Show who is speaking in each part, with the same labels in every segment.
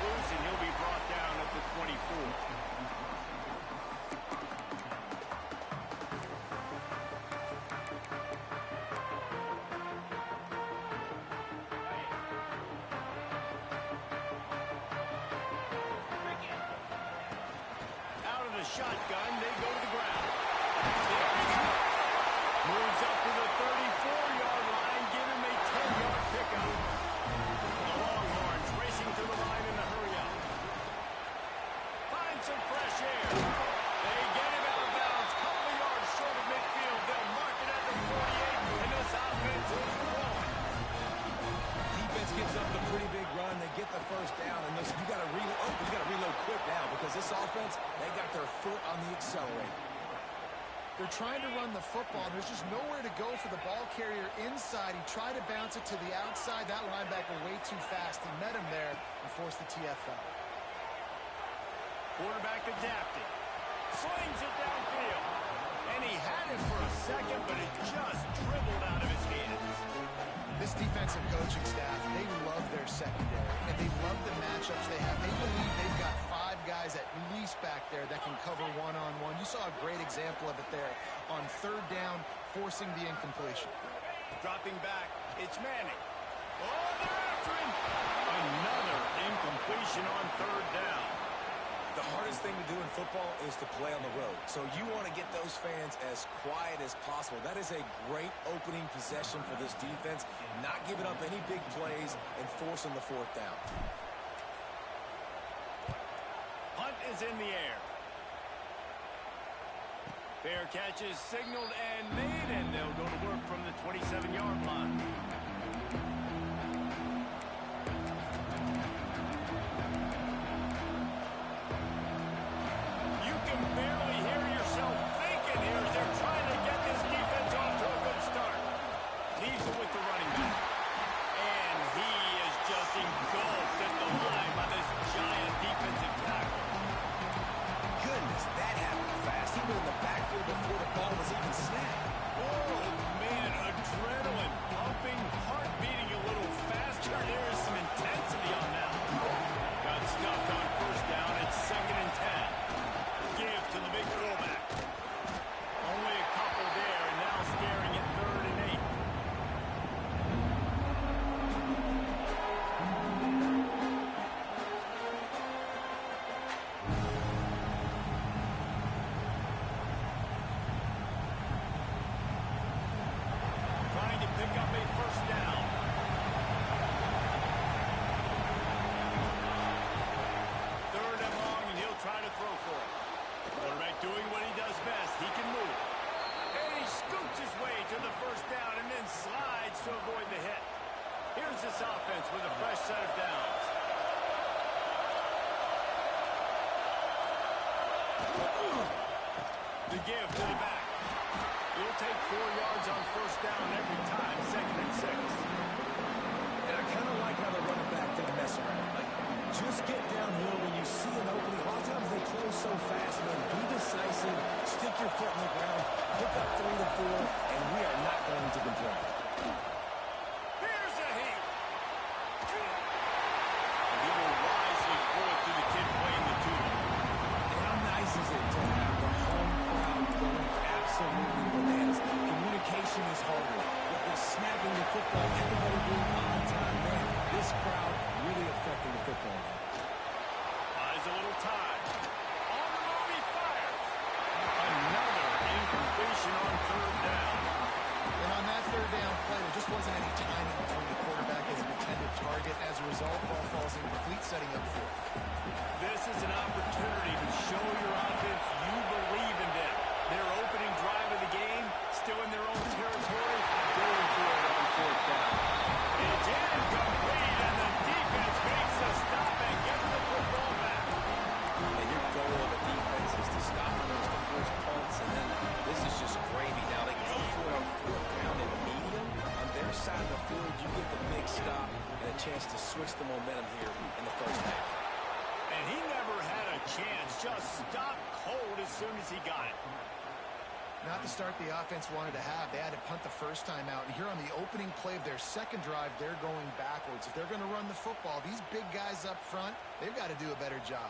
Speaker 1: loose, and he'll be brought down at the 24. Shotgun, they go to the ground. Moves up to the 34-yard line, give him a 10-yard pickup. The Longhorns racing to the line in a hurry-up. Find some fresh air. They get him out of bounds, couple of yards short of midfield. They'll mark it at the 48, and this offense is rolling.
Speaker 2: Defense gives up a pretty big run. They get the first down, and listen, you got to reload quick now because this offense, they got their foot on the accelerator.
Speaker 3: They're trying to run the football. There's just nowhere to go for the ball carrier inside. He tried to bounce it to the outside. That linebacker way too fast. He met him there and forced the TFL.
Speaker 1: Quarterback adapted. Slings it downfield. And he had it for a second, but it just dribbled out of his hands.
Speaker 3: This defensive coaching staff, they love their secondary, and they love the matchups they have. They believe they've got 5 guys at least back there that can cover one-on-one. You saw a great example of it there on third down, forcing the incompletion.
Speaker 1: Dropping back, it's Manning. Oh, they're after him. Another incompletion on third down.
Speaker 2: The hardest thing to do in football is to play on the road. So you want to get those fans as quiet as possible. That is a great opening possession for this defense, not giving up any big plays and forcing the fourth down.
Speaker 1: Hunt is in the air. Fair catch is signaled and made, and they'll go to work from the 27-yard line. Barely hear yourself thinking here as they're trying to get this defense off to a good start. Leaves it with the running back. And he is just engulfed at the line by this giant defensive tackle.
Speaker 2: Goodness, that happened fast. He was in the backfield before the ball was even snapped.
Speaker 1: Oh, man, adrenaline pumping, heart beating a little faster. There is some intensity on that. Got stuffed on first down. It's 2nd and 10. Give to the big fullback. Only a couple there, and now staring at 3rd and 8. Trying to pick up a first down. 3rd and long, and he'll try to throw for it. Quarterback doing what he does best. He can move. And he scoots his way to the first down and then slides to avoid the hit. Here's this offense with a fresh set of downs. The give to the back. He'll take 4 yards on first down every time, 2nd and 6.
Speaker 2: And I kind of like how the running back didn't mess around. Like, just get downhill when you see an opening. A lot of times they close so fast, man. Be decisive, stick your foot in the ground, pick up 3 to 4, and we are not going to complain.
Speaker 1: Here's a heat. And he will wisely throw it to the kid playing the tuba.
Speaker 2: And how nice is it to have the home crowd going absolutely bananas? Communication is harder. With the snapping the football, everybody being on time, man. This crowd really affecting the football game.
Speaker 1: Buys a little time. On the move, he fires. Another incompletion on 3rd down.
Speaker 3: And on that 3rd down play, there just wasn't any timing between the quarterback as an intended target. As a result, ball falls incomplete, setting up 4th.
Speaker 1: This is an opportunity to show your offense you believe in them. Their opening drive of the game, still in their own territory, going for it on 4th down. It's incomplete, and the defense makes a stop and gets the football back.
Speaker 2: And your goal of a defense is to stop them as the first punts, and then this is just gravy. Now they go for it on 4th down and medium. On their side of the field, you get the big stop and a chance to switch the momentum here in the first half.
Speaker 1: And he never had a chance, just stopped cold as soon as he got it.
Speaker 3: Not the start the offense wanted to have. They had to punt the first time out. And here on the opening play of their second drive, they're going backwards. If they're going to run the football, these big guys up front, they've got to do a better job.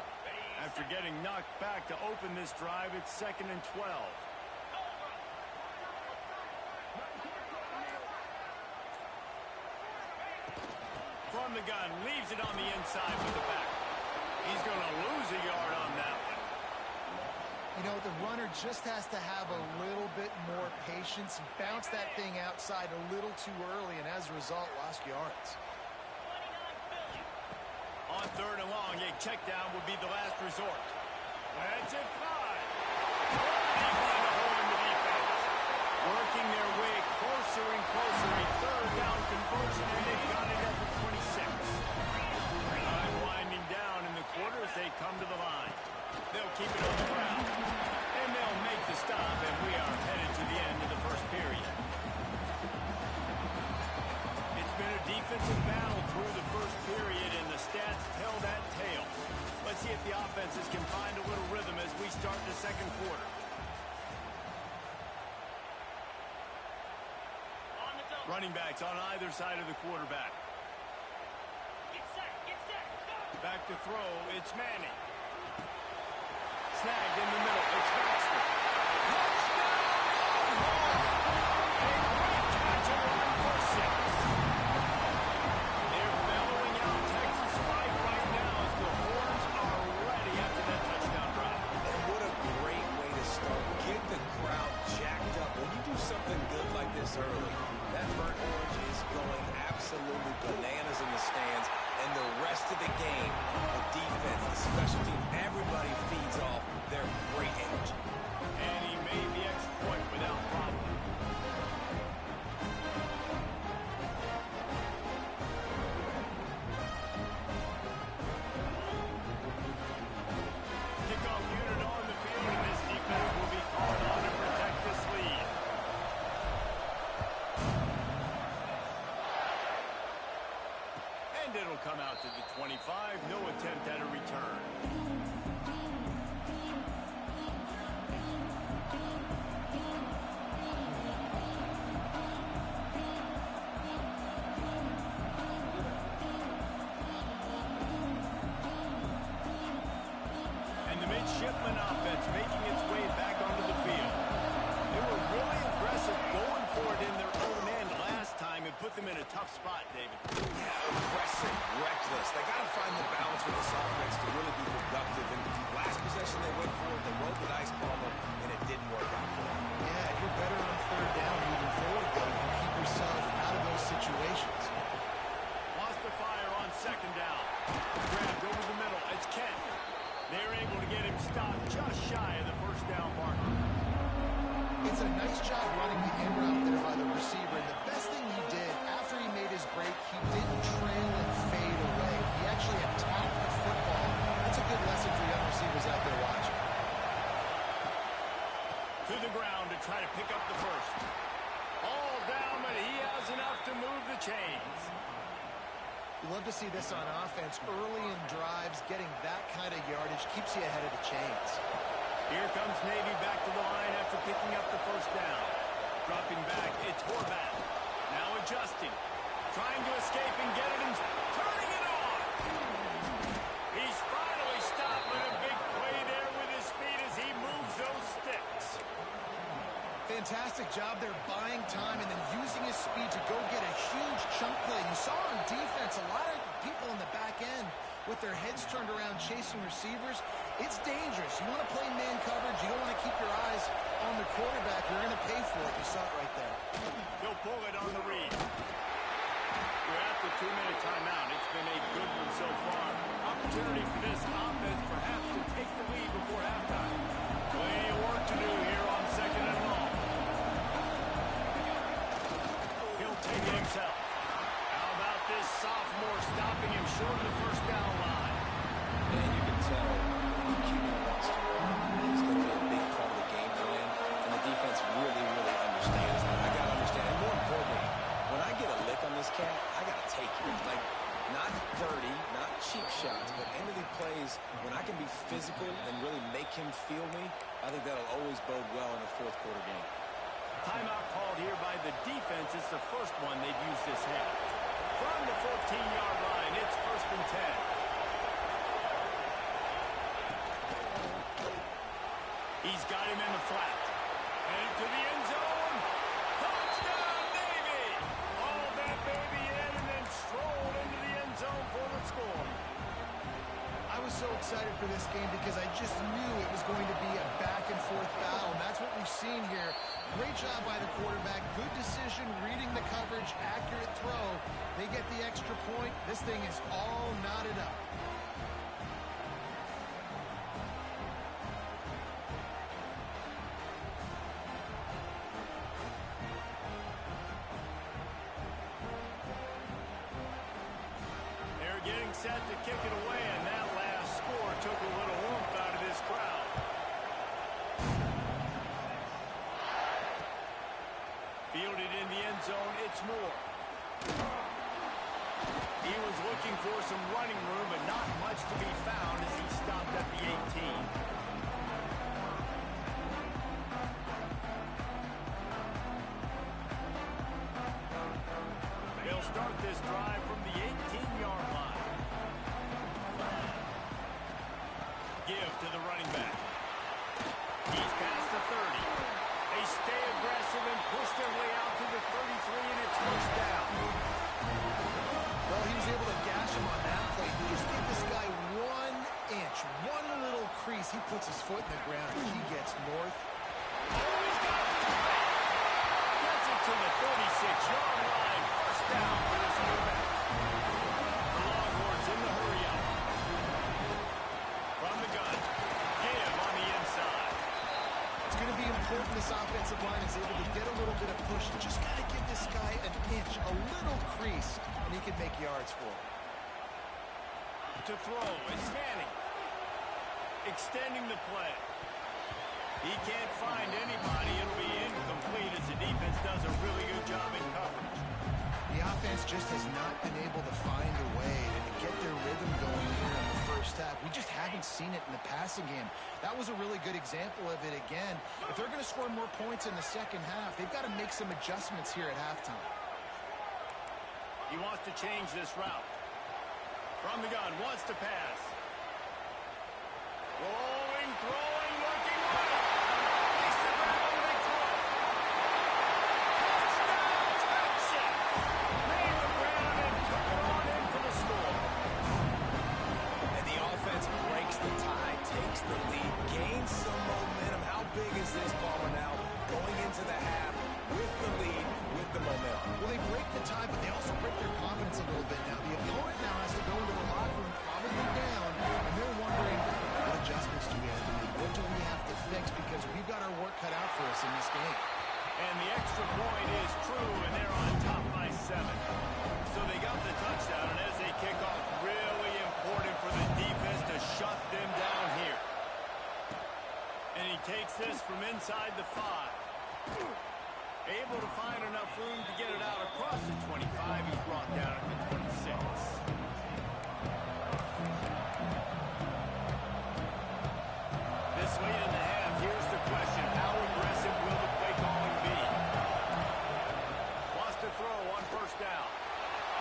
Speaker 1: After getting knocked back to open this drive, it's 2nd and 12. From the gun, leaves it on the inside with the back. He's going to lose a yard on that one.
Speaker 3: You know, the runner just has to have a little bit more patience. Bounce that thing outside a little too early, and as a result, lost yards.
Speaker 1: On 3rd and long, a check down would be the last resort. That's it, 5. They find a hole in the defense. Working their way closer and closer. A 3rd down conversion, and they've got it at the 26. Time winding down in the quarter as they come to the line. They'll keep it on the ground. And they'll make the stop, and we are headed to the end of the first period. It's been a defensive battle through the first period, and the stats tell that tale. Let's see if the offenses can find a little rhythm as we start the second quarter. Running backs on either side of the quarterback.
Speaker 4: Get set, go!
Speaker 1: Back to throw, it's Manning. Snagged in the middle, it's Baxter. Touchdown! A great catch and run for 6. They're bellowing out Texas fight right now as the horns are ready after that touchdown drive.
Speaker 2: And what a great way to start. Get the crowd jacked up. When you do something good like this early, that burnt orange is going absolutely bananas in the stands. And the rest of the game, the defense, the special team, everybody feeds off their great energy.
Speaker 1: And he made the extra point without problem. Kickoff unit on the field, and this defense will be called on to protect this lead. And it'll come out to the 25. No attempt at a return. And the midshipman offense making its way back onto the field. They were really aggressive going for it in their own end last time and put them in a tough spot, David.
Speaker 2: Yeah, aggressive, reckless. They got to find the balance with this offense to really be productive. And last possession they went for it, they rolled the dice problem, and it didn't work out for them.
Speaker 3: Yeah, you're better on 3rd down moving forward, though. You keep yourself out of those situations.
Speaker 1: Lost the fire on 2nd down. Grabbed over the middle. It's Kent. They're able to get him stopped just shy of the 1st down marker.
Speaker 3: It's a nice job running the in route there by the receiver. And the best thing he did after he made his break, he didn't trail and fade away. He actually attacked the football. That's a good lesson for young receivers out there watching.
Speaker 1: To the ground to try to pick up the 1st. All down, but he has enough to move the chains.
Speaker 3: You love to see this on offense. Early in drives, getting that kind of yardage keeps you ahead of the chains.
Speaker 1: Here comes Navy back to the line after picking up the 1st down. Dropping back, it's Horvath. Now adjusting. Trying to escape and get it and turning it on. He's finally stopped with a big play there with his speed as he moves those sticks.
Speaker 3: Fantastic job there buying time and then using his speed to go get a huge chunk play. You saw on defense a lot of people in the back end with their heads turned around chasing receivers. It's dangerous. You want to play man coverage. You don't want to keep your eyes on the quarterback. You're going to pay for it. You saw it right there.
Speaker 1: He'll pull it on the read. We're at the 2-minute timeout. It's been a good one so far. Opportunity for this offense perhaps to take the lead before halftime. Plenty of work to do here on 2nd and long. He'll take it himself. How about this sophomore stopping him short of the 1st down line?
Speaker 2: And you can tell the QB wants to win. He's going to be a big part of the game plan, and the defense really, really understands that. I got to understand. And more importantly, when I get a lick on this cat, I got to take it. Like, not dirty, not cheap shots, but end of the plays, when I I can be physical and really make him feel me, I think that'll always bode well in a fourth quarter game.
Speaker 1: Timeout called here by the defense. It's the first one they've used this half. From the 14-yard line, it's 1st and 10. He's got him in the flat. Headed to the end zone. Touchdown, Navy! Hauled that baby in and then strolled into the end zone for the score.
Speaker 3: I was so excited for this game because I just knew it was going to be a back-and-forth battle, and that's what we've seen here. Great job by the quarterback. Good decision, reading the coverage, accurate throw. They get the extra point. This thing is all knotted up.
Speaker 1: They're getting set to kick it away, and that last score took a little oomph out of this crowd. Fielded in the end zone, it's Moore. He was looking for some running room, but not much to be found as he stopped at the 18. They'll start this drive from the 18-yard line. Give to the running back. He's past the 30. They stay aggressive and push their way out to the 33, and it's 1st down.
Speaker 3: Well, he was able to gash him on that play. You just give this guy 1 inch, one little crease. He puts his foot in the ground, and he gets north.
Speaker 1: Oh, he's got it! Gets it to the 36-yard line. 1st down for this quarterback. The Longhorns in the hurry-up. From the gun. Give on the inside.
Speaker 3: It's going to be important this offensive line is able to get a little bit of push. Just got to give this guy an inch, a little crease, and he can make yards for it.
Speaker 1: To throw is Manning. Extending the play. He can't find anybody. It'll be incomplete as the defense does a really good job in coverage.
Speaker 3: The offense just has not been able to find a way to get their rhythm going here in the first half. We just haven't seen it in the passing game. That was a really good example of it again. If they're going to score more points in the second half, they've got to make some adjustments here at halftime.
Speaker 1: He wants to change this route. From the gun, wants to pass. Rolling, throwing, looking right. Makes the grab on the big throw. Touchdown, Texas! Made the grab and took it on in for the score.
Speaker 2: And the offense breaks the tie, takes the lead, gains some momentum. How big is this, Palmer, now? Going into the half with the lead, with the momentum.
Speaker 3: Well, they break the tie, but they also break their confidence a little bit now. The opponent now has to go into the locker room, probably down, and they're wondering, what adjustments do we have to make? What do we have to fix? Because we've got our work cut out for us in this game.
Speaker 1: And the extra point is true, and they're on top by 7. So they got the touchdown, and as they kick off, really important for the defense to shut them down here. And he takes this from inside the 5. Able to find enough room to get it out across the 25. He's brought down at the 26. This late in the half, here's the question. How aggressive will the play calling be? Wants to throw on 1st down.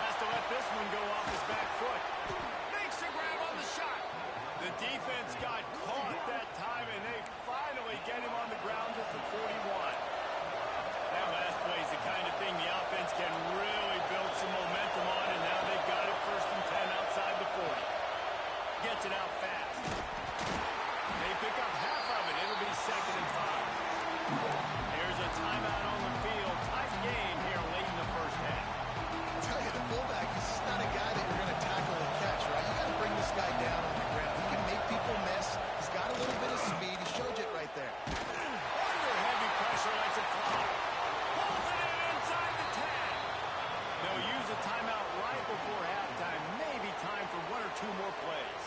Speaker 1: Has to let this one go off his back foot. Makes a grab on the shot. The defense got caught that time, and they finally get him on the ground at the 41. That last play is the kind of thing the offense can really build some momentum on, and now they've got it 1st and 10 outside the 40. Gets it out fast. They pick up half of it. It'll be 2nd and 5. There's a timeout on the field. Tight game here late in the first half.
Speaker 3: I'll tell you, the fullback, he's not a guy that you're going to tackle and catch, right? You got to bring this guy down on the ground. He can make people miss. He's got a little bit of speed. He showed you it right there.
Speaker 1: Under heavy pressure, lets it fly. Pulls it in inside the 10. They'll use a timeout right before halftime. Maybe time for 1 or 2 more plays.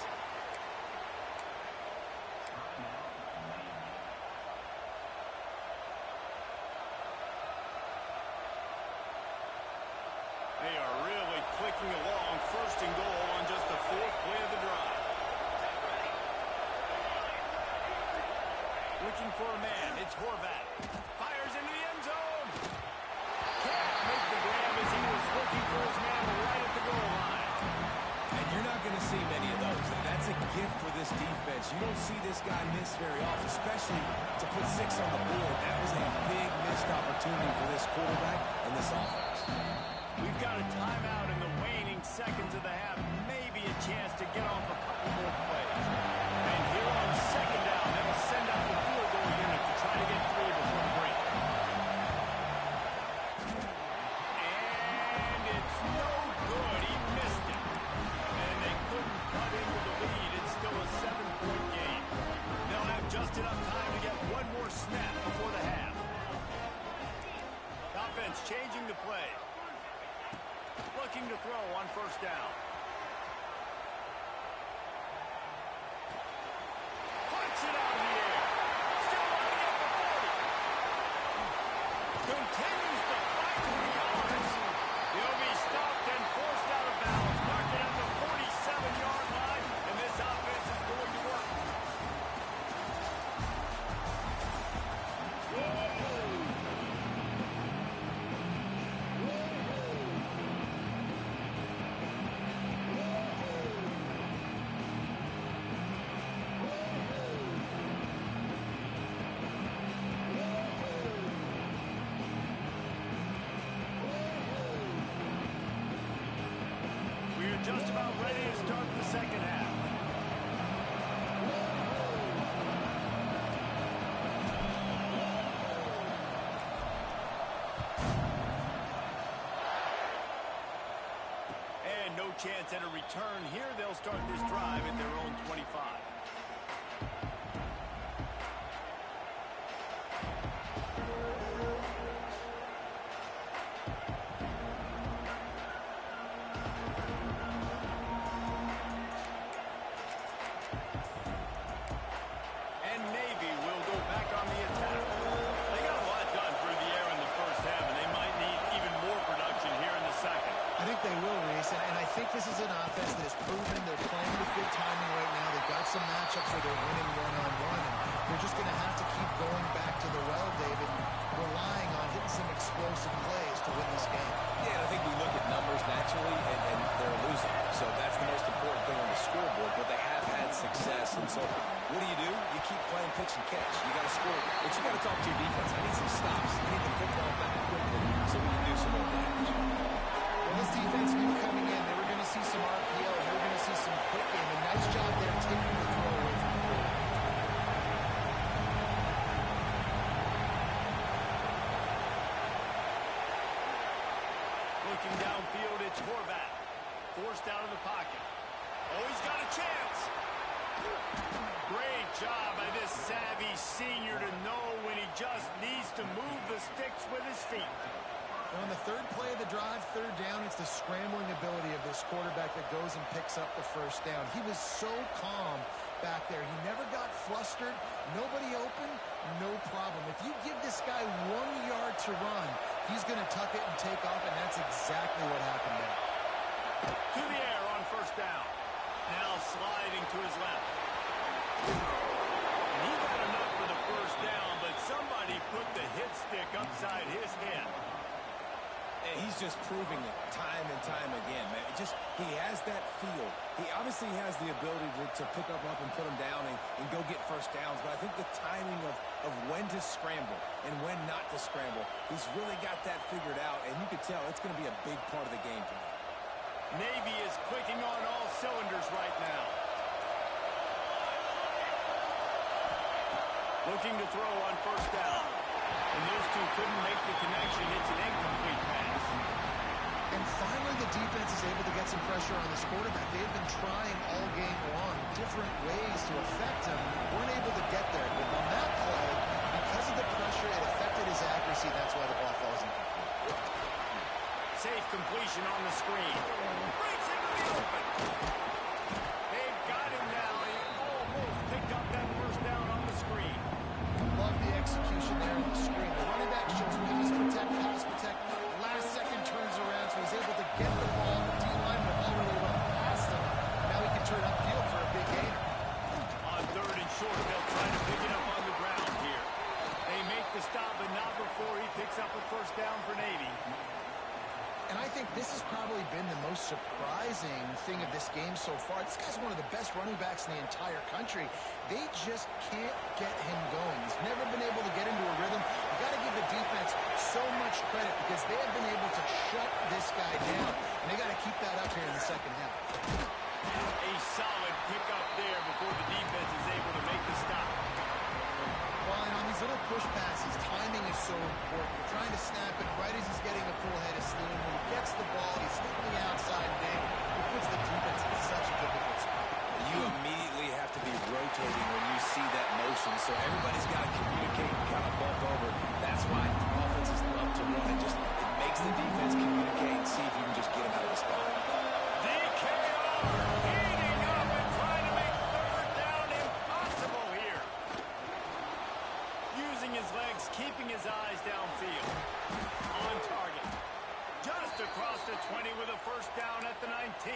Speaker 1: They are really clicking along. 1st and goal on just the 4th play of the drive. Looking for a man. It's Horvat. Fires into the end zone. Can't make the grab as he was looking for his man right at the goal line.
Speaker 2: And you're not going to see many of those. That's a gift for this defense. You don't see this guy miss very often, especially to put 6 on the board. That was a big missed opportunity for this quarterback and this offense.
Speaker 1: We've got a timeout in the waning seconds of the half. Maybe a chance to get off a couple more plays. And here on second down, they'll send out the field goal unit to try to get 3 before break. And it's no good. He missed it. And they couldn't cut into the lead. It's still a 7-point game. They'll have just enough time to get one more snap before the half. Offense changing the play. Looking to throw on first down. Puts it out of the air. Still running up the 40. Continues to fight for the yards. He'll be stopped and forced out of bounds. Marked it at the 47-yard line, and this offense is going to work. We're just about ready to start the second half. And no chance at a return here. They'll start this drive at their own 25. And Navy will go back on the attack. They got a lot done through the air in the first half, and they might need even more production here in the second.
Speaker 3: I think they will, Reese, and I think this is an offense that has proven they're playing with good timing right now. They've got some matchups where they're winning one-on-one, and they're just going to have to keep going back to the well, David, relying on hitting some explosive plays to win this game.
Speaker 2: Yeah, I think we look at numbers naturally, and they're losing. So that's the most important thing on the scoreboard, but they have had success. And so what do? You keep playing pitch and catch. You got to score. But you got to talk to your defense. I need some stops. I need the football back quickly so we can do some more damage.
Speaker 3: Well, this defense knew coming in they were going to see some RPO. They were going to see some quick game. A nice job there taking the throw away from the goal.
Speaker 1: Looking downfield, it's Horvat. Forced out of the pocket. Oh, he's got a chance. Great job by this savvy senior to know when he just needs to move the sticks with his feet.
Speaker 3: On the third play of the drive, third down, it's the scrambling ability of this quarterback that goes and picks up the first down. He was so calm back there. He never got flustered. Nobody open, no problem. If you give this guy 1 yard to run, he's going to tuck it and take off, and that's exactly what happened there.
Speaker 1: To the air on first down. Now sliding to his left. And he got enough for the first down, but somebody put the hit stick upside his head.
Speaker 2: And he's just proving it time and time again, man. He has that feel. He obviously has the ability to pick up and put him down and go get first downs, but I think the timing of when to scramble and when not to scramble, he's really got that figured out, and you can tell it's going to be a big part of the game for him.
Speaker 1: Navy is clicking on all cylinders right now. Looking to throw on first down. And those two couldn't make the connection. It's an incomplete pass.
Speaker 3: And finally, the defense is able to get some pressure on this quarterback. They've been trying all game long different ways to affect him. Weren't able to get there. But on that play, because of the pressure, it affected his accuracy. That's why the ball falls incomplete.
Speaker 1: Safe completion on the screen. Breaks into the open. They've got him now. He almost picked up that first down on the screen.
Speaker 3: Love the execution there on the screen. The running back shows pass protect. Last second turns around, so he's able to get the ball. The D-line will all really run past him. Now he can turn upfield for a big gain.
Speaker 1: On third and short, they'll try to pick it up on the ground.
Speaker 3: so far. This guy's one of the best running backs in the entire country. They just can't get him going. He's never been able to get into a rhythm. You got to give the defense so much credit because they have been able to shut this guy down, and they got to keep that up here in the second half.
Speaker 1: A solid pickup there before the defense is able to make the stop.
Speaker 3: Well, and on these little push passes, timing is so important. You're trying to snap it right as he's getting a full head of steam. When he gets the ball, he's hitting the outside big. It puts the defense in such a difficult spot.
Speaker 2: You immediately have to be rotating when you see that motion, so everybody's got to communicate and kind of bump over. That's why offenses love to run. It makes the defense communicate and see if you can just get them out of the spot.
Speaker 1: DKR heating up and trying to make third down impossible here. Using his legs, keeping his eyes downfield. On target. Just across the 20 with a first down at the 19.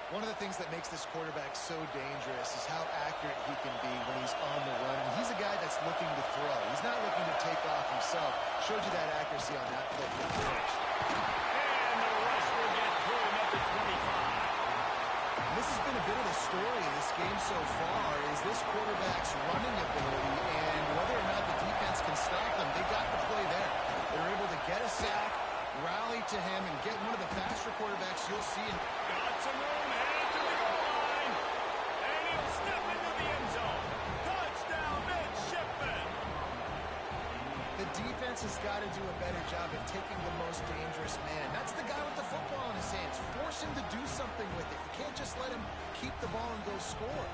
Speaker 3: One of the things that makes this quarterback so dangerous is how accurate he can be when he's on the run. And he's a guy that's looking to throw. He's not looking to take off himself. Showed you that accuracy on that play.
Speaker 1: And the rush will get through him at the 25.
Speaker 3: And this has been a bit of the story of this game so far, is this quarterback's running ability and whether or not the defense can stop them. They got the play there. They were able to get a sack, rally to him, and get one of the faster quarterbacks you'll see.
Speaker 1: Got some room, headed to the goal line. And he'll step into the end zone. Touchdown, midshipman.
Speaker 3: The defense has got to do a better job of taking the most dangerous man. That's the guy with the football in his hands. Force him to do something with it. You can't just let him keep the ball and go score.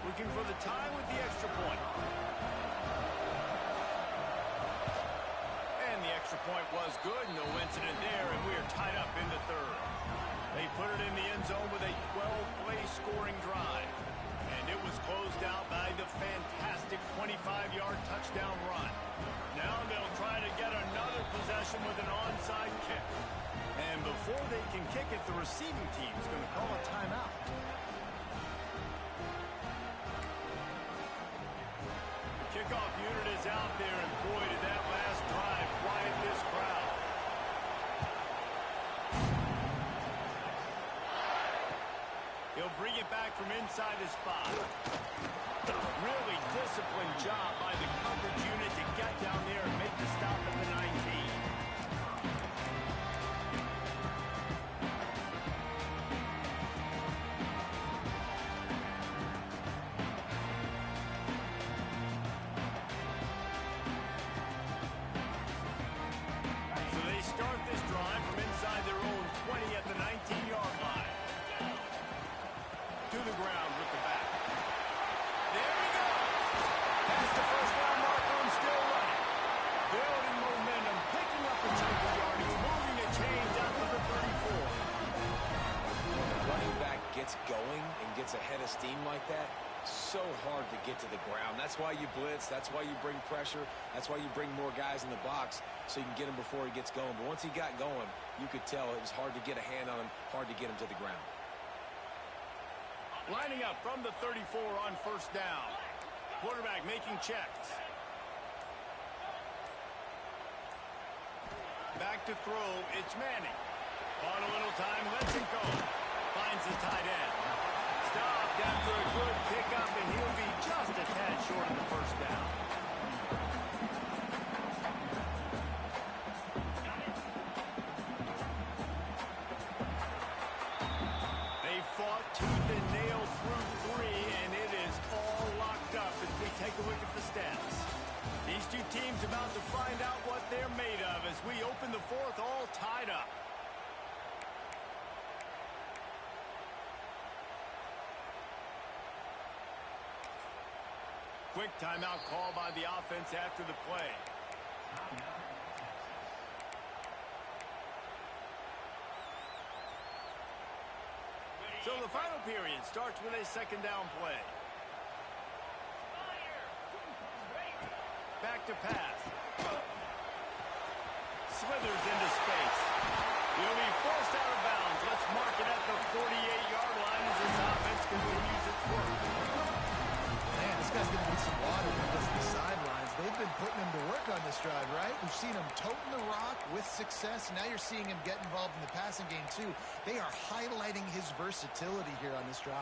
Speaker 1: Looking for the tie with the extra point. And the extra point was good. No incident there, and we are tied up in the third. They put it in the end zone with a 12-play scoring drive. And it was closed out by the fantastic 25-yard touchdown run. Now they'll try to get another possession with an onside kick. And before they can kick it, the receiving team is going to call a timeout. The kickoff unit is out there, and boy, did that last drive quiet this crowd. He'll bring it back from inside his 5. Really disciplined job by the coverage unit to get down there and make the stop at the 19. So they start this drive from inside their own 20 at the 19-yard line. To the ground with the back. There we go. That's the first down marker and still running. Building momentum, picking up a chunk of yardage, moving the chains out to the 34.
Speaker 2: When the running back gets going and gets ahead of steam like that, so hard to get to the ground. That's why you blitz. That's why you bring pressure. That's why you bring more guys in the box so you can get him before he gets going. But once he got going, you could tell it was hard to get a hand on him, hard to get him to the ground.
Speaker 1: Lining up from the 34 on first down. Quarterback making checks. Back to throw, it's Manning. On a little time, lets it go. Finds the tight end. Stopped after a good pickup, and he'll be just a tad short of the first down. They fought tooth and nail through 3, and it is all locked up as we take a look at the stats. These two teams about to find out what they're made of as we open the fourth all tied up. Quick timeout call by the offense after the play. So the final period starts with a second down play. Back to pass. Slithers into space. He'll be forced out of bounds. Let's mark it at the 48-yard line as this offense continues its work.
Speaker 3: Man, this guy's going to need some water when he gets to the sidelines. They've been putting him to work on this drive, right? We've seen him toting the rock with success. success, and now you're seeing him get involved in the passing game too. They are highlighting his versatility here on this drive.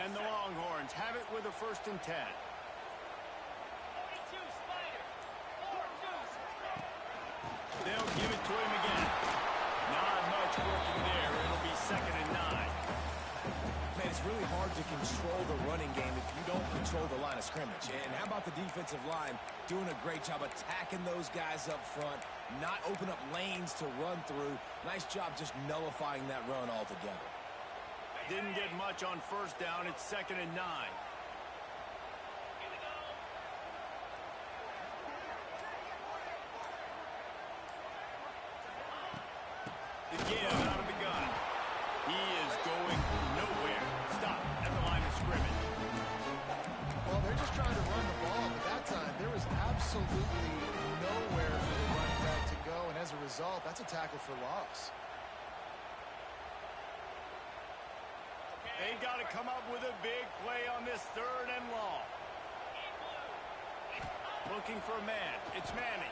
Speaker 1: And the Longhorns have it with a 1st and 10.
Speaker 4: 42, Spider. 4-2.
Speaker 1: They'll give it to him again. Not much working there. It'll be 2nd and 9.
Speaker 2: Man, it's really hard to control the running game if you don't control the line of scrimmage. And how about the defensive line doing a great job attacking those guys up front, not open up lanes to run through. Nice job just nullifying that run altogether.
Speaker 1: Didn't get much on 1st down. It's 2nd and 9. The give out of the gun. He is going nowhere. Stop at the line of scrimmage.
Speaker 3: Well, they're just trying to run the ball, but that time there was absolutely nowhere for the running back to go, and as a result, that's a tackle for loss.
Speaker 1: They've got to come up with a big play on this 3rd and long. Looking for a man. It's Manning.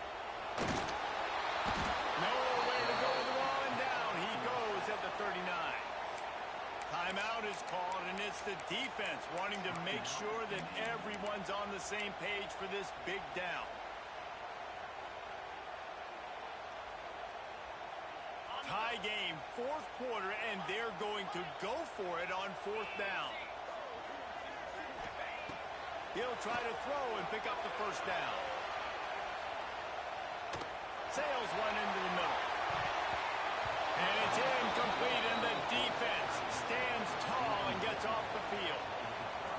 Speaker 1: Nowhere to go with the ball and down. He goes at the 39. Timeout is called, and it's the defense wanting to make sure that everyone's on the same page for this big down. Tie game, 4th quarter, and they're going to go for it on 4th down. He'll try to throw and pick up the 1st down. Sails one into the middle. And it's incomplete, and the defense stands tall and gets off the field.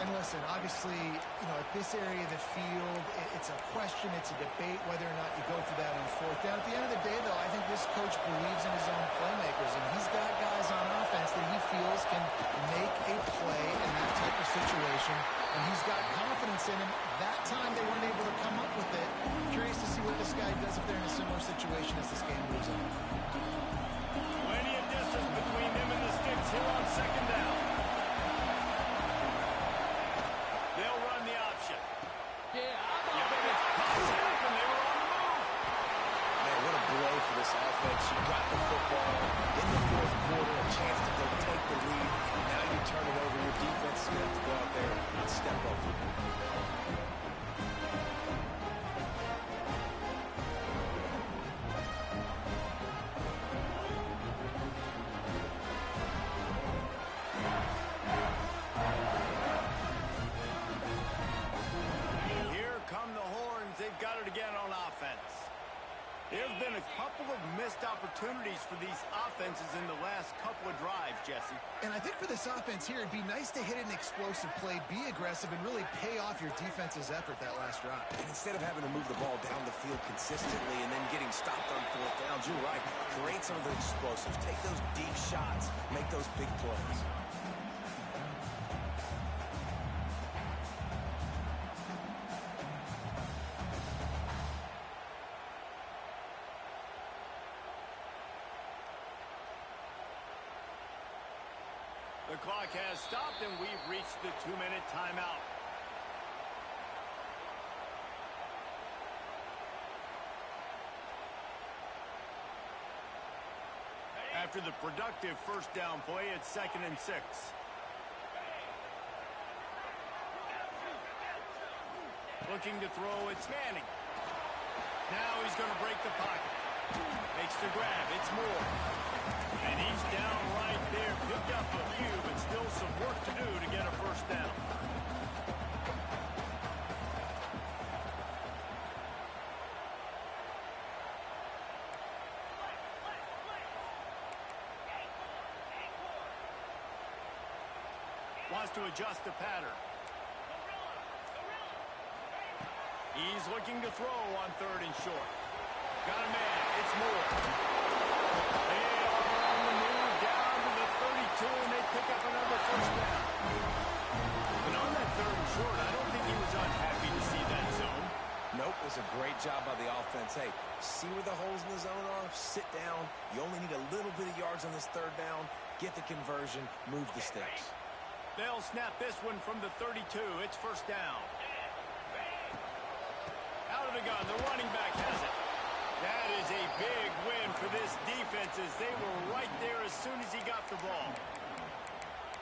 Speaker 3: And listen, obviously, at this area of the field, it's a question, it's a debate whether or not you go for that on 4th down. At the end of the day, though, I think this coach believes in his own playmakers, and he's got guys on offense that he feels can make a play in that type of situation, and he's got confidence in him. That time they weren't able to come up with it. Curious to see what this guy does if they're in a similar situation as this game moves on.
Speaker 1: Plenty of distance between them and the sticks here on 2nd down. They'll run the option. Yeah, but it's passed up, and they were on the move.
Speaker 2: Man, what a blow for this offense. You got the football in the 4th quarter, a chance to go take the lead. Now you turn it over. Your defense is going to have to go out there and step up.
Speaker 1: There's been a couple of missed opportunities for these offenses in the last couple of drives, Jesse.
Speaker 3: And I think for this offense here, it'd be nice to hit an explosive play, be aggressive, and really pay off your defense's effort that last drive.
Speaker 2: And instead of having to move the ball down the field consistently and then getting stopped on 4th downs, you're right. Create some of the explosives. Take those deep shots. Make those big plays.
Speaker 1: The clock has stopped, and we've reached the 2-minute timeout. After the productive 1st down play, it's 2nd and 6. Looking to throw, it's Manning. Now he's going to break the pocket. Makes the grab, it's Moore. And he's down right there, picked up a few, but still some work to do to get a 1st down. Wants to adjust the pattern. He's looking to throw on 3rd and short. Got a man, it's Moore. They are on the move down to the 32, and they pick up another 1st down. But on that 3rd and short, I don't think he was unhappy to see that zone.
Speaker 2: Nope, it was a great job by the offense. Hey, see where the holes in the zone are? Sit down. You only need a little bit of yards on this 3rd down. Get the conversion, move the sticks.
Speaker 1: They'll snap this one from the 32. It's 1st down. the gun. The running back has it. That is a big win for this defense as they were right there as soon as he got the ball.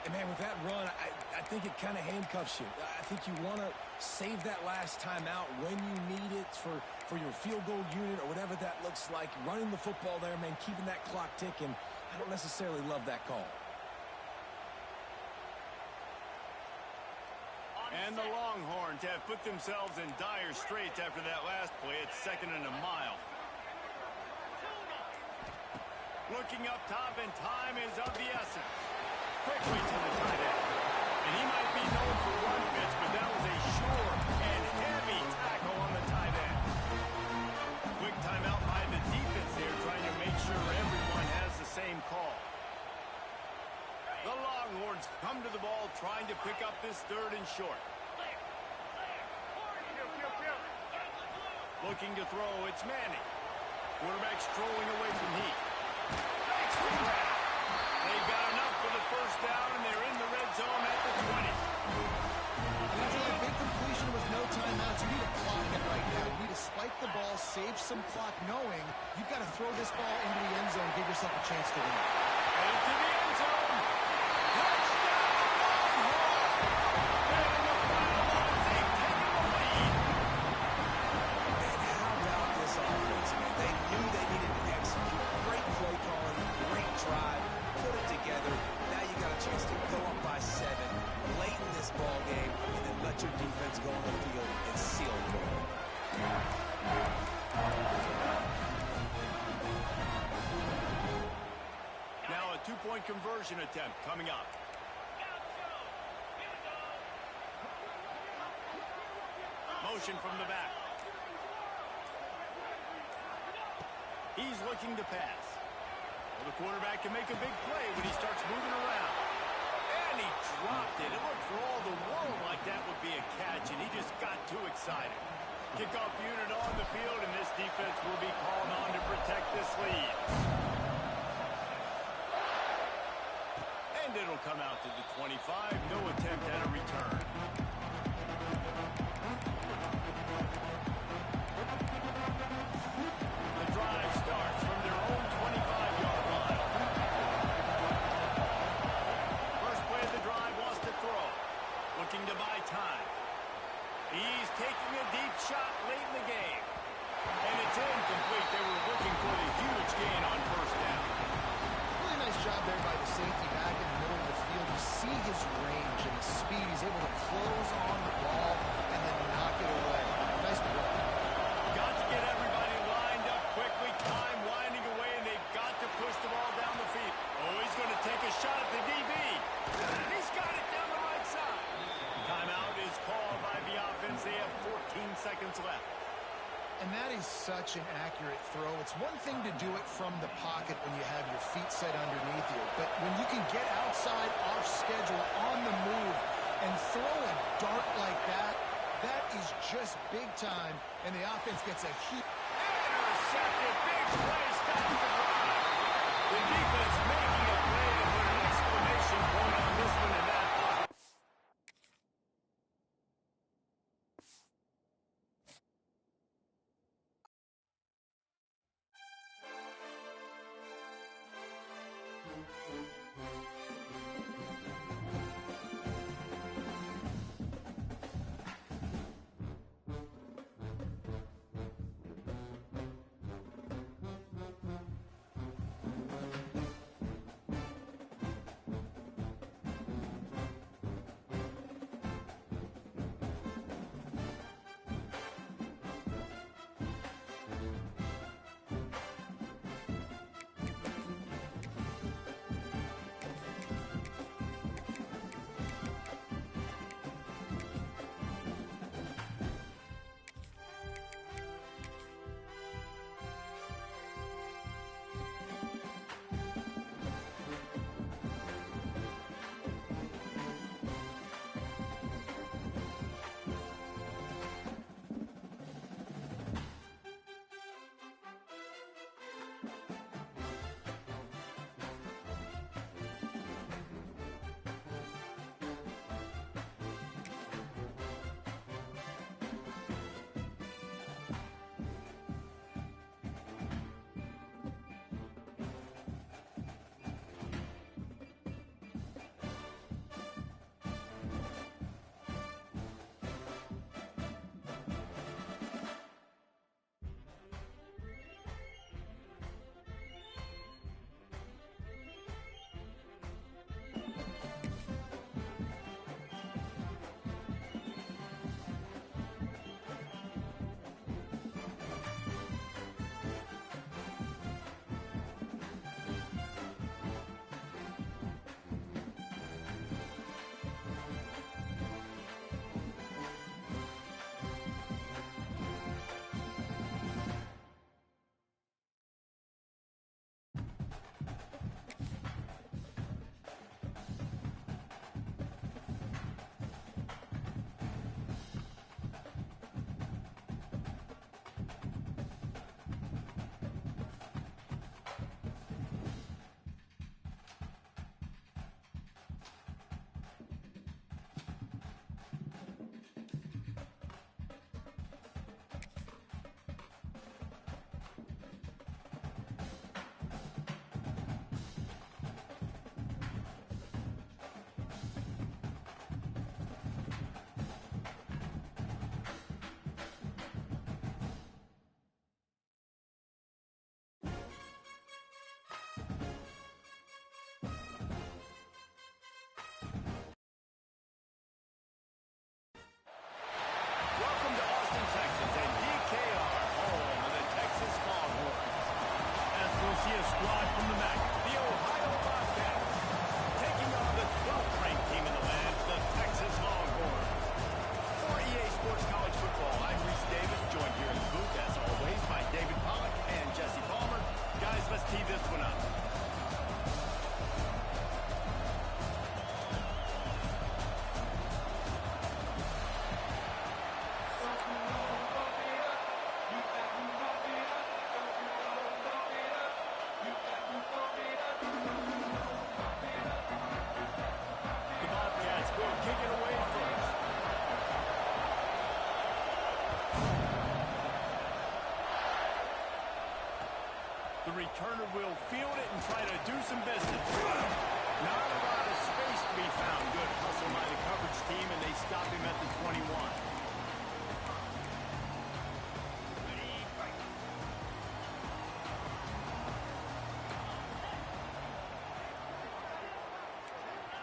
Speaker 2: And, man, with that run, I think it kind of handcuffs you. I think you want to save that last time out when you need it for your field goal unit or whatever that looks like. Running the football there, man, keeping that clock ticking. I don't necessarily love that call.
Speaker 1: And the Longhorns have put themselves in dire straits after that last play. It's 2nd and a mile. Looking up top, and time is of the essence. Quickly to the tight end. And he might be known for run fits, but that was a sure and heavy tackle on the tight end. Quick timeout by the defense there, trying to make sure everyone has the same call. The Longhorns come to the ball, trying to pick up this 3rd and short. Looking to throw, it's Manning. Quarterback strolling away from Heat. Makes the grab. They've got enough for the 1st down, and they're in the red zone at the 20.
Speaker 3: That's a big completion with no timeouts. You need to clock it right now. You need to spike the ball, save some clock, knowing you've got to throw this ball into the end zone, give yourself a chance to win.
Speaker 1: Headed to the end zone. Touchdown, Longhorns! And in the final moments, they've taken the lead.
Speaker 2: And how about this offense, man? They knew they needed to execute. Great play calling, great drive, put it together. Now you got a chance to go up by 7 late in this ball game and then let your defense go on the field and seal it for them.
Speaker 1: Now a 2-point conversion attempt coming up. Motion from the back. He's looking to pass. Well, the quarterback can make a big play when he starts moving around. And he dropped it. It looked for all the world like that would be a catch, and he just got too excited. Kickoff unit on the field, and this defense will be called on to protect this lead. And it'll come out to the 25. No attempt at a return. The drive starts from their own 25-yard line. First play of the drive wants to throw. Looking to buy time. He's taking a deep shot late in the game. And it's incomplete. They were looking for the huge gain on 1st down.
Speaker 3: Really nice job there by the safety back in the middle of the field. You see his range and his speed. He's able to close on the ball and then knock it away. Nice play.
Speaker 1: Got to get everybody lined up quickly. Time winding away, and they've got to push the ball down the field. Oh, he's going to take a shot at the DB. He's got it down the right side. Timeout is called by the offense. They have 14 seconds left.
Speaker 3: And that is such an accurate throw. It's one thing to do it from the pocket when you have your feet set underneath you, but when you can get outside, off schedule, on the move, and throw a dart like that, that is just big time, and the offense gets a huge...
Speaker 1: Intercepted. Big play stops the drive. The defense making a play to put an exclamation point on this one, and that The returner will field it and try to do some business. Not a lot of space to be found. Good hustle by the coverage team, and they stop him at the 21.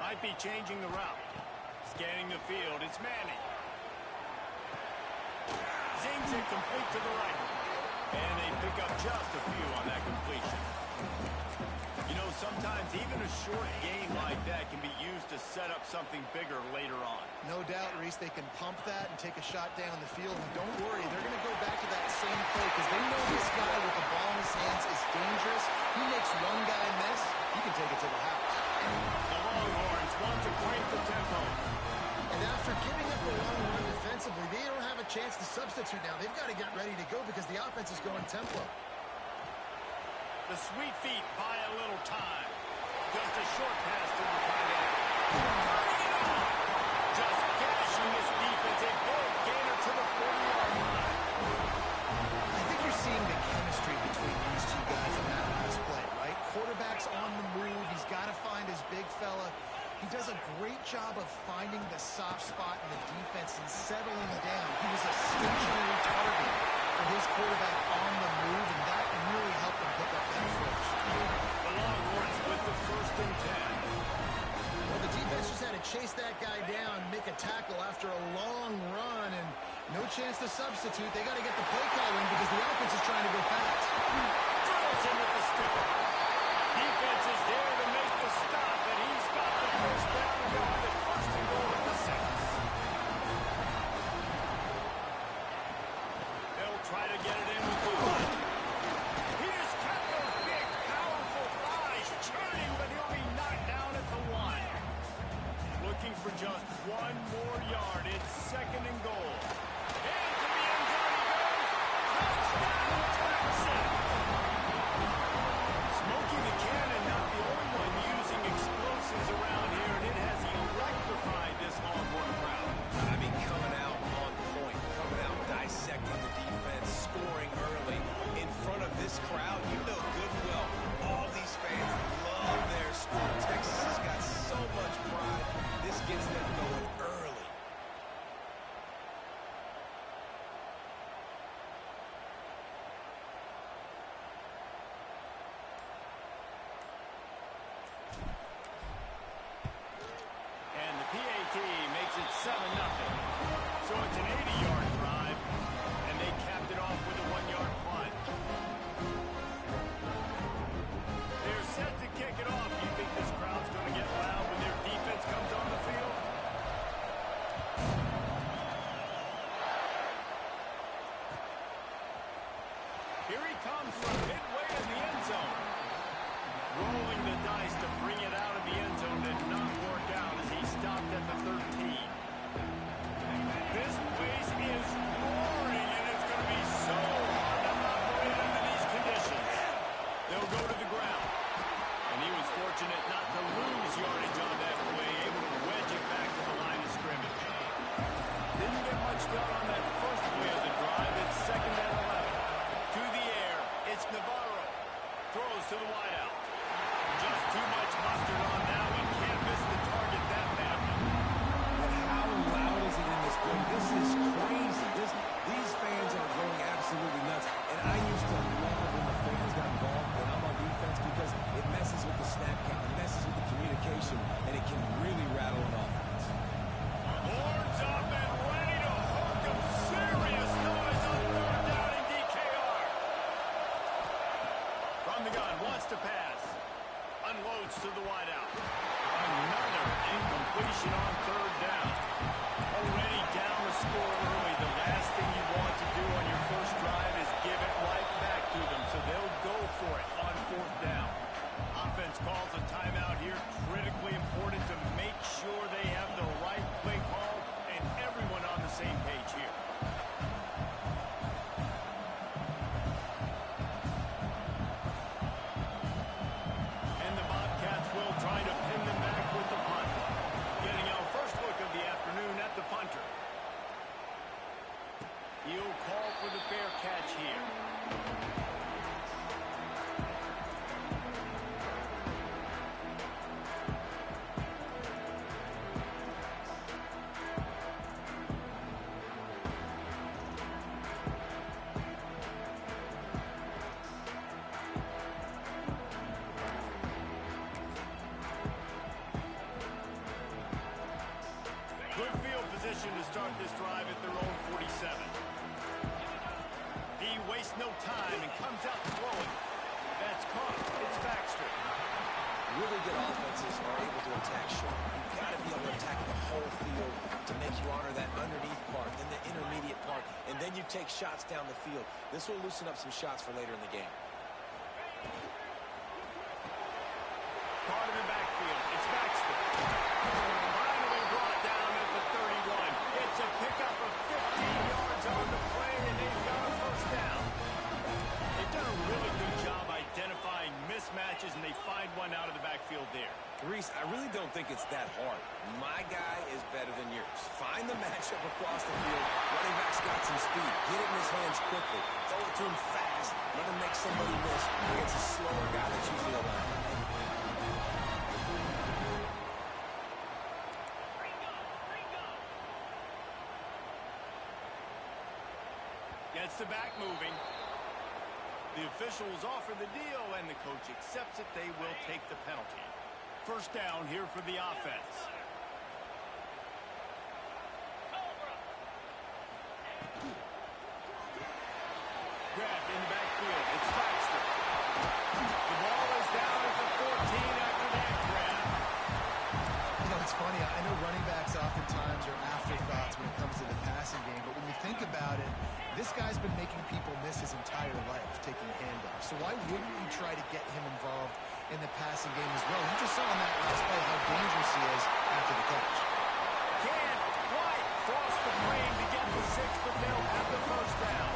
Speaker 1: Might be changing the route. Scanning the field, it's Manning. Zings it complete to the right. And they pick up just a few on that completion. You know, sometimes even a short gain like that can be used to set up something bigger later on.
Speaker 3: No doubt, Reese, they can pump that and take a shot down the field. And don't worry, they're going to go back to that same play because they know this guy with the ball in his hands is dangerous. He makes one guy miss, he can take it to the house.
Speaker 1: The Longhorns want to crank the tempo.
Speaker 3: And after giving up a long run defensively, they don't have a chance to substitute now. They've got to get ready to go because the offense is going tempo.
Speaker 1: The sweet feet buy a little time. Just a short pass to the tight end. Just gashing this defense. A big gainer to the 40-yard line.
Speaker 3: I think you're seeing the chemistry between these two guys in that last play, right? Quarterback's on the move. He's got to find his big fella. He does a great job of finding the soft spot in the defense and settling down. He was a stationary target for his quarterback on the move, and that really helped him pick up that first.
Speaker 1: The Longhorns with the 1st and 10.
Speaker 3: Well, the defense just had to chase that guy down, make a tackle after a long run, and no chance to substitute. They got to get the play call in because the offense is trying to go fast.
Speaker 1: Drills him with the stick. Defense is there to make the stop, and he's got the first down and got the 1st and goal at the 6. They'll try to get it in with the run. He just kept those big, powerful thighs churning, but he'll be knocked down at the 1. Looking for just one more yard. It's 2nd and goal. Into the end zone he goes. Touchdown, Texas! Smokey the Cannon, not the only one using explosives around here, and it has electrified this Longhorn crowd.
Speaker 2: I mean, coming out on point, coming out dissecting the defense, scoring early. In front of this crowd, you know good and well, all these fans love their school. Texas has got so much pride. This gets them going early.
Speaker 1: And the PAT makes it 7-0. So it's an 80-yard drive, and they capped it off with a 1-yard punt. They're set to kick it off. You think this crowd's going to get loud when their defense comes on the field? Here he comes from midway in the end zone. Rolling the dice to bring it out of the end zone did not work out as he stopped at the 13. This place is roaring, and it's going to be so hard to operate under these conditions. They'll go to the ground. And he was fortunate not to lose yardage on that play, able to wedge it back to the line of scrimmage. Didn't get much done on that first play of the drive. It's 2nd and 11. To the air, it's Navarro. Throws to the wideout. Just too much mustard on that one. Can't miss the target that badly.
Speaker 2: But how loud is it in this building? This is crazy. These fans are going absolutely nuts. And I used to love when the fans got involved when I'm on defense because it messes with the snap count, it messes with the communication, and it can really rattle an offense.
Speaker 1: Horns up and ready to hook them. Serious noise on 3rd down in DKR. From the gun, wants to pass. Unloads to the wideout. Another incompletion on 3rd down. Already down the score early. The last thing you want to do on your first drive is give it right back to them, so they'll go for it on 4th down. Offense calls a timeout here. Critically important to make sure they have the right play call and everyone on the same page here. And the Bobcats will try to pin them back with the punt. Getting our first look of the afternoon at the punter. He'll call for the fair catch here. start this drive at their own 47. He wastes no time and comes out throwing. That's caught. It's Baxter.
Speaker 2: Really good offenses are able to attack short. You've got to be able to attack the whole field to make you honor that underneath part, then the intermediate part, and then you take shots down the field. This will loosen up some shots for later in the game.
Speaker 1: Caught in the backfield. It's Baxter. Finally brought down at the 31. It's a pickup of 15 yards on the play, and they've got a first down. They've done a really good job identifying mismatches, and they find one out of the backfield there.
Speaker 2: Reese, I really don't think it's that hard. My guy is better than yours. Find the matchup across the field. Running back's got some speed. Get it in his hands quickly. Throw it to him fast. Let him make somebody miss against a slower guy that you feel like.
Speaker 1: Gets the back moving. The officials offer the deal, and the coach accepts it. They will take the penalty. First down here for the offense. Grabbed in the backfield. It's Baxter. The ball is down at the 14 after that grab.
Speaker 3: You know, it's funny. I know running backs oftentimes are afterthoughts when it comes to the passing game, but when you think about it, this guy's been making people miss his entire life taking handoffs. So why wouldn't you try to get him involved in the passing game as well? You just saw in that last play how dangerous he is after the catch.
Speaker 1: Can't quite cross the frame to get the 6, but they'll have the first down.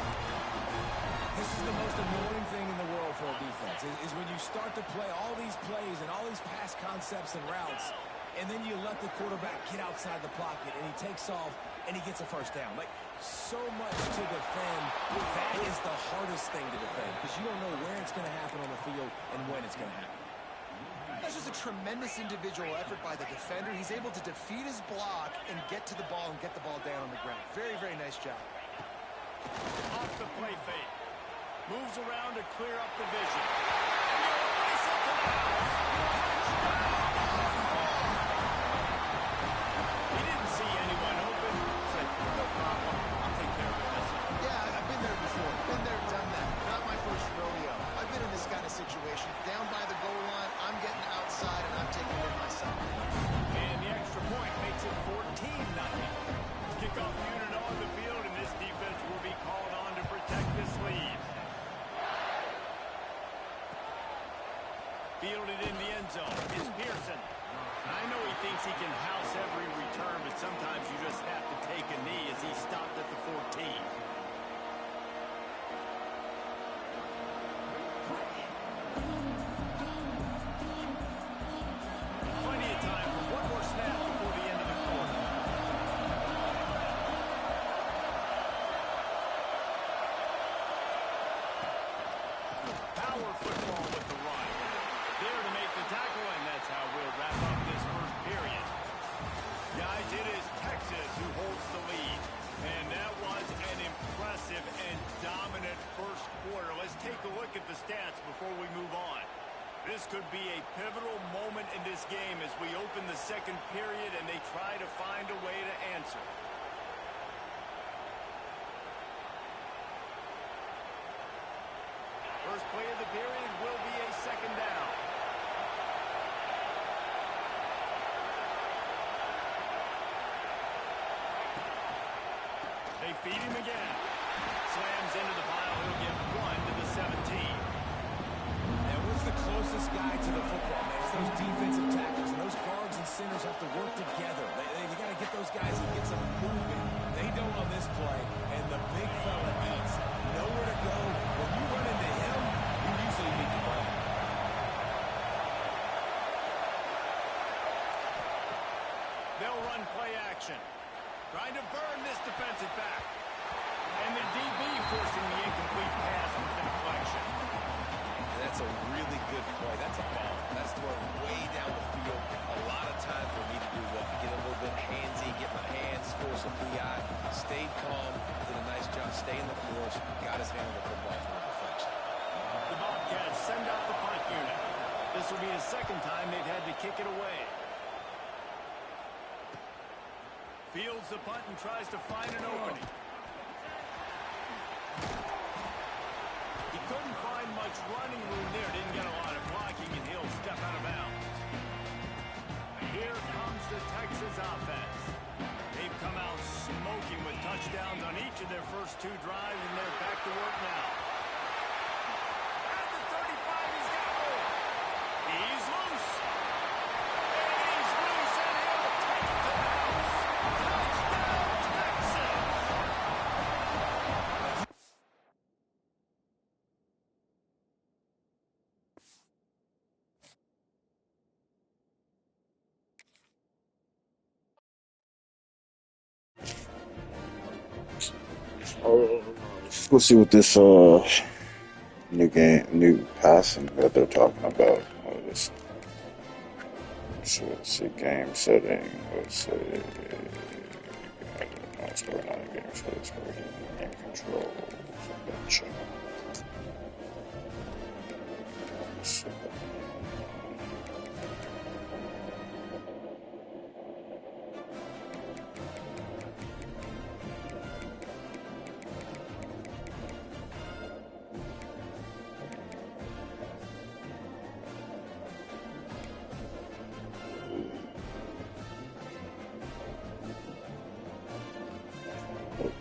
Speaker 2: This is the most annoying thing in the world for a defense, is when you start to play all these plays and all these pass concepts and routes, and then you let the quarterback get outside the pocket, and he takes off, and he gets a first down. Like, so much to defend. That is the hardest thing to defend, because you don't know where it's going to happen on the field and when it's going to happen.
Speaker 3: That's just a tremendous individual effort by the defender. He's able to defeat his block and get to the ball and get the ball down on the ground. Very, very nice job.
Speaker 1: Off the play fake. Moves around to clear up the vision. And he'll race it to the house. He didn't see anyone open. Said, no problem. I'll take care of it myself.
Speaker 3: Yeah, I've been there before. Been there, done that. Not my first rodeo. I've been in this kind of situation. Down by the goal line, I'm getting outside, and I'm taking it in myself.
Speaker 1: And the extra point makes it 14-0. Kickoff unit on the field, and this defense will be called on to protect this lead. Fielded in the end zone is Pearson. I know he thinks he can house every return, but sometimes you just have to take a knee as he stopped at the 14. Plenty of time for one more snap before the end of the quarter. Power football with the run. There to make the tackle, and that's how we'll wrap up this first period. Guys, it is Texas who holds the lead. And that was an impressive and dominant first quarter. Let's take a look at the stats before we move on. This could be a pivotal moment in this game as we open the second period and they try to find a way to answer. First play of the period will be a second down. They feed him again. Slams into the pile. He'll get 1 to the 17.
Speaker 2: And what's the closest guy to the football, man? It's those defensive tackles. And those guards and centers have to work together. They got to get those guys and get some movement. They don't on this play. And the big fella eats. Nowhere to go. When you run into him, you usually meet the ball.
Speaker 1: They'll run play action. Trying to burn this defensive back. And the DB forcing the incomplete pass with the deflection.
Speaker 2: And that's a really good play. That's a ball. That's thrown way down the field. A lot of times we need to do that. Get a little bit handsy, get my hands, force a PI. Stayed calm, did a nice job, stay in the force, got his hand on the football for the deflection.
Speaker 1: The Bobcats send out the punt unit. This will be the second time they've had to kick it away. Fields the punt and tries to find an opening. He couldn't find much running room there. Didn't get a lot of blocking, and he'll step out of bounds. Here comes the Texas offense. They've come out smoking with touchdowns on each of their first 2 drives, and they're back to work now. At the 35, he's got more. He's loose. And he's loose, and he'll take it to the house. Touchdown, Texas!
Speaker 5: Let's see what this new passing that they're talking about. Let's see game setting. Let's see. I don't know what's going on in game settings. Game control.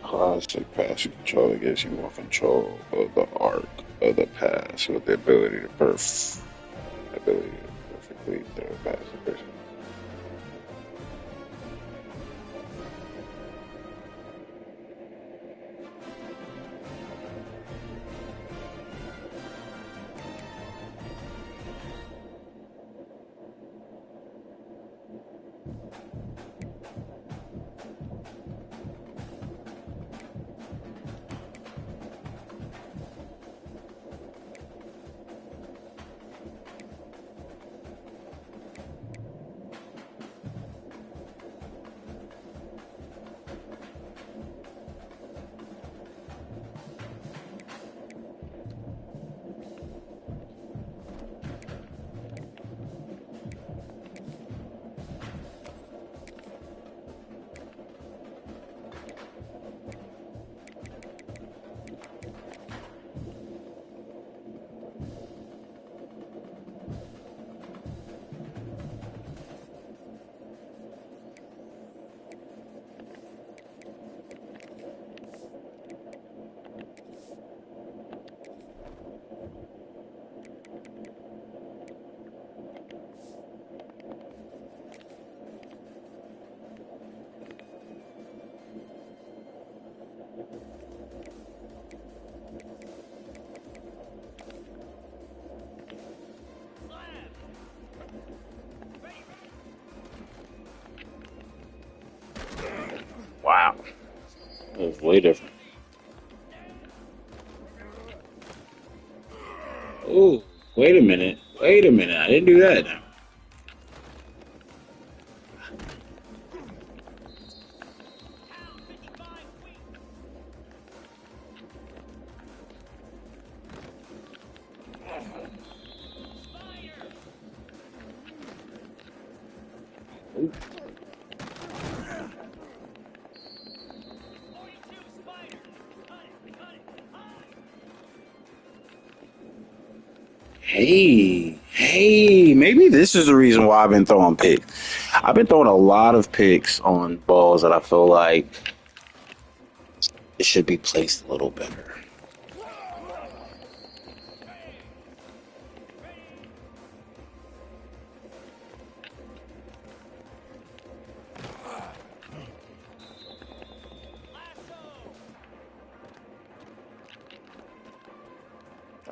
Speaker 5: Classic passing control gives you more control of the arc of the pass with the ability to perfectly throw a pass. Wow. It was way different. Oh, wait a minute. Wait a minute. I didn't do that. Ooh. Hey, maybe this is the reason why I've been throwing picks. I've been throwing a lot of picks on balls that I feel like it should be placed a little better.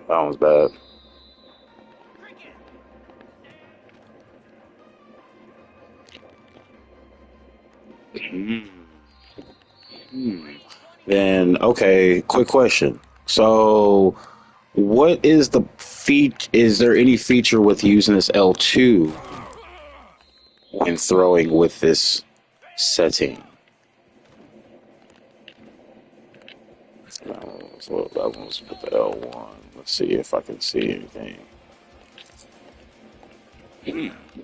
Speaker 5: That one's bad. Hmm. Then, okay, quick question. So, what is the feat? Is there any feature with using this L2 when throwing with this setting? So that one's with the L1. Let's see if I can see anything.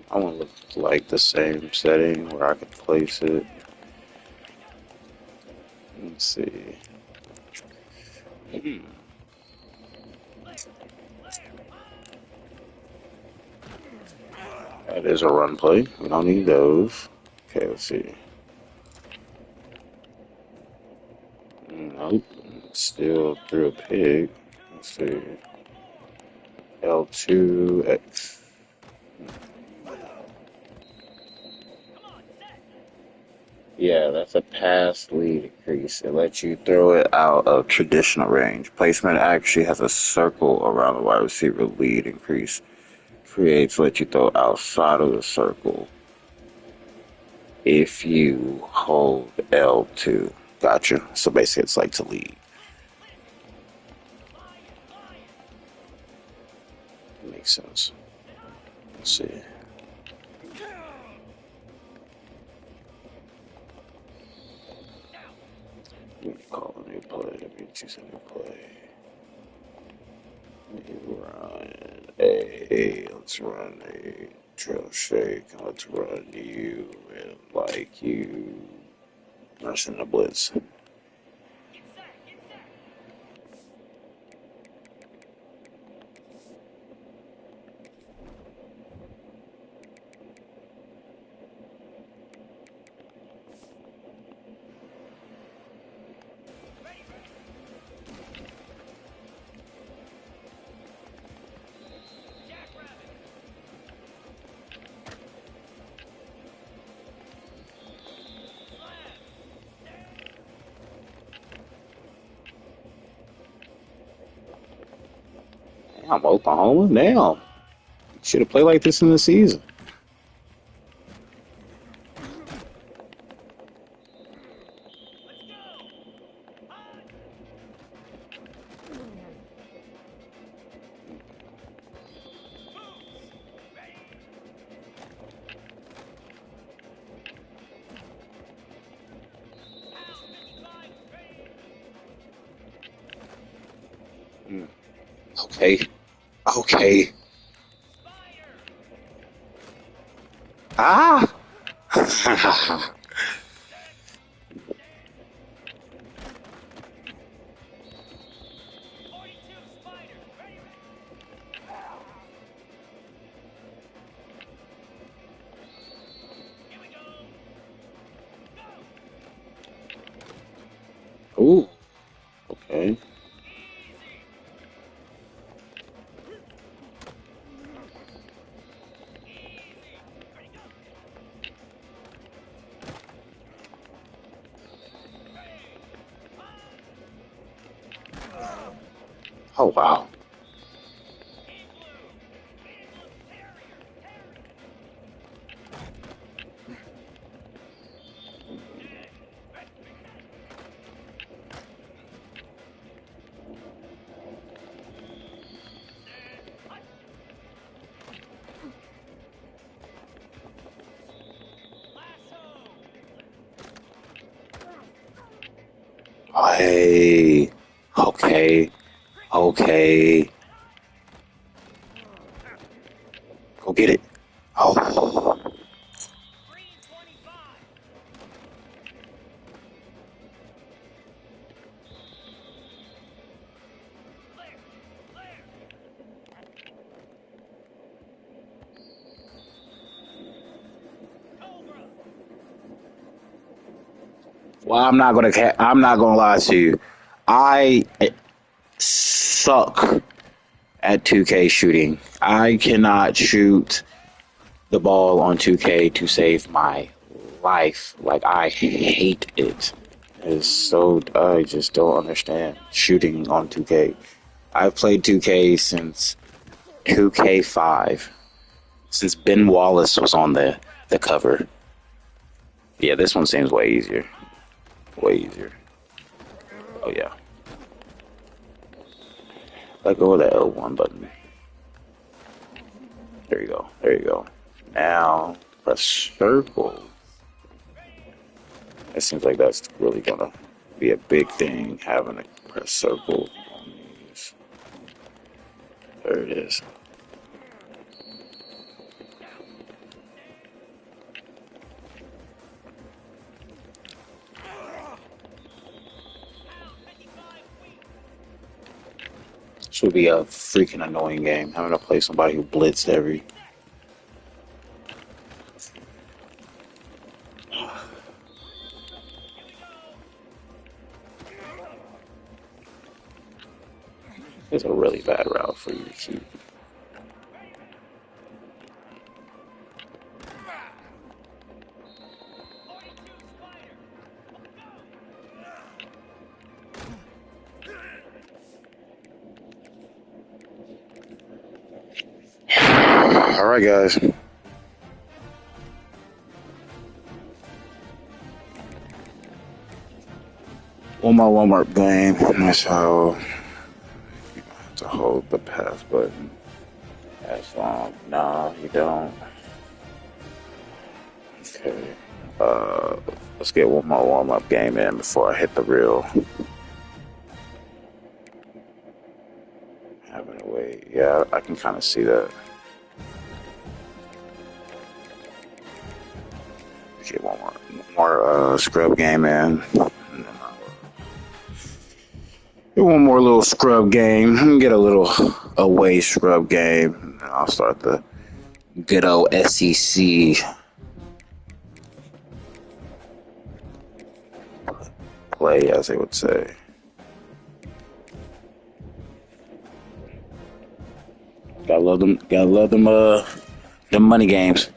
Speaker 5: I want to look like the same setting where I can place it. Let's see. Hmm. That is a run play. We don't need those. Okay, let's see. Nope. Still through a pig. Let's see. L2X. Yeah, that's a pass lead increase. It lets you throw it out of traditional range. Placement actually has a circle around the wide receiver lead increase. Creates let you throw outside of the circle if you hold L2. Gotcha. So basically, it's like to lead. Makes sense. Let's see. Let me call a new play. Let me choose a new play. Let me run let's run a trail shake. Let's run you and like you. Nursing the blitz. Damn, Oklahoma. Damn. Should have played like this in the season. Okay. Okay. Ah! Ooh. Okay. Oh, wow. Hey. Okay. Okay. Go get it. Oh. Well, I'm not gonna lie to you. I suck at 2K shooting. I cannot shoot the ball on 2K to save my life. Like, I hate it. It's so, I just don't understand shooting on 2K. I've played 2K since 2K5, since Ben Wallace was on the cover. Yeah, this one seems way easier. Way easier. Oh, yeah. Let go of the L1 button. There you go. There you go. Now, press circle. It seems like that's really gonna be a big thing, having to press circle on these. There it is. This would be a freaking annoying game, having to play somebody who blitzed every. It's a really bad route for you to keep. All right, guys. On my warm-up game, that's how you have to hold the pass button. That's long. No, you don't. Okay. Let's get one more warm-up game in before I hit the real. Having to wait. Yeah, I can kind of see that. Get one more scrub game in. Get one more little scrub game. Get a little away scrub game. And then I'll start the good old SEC play, as they would say. Gotta love them. Gotta love them. Them money games.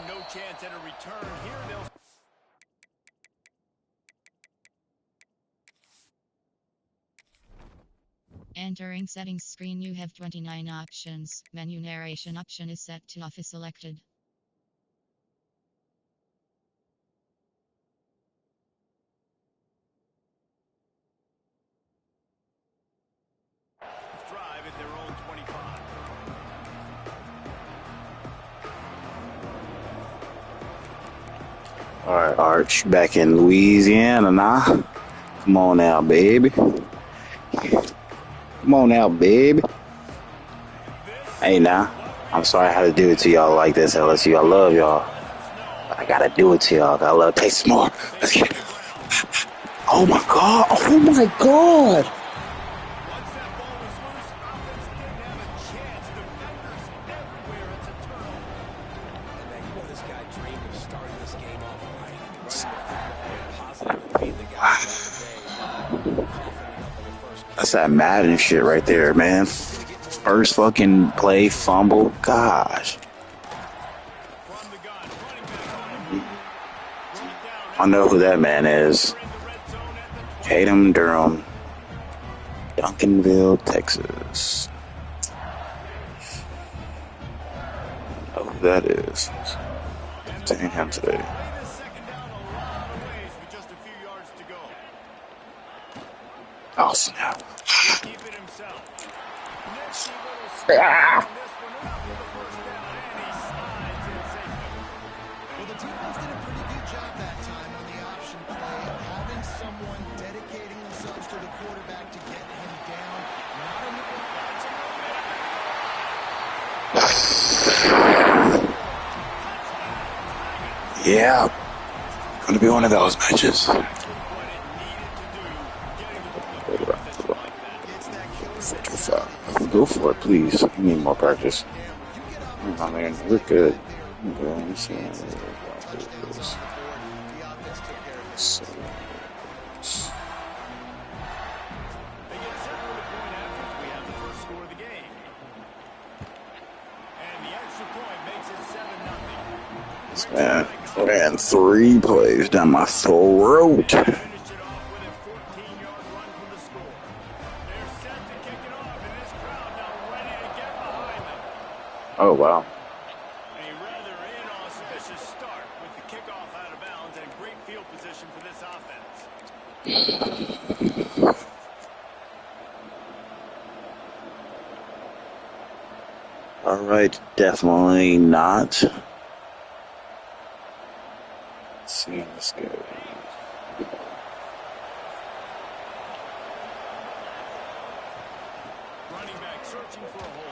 Speaker 1: And no chance at a return here. They'll
Speaker 6: Entering settings screen, you have 29 options. Menu narration option is set to off is selected.
Speaker 1: drive at their own 25.
Speaker 5: All right, Arch, back in Louisiana now. Come on now, baby. Come on now, baby. Hey, now. I'm sorry I had to do it to y'all like this, LSU. I love y'all. But I gotta do it to y'all. I love taste more. Let's get. Oh my god. Oh my god.
Speaker 1: Once that ball was loose, offense didn't have a chance. Defenders everywhere. It's a turnover.
Speaker 2: And man, you know this guy dreamed of starting this game off right, running the football, positive, being the guy at the day, coughing it up on the first.
Speaker 5: That's that Madden shit right there, man. First fucking play, fumble. Gosh.
Speaker 1: From the gun, running back on the move. Bring it down.
Speaker 5: I know who that man is.
Speaker 1: They're in the red zone at the 20.
Speaker 5: Tatum Durham. Duncanville, Texas. I know who that is. Seeing him today.
Speaker 1: Play this second down a lot of ways with just a few yards to go.
Speaker 5: Oh, snap.
Speaker 1: Keep it himself. Nifty little spin on this one, enough for the first down, and he slides in safely.
Speaker 3: Well, the defense did a pretty good job that time on the option play, having someone dedicating themselves to the quarterback to get him down. Not in the
Speaker 5: Yeah. Gonna be one of those matches.
Speaker 1: what it needed to do, getting the ball in defense like that.
Speaker 3: It's that killer
Speaker 5: 55. Go for it, please. I need more practice. I mean, we're good. Okay, let's see.
Speaker 3: the offense took care of it.
Speaker 5: So,
Speaker 1: They get set for the point after we have the first score of the game. And the extra point makes it 7-0.
Speaker 5: man, ran 3 plays down my throat.
Speaker 1: Finished it off with a 14-yard run from the score. They're set to kick it off, and this crowd now ready to get behind them.
Speaker 5: Oh, wow.
Speaker 1: A rather inauspicious start with the kickoff out of bounds and great field position for this offense.
Speaker 5: All right, definitely not. Let's see how this goes.
Speaker 1: Running back searching for a hole.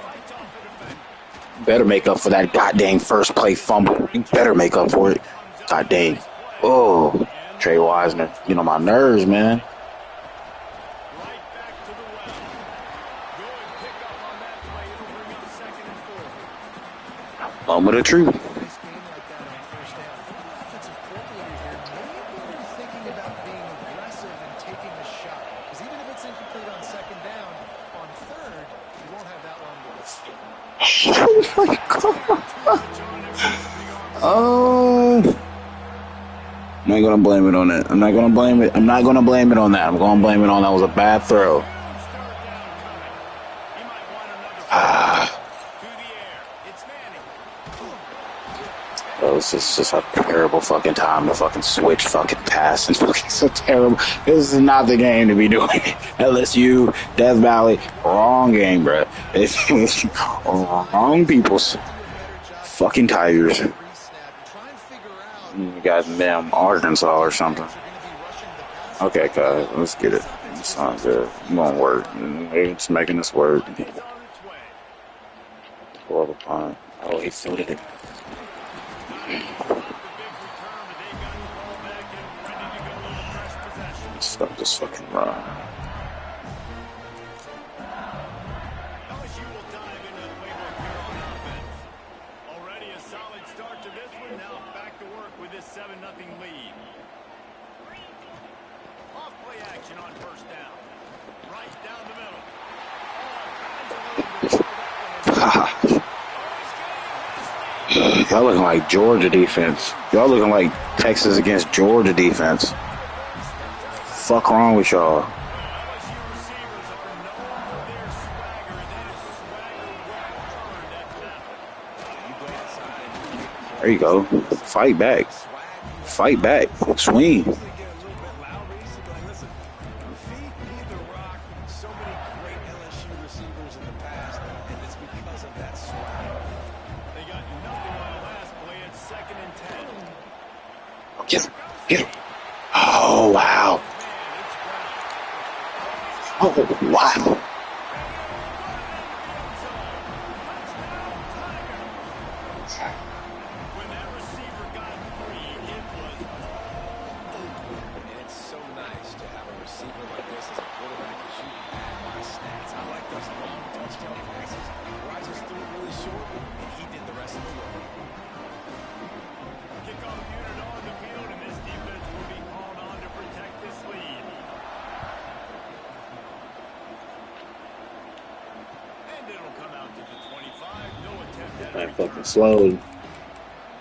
Speaker 1: Fights off the defender.
Speaker 5: Better make up for that goddamn first play fumble. You better make up for it. God dang. Oh, Trey Wiseman. You know my nerves, man.
Speaker 1: Right back to the well. Good pickup on that play. It'll bring up 2nd and 4.
Speaker 5: Moment of truth.
Speaker 3: Nice game like that on first down. If you're the offensive coordinator here, maybe you're thinking about being aggressive and taking a shot. Because even if it's incomplete on 2nd down, on 3rd, you won't have that long to go.
Speaker 5: Oh my god. Oh. I'm not gonna blame it on that. I'm not gonna blame it. I'm not gonna blame it on that. I'm gonna blame it on that was a bad throw.
Speaker 1: Huge third down coming. He might want another
Speaker 5: Ah.
Speaker 1: to the air. It's Manning.
Speaker 5: Oh, this is just a terrible fucking time to fucking switch fucking pass. It's fucking so terrible. This is not the game to be doing. LSU, Death Valley, wrong game, bro. It's wrong people's fucking Tigers.
Speaker 3: Pre-snap. Try and figure out
Speaker 5: You got them Arkansas or something.
Speaker 3: if you're going to be rushing the pass.
Speaker 5: Okay, guys, let's get it. It sounds good. It won't work. It's making us work.
Speaker 1: It's on its way.
Speaker 5: 12 a punt. Oh, he fielded it.
Speaker 1: The big return, but they got the ball back and ready to go with a fresh possession.
Speaker 5: Stop this fucking run.
Speaker 1: LSU will dive into the playbook here on offense. Already a solid start to this one. Now back to work with this 7-0 lead. Off play action on first down. Right down the middle. All kinds of room to throw that one in. Oh, he's getting rusty.
Speaker 5: Y'all looking like Georgia defense. Y'all looking like Texas against Georgia defense. Fuck wrong with y'all?
Speaker 1: LSU receivers are known for their swagger, and that is swagger well earned at that.
Speaker 5: There you go. Fight back. Fight back. Swing.
Speaker 2: Usually get a little bit loud, but you like, listen, your feet need to rock. So many great LSU receivers in the past, and it's because of that swag.
Speaker 1: They got nothing on the last play. It's 2nd and 10.
Speaker 5: Get him. Get him. Oh, wow.
Speaker 1: Man, it's Brown.
Speaker 5: Oh, wow.
Speaker 1: When that receiver got free, it was
Speaker 2: And it's so nice to have a receiver like this as a quarterback as you add my stats. I like those long touchdown passes where I just threw it really short, and he did the rest of the work.
Speaker 1: kickoff unit on the field, and this defense will be called on to protect this lead. And it'll come out to the 25. No attempt at a
Speaker 5: Man,
Speaker 1: return.
Speaker 5: fucking slow.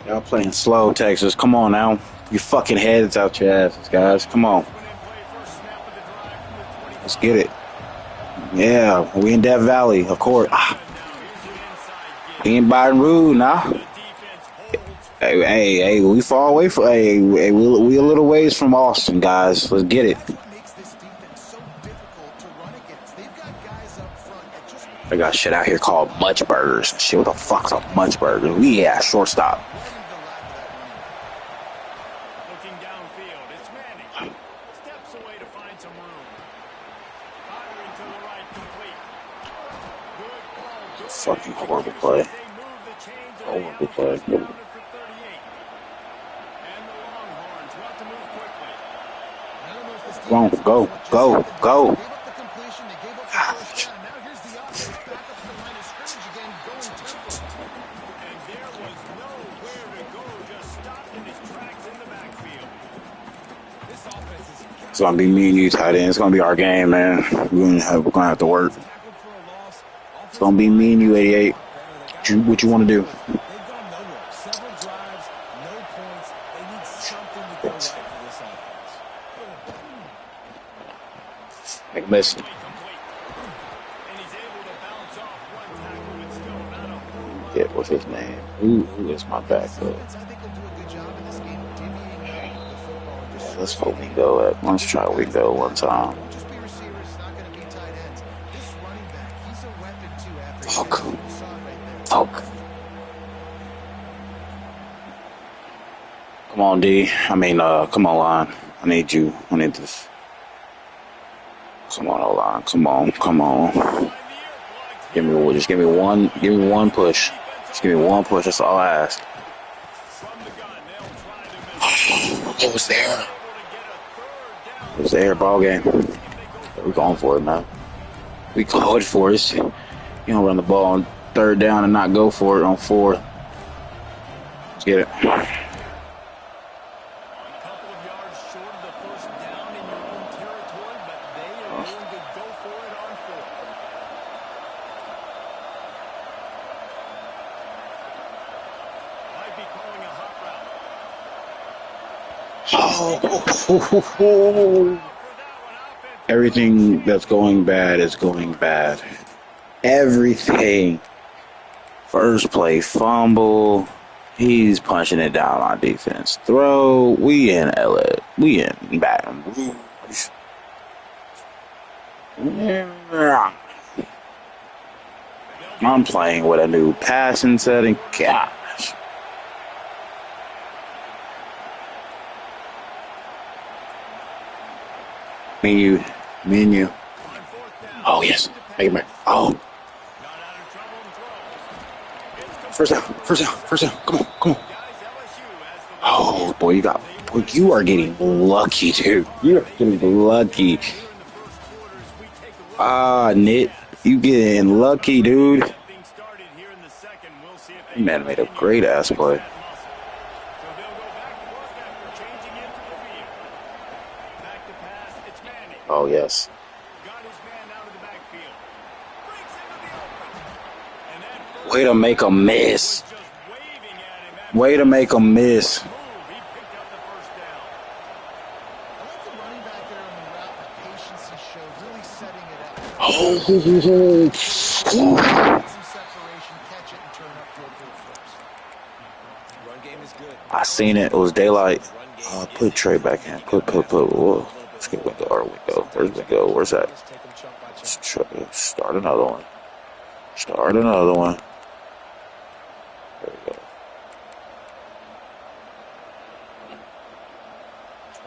Speaker 5: Y'all playing slow, Texas. Come on now. Your fucking heads out your asses, guys. Come on.
Speaker 1: Went in play first snap of the drive from the 25.
Speaker 5: Let's get it. Yeah, we in Death Valley, of course.
Speaker 1: Now here's an inside
Speaker 5: We
Speaker 1: give.
Speaker 5: in Baton Rouge now.
Speaker 1: The defense holds.
Speaker 5: Hey, we far away from. Hey, we a little ways from Austin, guys. Let's get it.
Speaker 3: That's what makes this defense so difficult to run against. They've got guys up front that just
Speaker 5: They got shit out here called Munch Burgers. Shit, what the fuck's a Munch Burger? Shortstop.
Speaker 3: what is the lack of that running back?
Speaker 1: Looking downfield, it's Manning. Steps away to find some room. Firing to the right, complete. Good call. Good
Speaker 5: Fucking horrible
Speaker 1: execution.
Speaker 5: play.
Speaker 1: They move the chains and
Speaker 5: Horrible
Speaker 1: the
Speaker 5: play.
Speaker 1: Outlaws grounded for 38. And the Longhorns want to move quickly.
Speaker 3: I don't know if this
Speaker 5: Come on,
Speaker 3: defense
Speaker 5: go,
Speaker 3: knows what just
Speaker 5: go,
Speaker 3: happened.
Speaker 5: go.
Speaker 3: They gave up the completion. They gave up the first down. Now here's the offense back up to the line of scrimmage again, going tempo.
Speaker 1: And there was nowhere to go, just stopped in his tracks in the backfield.
Speaker 2: This offense is
Speaker 5: It's gonna be me and you, tight end. It's gonna be our game, man. We're gonna have to work.
Speaker 2: tackled for a loss.
Speaker 5: It's gonna be me and you, 88. What you want to do?
Speaker 2: They've gone nowhere. Several drives, no points. They need something to go right for this offense.
Speaker 5: Make a miss.
Speaker 1: Complete. And he's able to bounce off one tackle, but still not a home run.
Speaker 5: Yeah, what's his name? Who is my back
Speaker 3: This
Speaker 5: up?
Speaker 3: defense, I think, will do a good job in this game divvying up the football. And just
Speaker 5: Let's hope we go at. Let's try we go one time.
Speaker 3: Won't just be receivers, it's not going to be tight ends. This running back, he's a weapon too after he
Speaker 5: Fuck.
Speaker 3: gets it. You saw it right there.
Speaker 5: Fuck. Come on, D. Come on, line. I need you. I need this. Come on, O-line. Come on. Give me one. Just give me one. Give me one push. Just give me one push. That's all I ask.
Speaker 1: From the gun, they'll try to miss.
Speaker 5: It was there.
Speaker 1: Able to get a 3rd down.
Speaker 5: It was there. Ball game. We're going for it, man. We going for it. You don't run the ball on 3rd down and not go for it on 4th. Let's get it.
Speaker 1: A couple of yards short of the first down in your own territory, but they are going to go for it on 4th. Might be calling a hot route.
Speaker 5: Oh.
Speaker 1: For that one, offense.
Speaker 5: Everything that's going bad is going bad. Everything. First play, fumble. He's punching it down on defense. Throw. We in LA. We in Baton Rouge. I'm playing with a new passing setting. Gosh. Menu.
Speaker 1: On 4th down.
Speaker 5: Oh, yes. Make it back. Oh.
Speaker 1: Got out of trouble and throws. It's complete.
Speaker 5: First down. Come on.
Speaker 1: Guys, LSU has the
Speaker 5: Oh, boy, you are getting lucky, dude. You're getting lucky.
Speaker 1: here in the first quarter as we take a look
Speaker 5: Ah, Nit, you getting lucky, dude.
Speaker 1: at things started here in the second. We'll see if they
Speaker 5: Man made a great ass play.
Speaker 1: that muscle. So they'll go back to work after changing into the field. Back to pass, it's Manning.
Speaker 5: Oh, yes.
Speaker 1: Got his man out of the backfield. Breaks into the open. And that
Speaker 5: Way to make a miss.
Speaker 1: was just waving
Speaker 5: Way to make them miss.
Speaker 1: Move. He picked up the first down.
Speaker 3: I like the running back there on the route, the patience he showed, really setting it up.
Speaker 5: Oh,
Speaker 3: Get some separation, catch it, and turn upfield for the first.
Speaker 2: Run game is good.
Speaker 5: I seen it. It was daylight.
Speaker 2: Run game
Speaker 5: Put Trey back in. Put. Whoa. Let's get Wingo. Or Wingo. Where's Wingo? Where's that?
Speaker 2: Just take them chunk by chunk.
Speaker 5: Start another one. Start another one. There we go.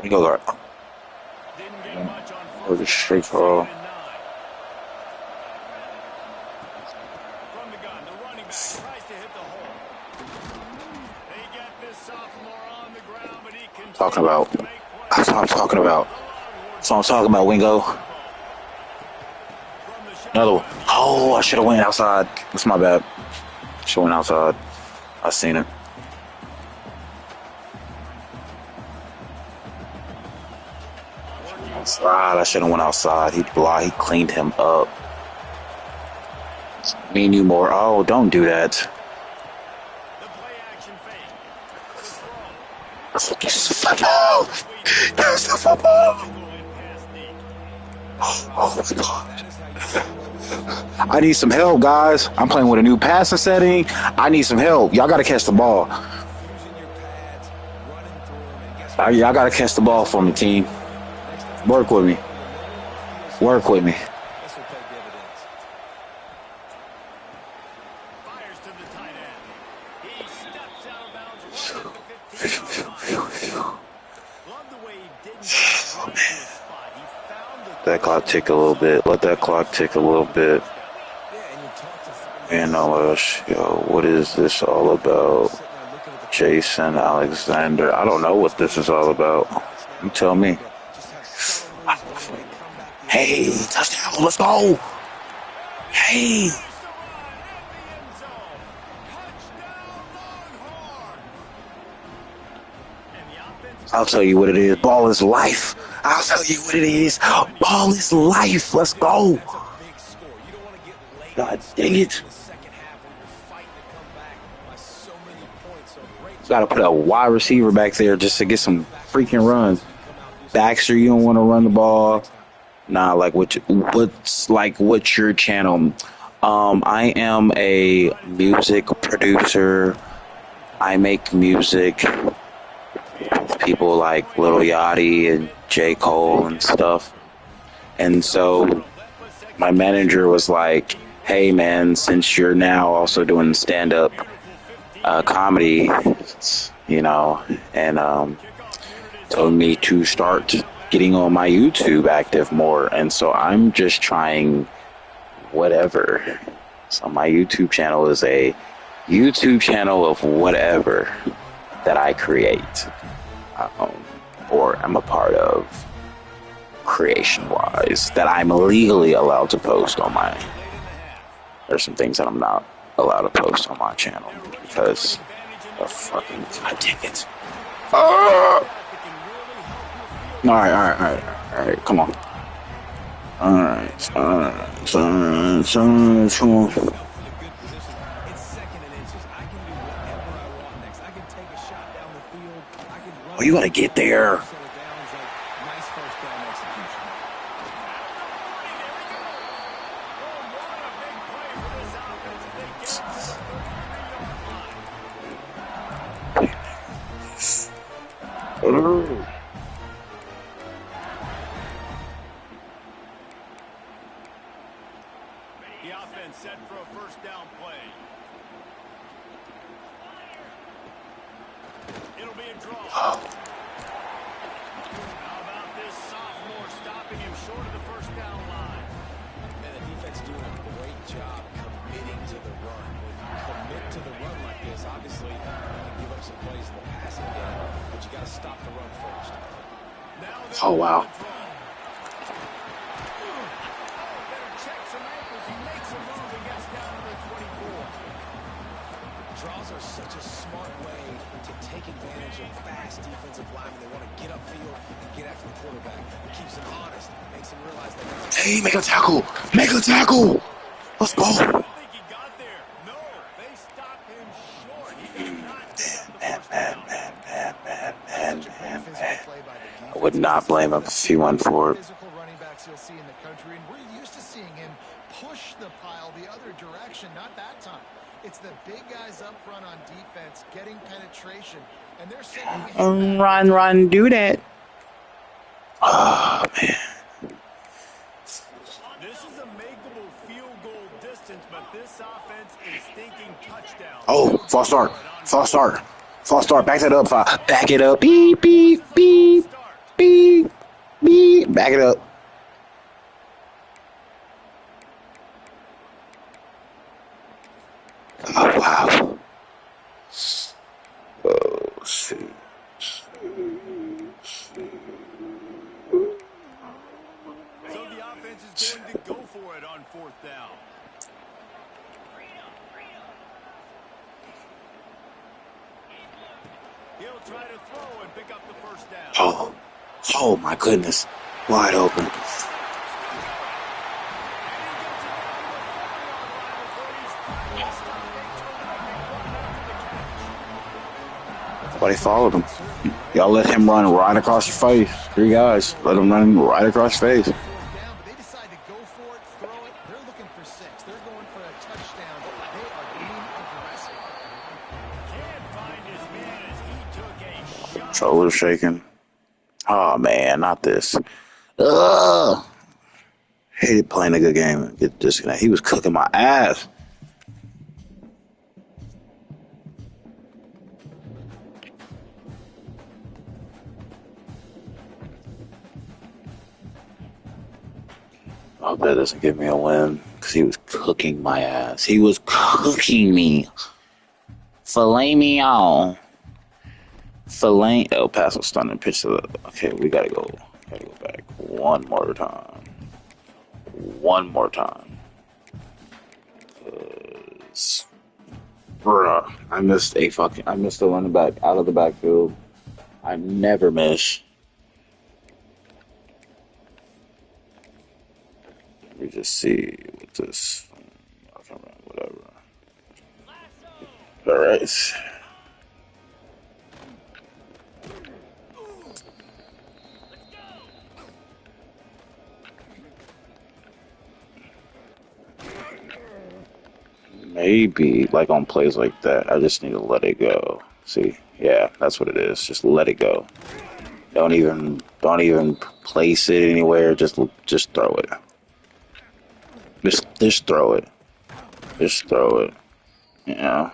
Speaker 5: Wingo guard.
Speaker 1: Didn't get much on
Speaker 5: Or the
Speaker 1: first
Speaker 5: straight
Speaker 1: down,
Speaker 5: call.
Speaker 1: 2nd and 9. From the gun, the running back tries to hit the hole. They get this sophomore on the ground, but he continues
Speaker 5: Talking about.
Speaker 1: to make
Speaker 5: That's what I'm talking about. That's what I'm talking about, Wingo. Another one. Oh, I should have went outside. That's my bad. Should have went outside. I seen it. Outside. I should have went outside. He cleaned him up. Me and you more. Oh, don't do that.
Speaker 1: The play action fake. The throw.
Speaker 5: It's the football. There's the football. Oh my God. I need some help, guys. I'm playing with a new passing setting. I need some help. Y'all got to catch the ball.
Speaker 2: Using your pads, running through them, and guess what?
Speaker 5: Y'all got to catch the ball for me, team. Work with me. Work with me.
Speaker 2: This will pay dividends.
Speaker 1: Fires to the tight end. He steps out of bounds right at the 15-yard line. Love the way he didn't just run to a spot. He found the
Speaker 5: That clock tick a little bit. Let that clock tick a little bit.
Speaker 2: Yeah, and you talk to somebody
Speaker 5: And yo, what is this all about?
Speaker 2: sitting there looking at the
Speaker 5: Jason Alexander. I don't know what this is all about. You tell me.
Speaker 2: just have ceremonies when they come back the
Speaker 5: Hey, touchdown. Let's go. Hey. I'll tell you what it is. Ball is life. I'll tell you what it is. Ball is life. Let's go.
Speaker 2: That's a big score. You don't want to get late
Speaker 5: God dang it.
Speaker 2: in the second half when you're fighting to come back by so many points. So great
Speaker 5: Got to put a wide receiver back there just to get some freaking runs. Baxter, you don't want to run the ball. Nah, what's your channel? I am a music producer. I make music with people like Lil Yachty and J. Cole and stuff. And so my manager was like, hey man, since you're now also doing stand-up comedy, and told me to start getting on my YouTube active more. And so I'm just trying whatever. So my YouTube channel is a YouTube channel of whatever that I create or am a part of creation-wise that I'm legally allowed to post on my. There's some things that I'm not allowed to post on my channel because of fucking God dang it. All right, come on. All right, come on.
Speaker 2: It's second and inches. I can do whatever I want next. I can take a shot down the field. I can run.
Speaker 5: Oh, you gotta get there.
Speaker 2: So it down is like nice first down execution.
Speaker 1: The offense set for a first down play. It'll be a draw. How about this sophomore stopping him short of the first down line?
Speaker 2: And the defense doing a great job committing to the run. When you commit to the run like this, obviously you can give up some plays in the passing game, but you got to stop the run first.
Speaker 1: Now
Speaker 5: Oh, wow.
Speaker 1: Check some ankles. He makes a move and gets down to the 24.
Speaker 2: Draws are such a smart way to take advantage of fast defensive linemen. They want to get upfield and get after the quarterback. It keeps them honest, makes them realize they got to.
Speaker 5: Hey, make a tackle. Make a tackle. Let's go.
Speaker 1: I don't think he got there. No, they stopped him short. He did not get up the
Speaker 5: could not blame him if he went for it.
Speaker 3: Physical running backs you'll see in the country, and we're used to seeing him push the pile the other direction. Not that time. It's the big guys up front on defense getting penetration, and they're sending
Speaker 5: Run, do that. Oh, man.
Speaker 1: This is a makeable field goal distance, but this offense is thinking touchdown.
Speaker 5: Oh, false start. False start. False start. Back that up. Back it up. Beep, beep, beep, beep, beep. Back it up. Oh, wow. Oh, shit.
Speaker 1: So the offense is going to go for it on fourth down. He'll try to throw and pick up the first down.
Speaker 5: Oh my goodness. Wide open. Somebody followed him. Y'all let him run right across your face. 3 guys. Let him run right across your face.
Speaker 3: down, but they decide to go for it, throw it. They're looking for 6. They're going for a touchdown. They are being aggressive.
Speaker 1: Can't find his man as he took a shot.
Speaker 5: Shoulders shaking. Oh man, not this. Ugh. Hated playing a good game and get disconnected. He was cooking my ass. I hope that doesn't give me a win because he was cooking my ass. He was cooking me. Filet mignon. Filet. Oh, pass was stunning. Pitch to the. Okay, we gotta go. Gotta go back one more time. One more time. Bruh, I missed a running back out of the backfield. I never miss. Let me just see what this. Okay, whatever. All right. Maybe like on plays like that, I just need to let it go. See, yeah, that's what it is. Just let it go. Don't even place it anywhere. Just throw it. Just throw it. Just throw it. Yeah.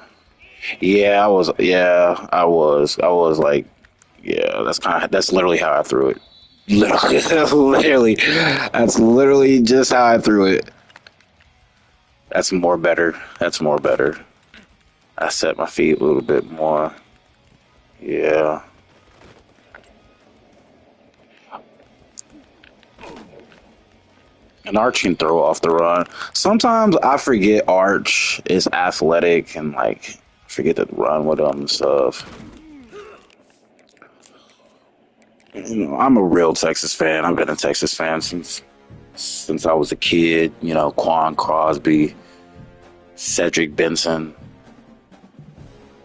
Speaker 5: Yeah, I was. Yeah, I was. I was like, yeah. That's literally how I threw it. Literally, that's literally just how I threw it. That's more better. That's more better. I set my feet a little bit more. Yeah. And Arch can throw off the run. Sometimes I forget Arch is athletic and like forget to run with him and stuff. You know, I'm a real Texas fan. I've been a Texas fan since I was a kid. You know, Quan Crosby, Cedric Benson.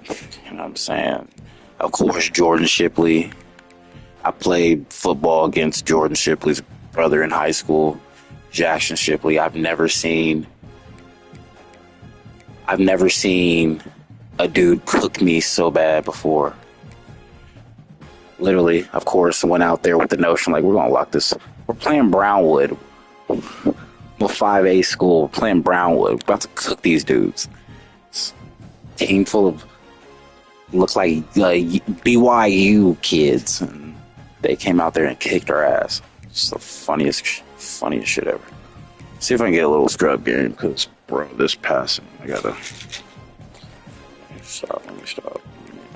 Speaker 5: You know what I'm saying? Of course, Jordan Shipley. I played football against Jordan Shipley's brother in high school, Jackson Shipley. I've never seen a dude cook me so bad before. Literally, of course, went out there with the notion like, we're going to lock this. We're playing Brownwood. We're 5A school. We're playing Brownwood. We're about to cook these dudes. Team full of, looks like BYU kids. And they came out there and kicked our ass. It's the funniest shit ever. See if I can get a little scrub game, because, bro, this passing, I gotta...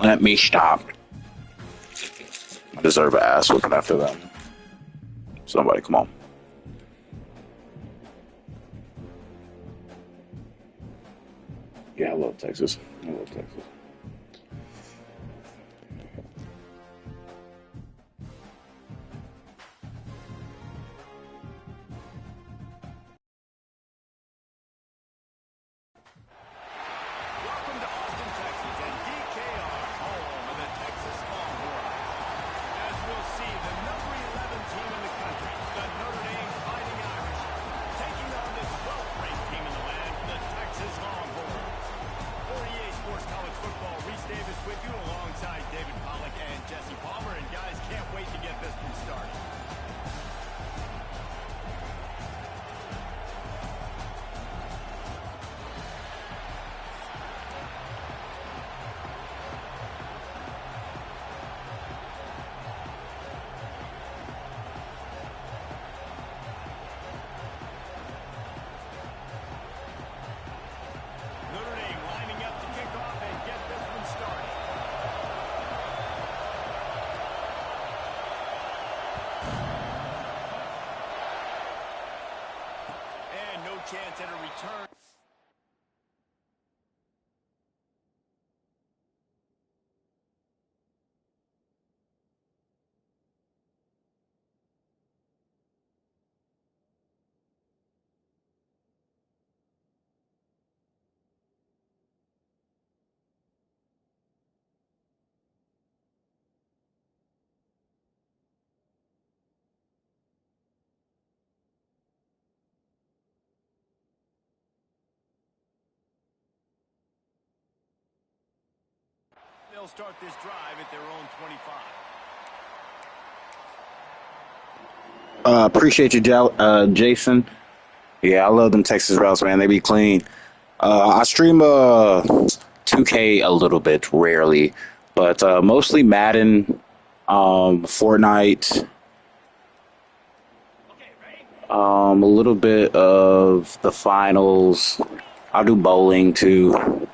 Speaker 5: Let me stop. I deserve an ass whooping after that. Somebody, come on. Yeah, I love Texas. I love Texas.
Speaker 1: Welcome to Austin, Texas, and DKR, home of the Texas Longhorns. As we'll see, the number they'll start this drive at their own 25.
Speaker 5: Appreciate you, Jason. Yeah, I love them Texas routes, man. They be clean. I stream 2K a little bit, rarely, but mostly Madden, Fortnite, a little bit of the finals. I'll do bowling too.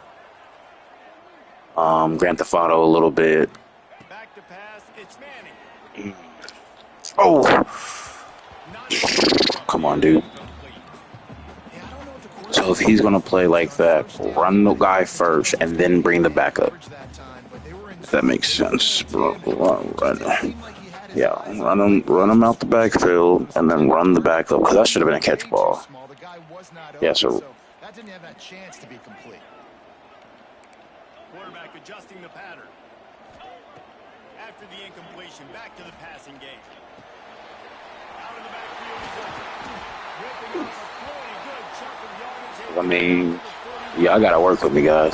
Speaker 5: Grand Theft Auto a little bit.
Speaker 1: Back to pass, it's Manning.
Speaker 5: Oh, come on, dude. So if he's gonna play like that, run the guy first and then bring the backup. If that makes sense, run. Yeah, run him out the backfield and then run the backup. Cause that should have been a catch ball. Yeah, so
Speaker 3: that didn't have that chance to be complete.
Speaker 1: Quarterback adjusting the pattern. After the incompletion, back to the passing game. Out of the backfield, he's open. Ripping off a pretty good chunk of yardage.
Speaker 5: I mean, y'all gotta work with me, guys.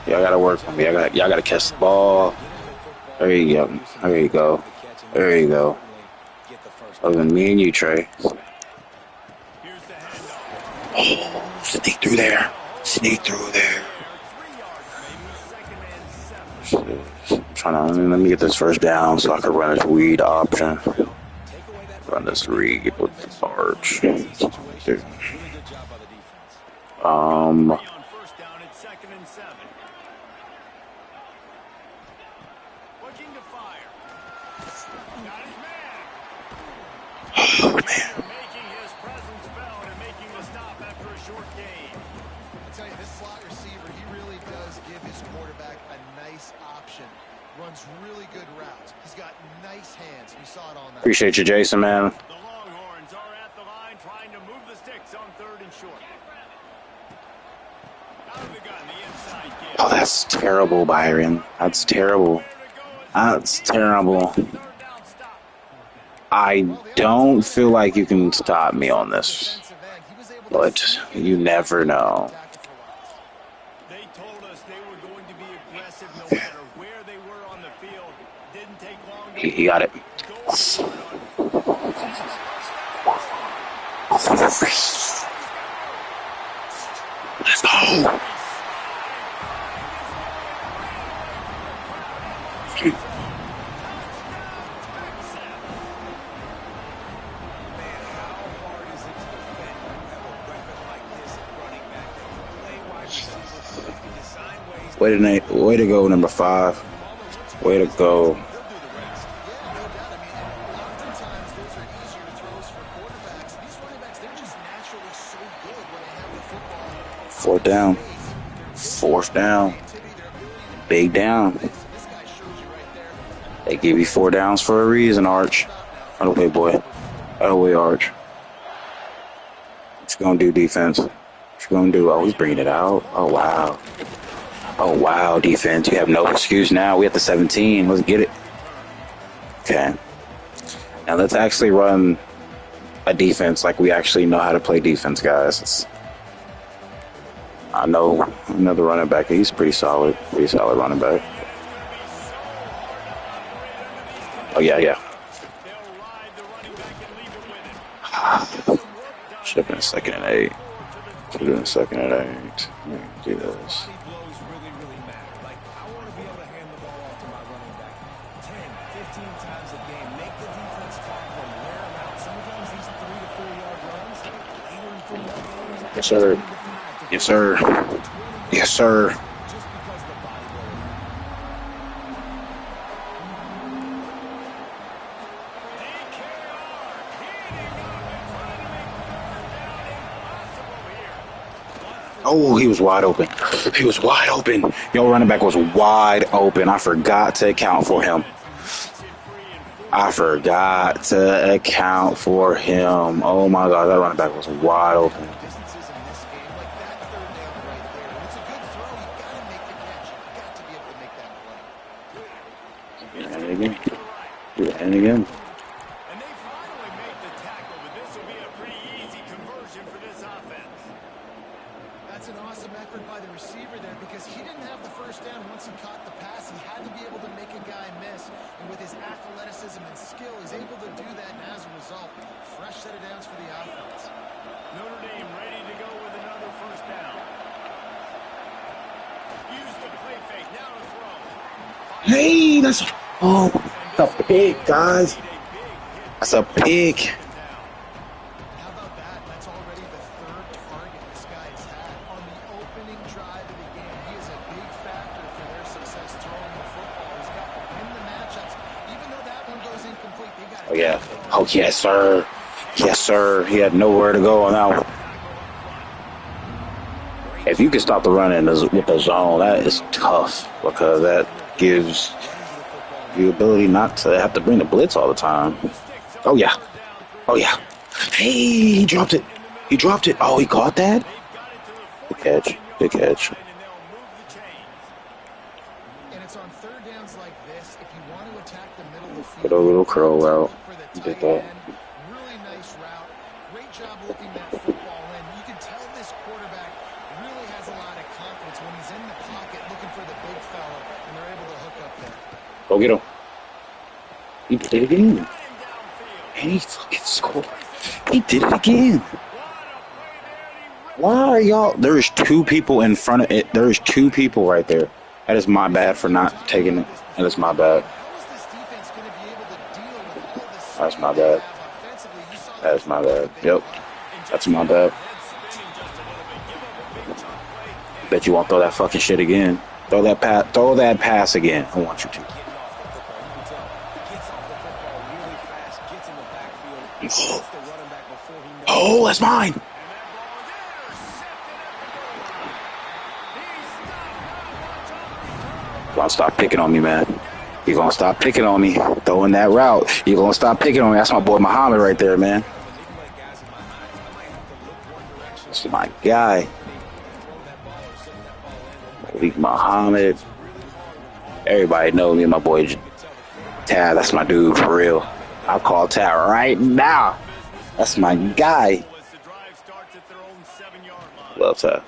Speaker 5: Y'all gotta work with me. Y'all gotta catch the ball. There you go. There you go. There you go. Other than me and you, Trey.
Speaker 1: Here's the handoff.
Speaker 5: Oh, sneak through there. Sneak through there.
Speaker 1: 3 yards, maybe. 2nd and 7.
Speaker 5: I'm trying to let me get this first down so I can run this read option. Run this read with the arch. Dude.
Speaker 1: On first down, it's 2nd and 7. Looking to fire. Got his man.
Speaker 5: Oh, man.
Speaker 1: Making his presence felt and making the stop after a short gain.
Speaker 3: I tell you, this slot receiver, he really does give his quarterback a nice option. Runs really good routes. He's got nice hands. You saw it on that.
Speaker 5: Appreciate you, Jason, man.
Speaker 1: The Longhorns are at the line trying to move the sticks on 3rd and short. Out of the gun, the inside give.
Speaker 5: Oh, that's terrible, Byron. That's terrible. That's terrible.
Speaker 1: 3rd down stop.
Speaker 5: I don't feel like you can stop me on this, but you never know.
Speaker 1: They told us they were going to be aggressive no matter where they were on the field. Didn't take long to
Speaker 5: He got it.
Speaker 1: go for it
Speaker 5: Let's go. Way to go, number 5. Way to go.
Speaker 3: Yeah, no doubt. I mean, oftentimes those are easier throws for quarterbacks. These running backs, they're just naturally so good when they have the football.
Speaker 5: 4th down. 4th down. Big down.
Speaker 3: This guy shows you right there.
Speaker 5: They give you 4 downs for a reason, Arch. Out of the way, boy. Out of the way, Arch. What you gonna do, defense? What you gonna do? Oh, he's bringing it out. Oh, wow. Oh, wow, defense. You have no excuse now. We at the 17. Let's get it. Okay. Now let's actually run a defense like we actually know how to play defense, guys. I know another running back. He's pretty solid. Pretty solid running back. Oh, yeah.
Speaker 1: They'll ride the running back and leave it with it.
Speaker 5: Should have been 2nd and 8. Should have been 2nd and 8. Do this.
Speaker 2: Body blows really matter. Like, I want to be able to hand the ball off to my running back 10, 15 times a game. Make the defense tackle them, wear them out. Sometimes these 3 to 4 yard runs, later in football games,
Speaker 5: Yes, sir. Yes, sir. Yes, sir.
Speaker 2: just because the body blow.
Speaker 5: Oh, he was wide open. He was wide open. Yo, running back was wide open. I forgot to account for him. I forgot to account for him. Oh, my God. That running back was wide open.
Speaker 3: Distances in this game, like that 3rd down right there. When it's a good throw, you got to make the catch. You got to be able to make that play.
Speaker 5: And again. And again.
Speaker 1: And they finally make the tackle, but this will be a pretty easy conversion for this offense.
Speaker 3: That's an awesome effort by the receiver there because he didn't have the first down once he caught the pass. He had to be able to make a guy miss. And with his athleticism and skill, he's able to do that. And as a result, fresh set of downs for the offense.
Speaker 1: Notre Dame ready to go with another first down. Use the play fake. Now to throw.
Speaker 5: Hey, that's a pig, guys. That's a pig.
Speaker 3: How about that? That's already the third target this guy has had on the opening drive of the game. He is a big factor for their success throwing the football. He's got to win the matchups. Even though that one goes incomplete, they got to
Speaker 5: Oh yeah. Oh yes, sir. Yes, sir. He had nowhere to go on that one. If you can stop the run with the zone, that is tough because that gives you the ability not to have to bring the blitz all the time. Oh yeah. Oh yeah. Hey, he dropped it. He dropped it. Oh, he caught that? Good catch. Good catch.
Speaker 3: And it's on third downs like this. If you want to attack the middle of the field,
Speaker 5: Good old little curl route. He did that.
Speaker 3: Really nice route. Great job looking that football in. You can tell this quarterback really has a lot of confidence when he's in the pocket looking for the big fella, and they're able to hook up there.
Speaker 5: Go get him. He did it again. And he fucking scored. He did it again. Why are y'all? There's two people in front of it. There's two people right there. That is my bad for not taking it. That is my bad.
Speaker 3: How is this defense going to be able to deal with all this?
Speaker 5: That's my bad.
Speaker 3: Offensively, you saw
Speaker 5: That's my bad. Yep. That's my bad. Bet you won't throw that fucking shit again. Throw that pass again. I want you to. Oh, that's mine. You're gonna stop picking on me, man. You're gonna stop picking on me. Throwing that route. You're gonna stop picking on me. That's my boy Muhammad right there, man. That's my guy. Malik Muhammad. Everybody knows me and my boy Tad. That's my dude for real. I'll call Tad right now. That's my guy. Love Tad.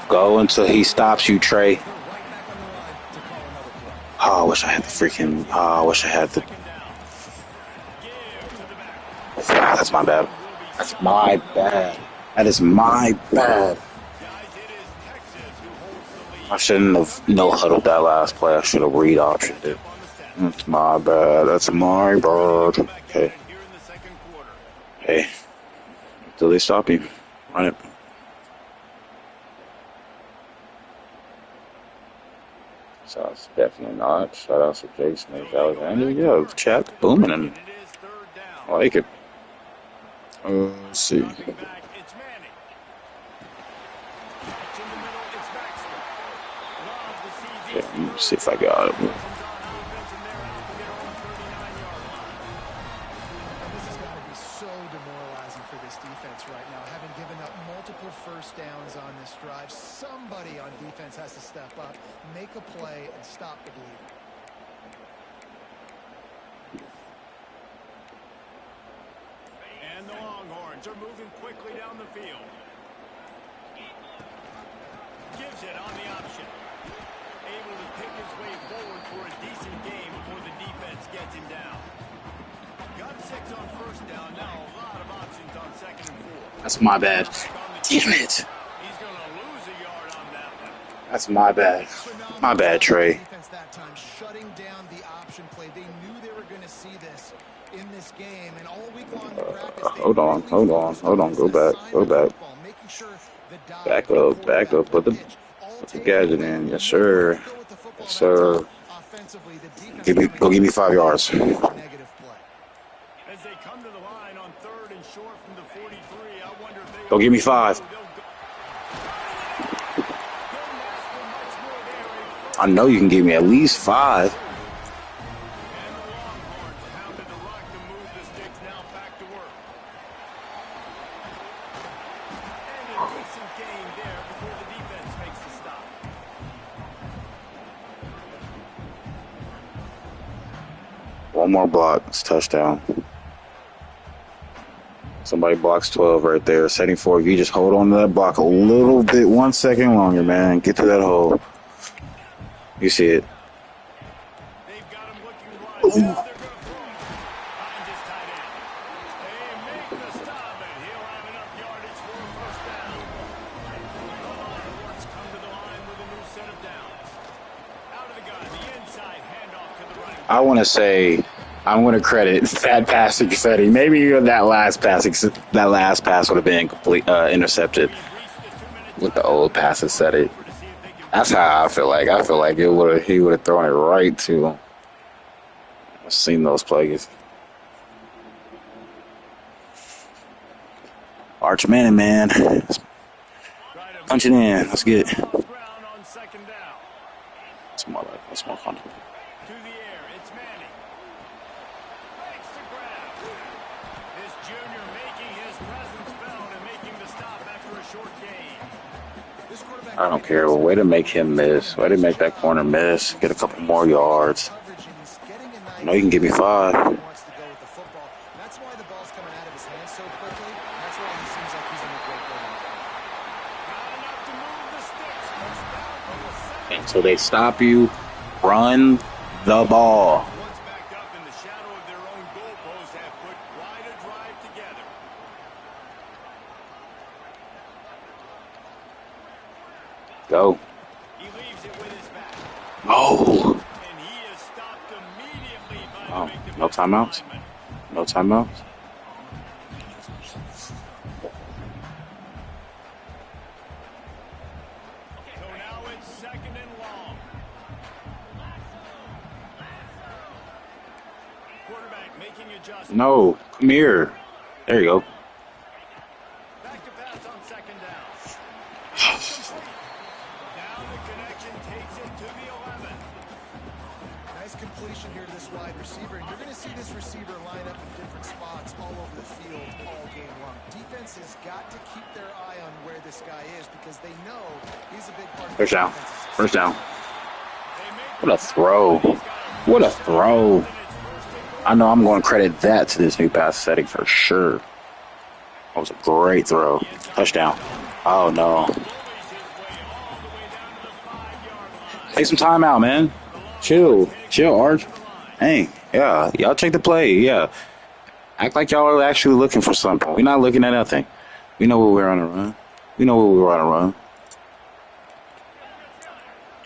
Speaker 5: Go until he stops you, Trey. Oh, I wish I had the freaking. Oh, I wish I had the. That's my bad. That's my bad. That is my bad. I shouldn't have no-huddled that last play. I should have read-optioned it. That's my bad. That's my bad. Okay. Hey. Until they stop you. Run it. So it's definitely not. Shout out to Jason Alexander. Yeah, chat booming and I like it. Let's see. Yeah, let me see if I got it.
Speaker 3: First downs on this drive. Somebody on defense has to step up, make a play, and stop the bleeding.
Speaker 1: And the Longhorns are moving quickly down the field. Gives it on the option. Able to pick his way forward for a decent game before the defense gets him down. Got 6 on first down. Now a lot of options on 2nd and 4.
Speaker 5: That's my bad. Damn it.
Speaker 1: He's going to lose a yard on that one.
Speaker 5: That's my bad. My bad, Trey.
Speaker 3: That time, shutting down the option play. They knew they were going to see this in this game, and all week long in practice.
Speaker 5: Hold on. Go back. Back up. Put the gadget in. Yes, sir. Yes, sir. Go give me 5 yards.
Speaker 1: As they come to the line on 3rd and short from the 43, I wonder if they
Speaker 5: Go give me 5. I know you can give me at least 5.
Speaker 1: And the Longhorns pounded the rock to move the sticks now back to work. Decent gain there before the defense makes the stop.
Speaker 5: One more block. It's touchdown. Somebody blocks 12 right there. Setting for if you just hold on to that block a little bit, 1 second longer, man. Get to that hole. You see it.
Speaker 1: They've got him looking right. Now they're going to throw it. Finds his tight end. They make the stop, and he'll have enough yardage for a first down. The Hornets come to the line with a new set of downs. Out of the gun, the inside handoff to the running back.
Speaker 5: I want to say I'm going to credit that passing setting. Maybe that last pass would have been complete intercepted with the old passing setting. That's how I feel like. I feel like he would have thrown it right to him. I've seen those plays. Arch Manning, man. Punch it in. Let's get it.
Speaker 1: Ground on second down.
Speaker 5: That's more like that's more fun.
Speaker 1: To the air, it's Manning. Makes the grab. This junior making his presence felt and making the stop after a short gain.
Speaker 3: This quarterback
Speaker 5: I don't care. Well, way to make him miss. Way to make that corner miss. Get a couple more yards.
Speaker 3: coverage, and he's getting a nice.
Speaker 5: I know you can give me 5.
Speaker 3: He wants to go with the football. That's why the ball's coming out of his hands so quickly. That's why he seems like he's in a great way.
Speaker 1: Not enough to move the sticks. First down from the center.
Speaker 5: Until they stop you, run the ball.
Speaker 1: Once backed up in the shadow of their own goalpost have put quite a drive together.
Speaker 5: Go.
Speaker 1: He leaves it with his back.
Speaker 5: Oh.
Speaker 1: And he is stopped immediately by
Speaker 5: Oh,
Speaker 1: the big
Speaker 5: no
Speaker 1: defensive
Speaker 5: timeouts?
Speaker 1: lineman.
Speaker 5: No timeouts.
Speaker 1: So now it's second and long. Quarterback making adjustments.
Speaker 5: No. Come here. There you go.
Speaker 1: Back to pass on second down. Complete. Now the connection takes it to the 11.
Speaker 3: Nice completion here to this wide receiver, and you're going to see this receiver line up in different spots all over the field all game long. Defense has got to keep their eye on where this guy is because they know he's a big part of
Speaker 5: First
Speaker 3: the
Speaker 5: down.
Speaker 3: defense's
Speaker 5: First down.
Speaker 1: They make
Speaker 5: What a throw. What a throw. I know I'm going to credit that to this new pass setting for sure. That was a great throw. Touchdown. Oh, no.
Speaker 1: bullies his way all the way down to the 5-yard line.
Speaker 5: Take some time out, man. Chill. Chill, Arch. Hey, yeah. Y'all check the play. Yeah. Act like y'all are actually looking for something. We're not looking at nothing. We know where we're on a run. We know where we're on a run.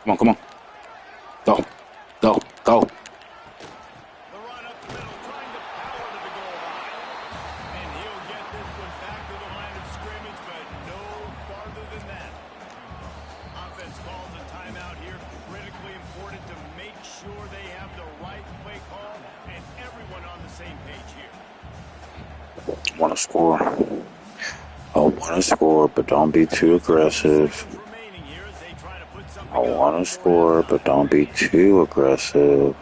Speaker 5: Come on, come on. Go. Go. Go.
Speaker 1: The run up the middle, trying to power to the goal line. And he'll get this one back to the line of scrimmage, but no farther than that. Offense calls a timeout here. Critically important to make sure they have the right play call and everyone on the same page here.
Speaker 5: Want to score. I want to score, but don't be too aggressive.
Speaker 1: Remaining here as they try to put something
Speaker 5: I want to score, but don't be too aggressive.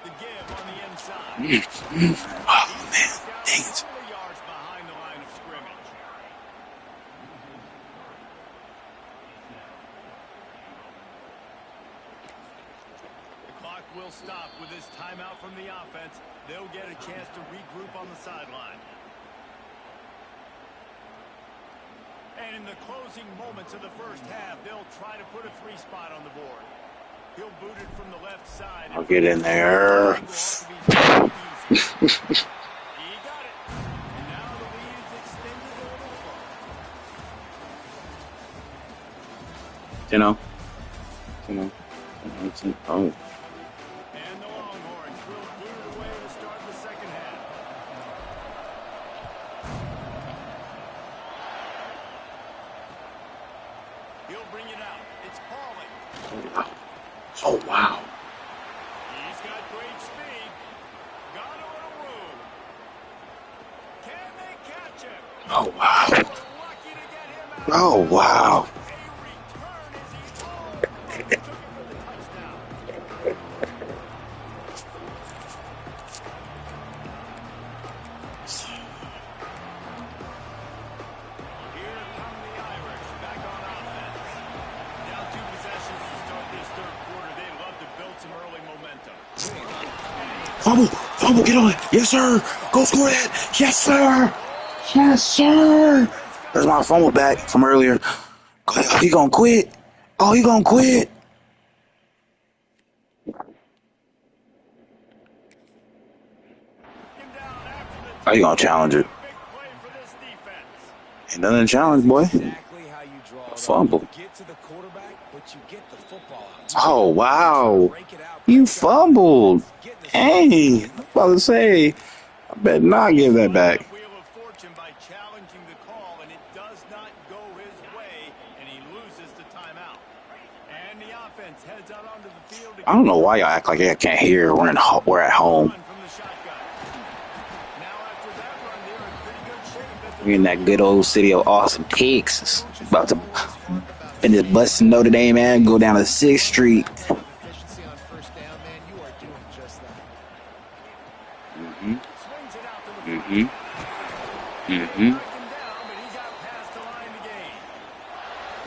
Speaker 1: The give on the inside.
Speaker 5: Oh, man. Dang it.
Speaker 1: Couple of yards behind the line of scrimmage. The clock will stop with this timeout from the offense. They'll get a chance to regroup on the sideline. And in the closing moments of the first half, they'll try to put a 3-spot on the board. He'll boot it from the left side.
Speaker 5: I'll get in there.
Speaker 1: He got it. And now the lead is extended a little further.
Speaker 5: You know. Oh.
Speaker 1: And the Longhorns will boot it away to start the second half. He'll bring it out. It's Pauling.
Speaker 5: Oh, wow.
Speaker 1: He's got great speed. Got a little room. Can they catch him?
Speaker 5: Oh, wow.
Speaker 1: We're lucky to get him out.
Speaker 5: Oh, wow.
Speaker 1: A return as he took it for the touchdown.
Speaker 5: Fumble. Fumble. Get on it. Yes, sir. Go score that. Yes, sir. Yes, sir. There's my fumble back from earlier. Oh, he gonna quit. Oh, he gonna quit. Oh, you gonna challenge it? Ain't nothing to challenge, boy.
Speaker 2: Exactly how you draw it
Speaker 5: Fumble.
Speaker 2: up. You get to the quarterback, but you get the football out.
Speaker 5: Oh, wow.
Speaker 2: Break it out,
Speaker 5: You
Speaker 2: break it out.
Speaker 5: fumbled.
Speaker 2: Get the
Speaker 5: Dang. I'm about to say, I better not give that back.
Speaker 1: Wheel of fortune by challenging the call, and it does not go his way, and he loses the timeout. And the offense heads out onto the field.
Speaker 5: I don't know why y'all act like I can't hear. We're at home.
Speaker 1: From the shotgun. Now after that run, they're in pretty good shape.
Speaker 5: We're in that good old city of Austin, Texas. About to in this bus in Notre Dame, man. Go down to 6th Street.
Speaker 3: Efficiency on first down, man. You are doing just that.
Speaker 1: Swings it out to the front.
Speaker 5: Mm-hmm. Mm-hmm.
Speaker 1: Knocked him down, but he got past the line to gain.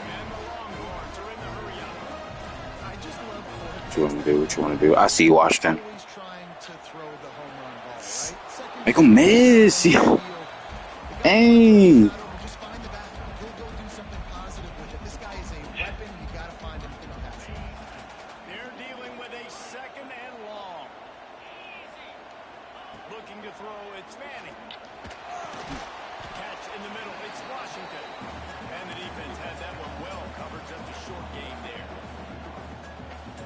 Speaker 1: And the Longhorns are in the hurry up.
Speaker 3: I just love
Speaker 5: What you want to do? What you want to do? I see Washington.
Speaker 3: always trying to throw the home run ball, right? Second
Speaker 5: Make him miss.
Speaker 3: field.
Speaker 5: Hey.
Speaker 3: Just find the back. He'll go do something positive with it. This guy is a weapon. You got to find him in the passing.
Speaker 1: They're dealing with a second and long. Looking to throw, it's Manning. Catch in the middle, it's Washington. And the defense had that one well covered, just a short gain there.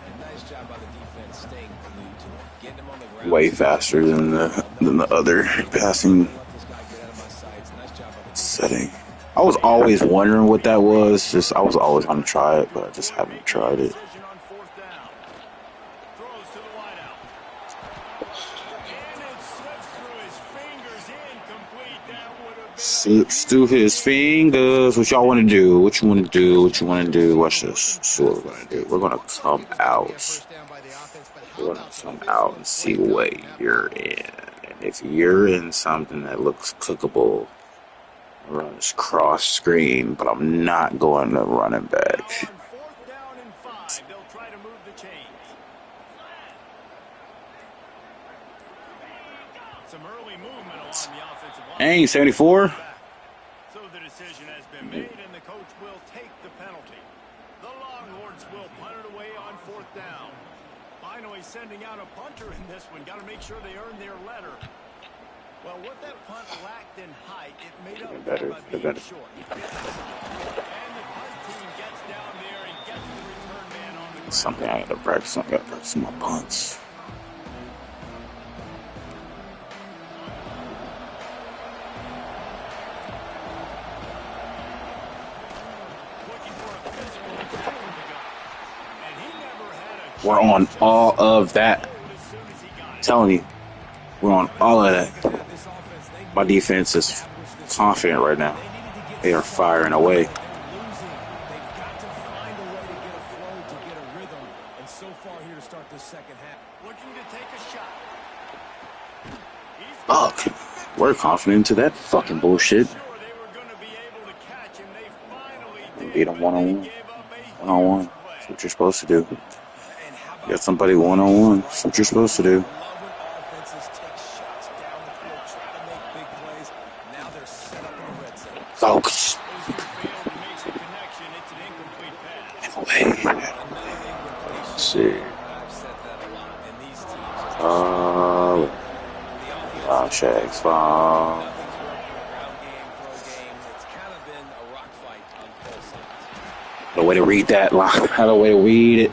Speaker 2: And nice job by the defense staying glued to him. Getting him on the ground.
Speaker 5: Way faster than the other passing
Speaker 2: Let this guy get out of my sights. Nice job by the defense.
Speaker 5: setting. I was always wondering what that was. I was always going to try it, but I just haven't tried it.
Speaker 1: Decision on fourth down. Throws to the wideout. And it slips through his fingers, incomplete. That would have been
Speaker 5: Slips through his fingers. What y'all want to do? What you want to do? What you want to do? Watch this. This is what we're going to do. We're going to come out.
Speaker 3: First down by the offense, but how
Speaker 5: We're going
Speaker 3: about
Speaker 5: to come out and see what you're in. And if you're in something that looks cookable, run this cross screen, but I'm not going to running
Speaker 1: now
Speaker 5: back.
Speaker 1: on fourth down and 5, they'll try to move the chains. Some early movement along the offensive line.
Speaker 5: Dang, 74?
Speaker 1: So the decision has been made, and the coach will take the penalty. The Longhorns will punt it away on fourth down. Finally sending out a punter in this one. Got to make sure they earn their letter. Well, what that punt lacked in height, it made up
Speaker 5: Better,
Speaker 1: for by being
Speaker 5: better.
Speaker 1: short. And the punt team gets down there and gets the return man on the ground.
Speaker 5: Something I got to practice. I got to practice my punts.
Speaker 1: Looking for a physical attack from the guy. And he never had a
Speaker 5: We're on all of that.
Speaker 1: as soon as he got it.
Speaker 5: Telling you, we're on all of that.
Speaker 2: This offense, they
Speaker 5: My defense is confident right now. They are firing away.
Speaker 2: They're losing. They've got to find a way to get a flow, to get a rhythm. And so far here to start this second half.
Speaker 1: Looking to take a shot. He's
Speaker 5: Fuck. We're confident into that fucking bullshit.
Speaker 1: sure they were going to be able to catch him. They finally did.
Speaker 5: Beat them
Speaker 1: but they
Speaker 5: one-on-one.
Speaker 1: gave up a
Speaker 5: One-on-one.
Speaker 1: huge
Speaker 5: That's
Speaker 1: play.
Speaker 5: what you're supposed to do.
Speaker 2: And how about
Speaker 5: You got somebody one-on-one. That's what you're supposed to do.
Speaker 2: love when offenses take shots down the field, try to make big plays. Now they're set up in the red zone.
Speaker 5: Focus.
Speaker 1: Those who failed to make the connection, it's an incomplete pass.
Speaker 5: Away. Let's see.
Speaker 2: I've said that a lot. And these teams are
Speaker 5: Uh, checks.
Speaker 2: nothing's working. Ground game, throw game. It's kind of been a rock fight on both sides.
Speaker 5: The way to read that line. How the way to read it.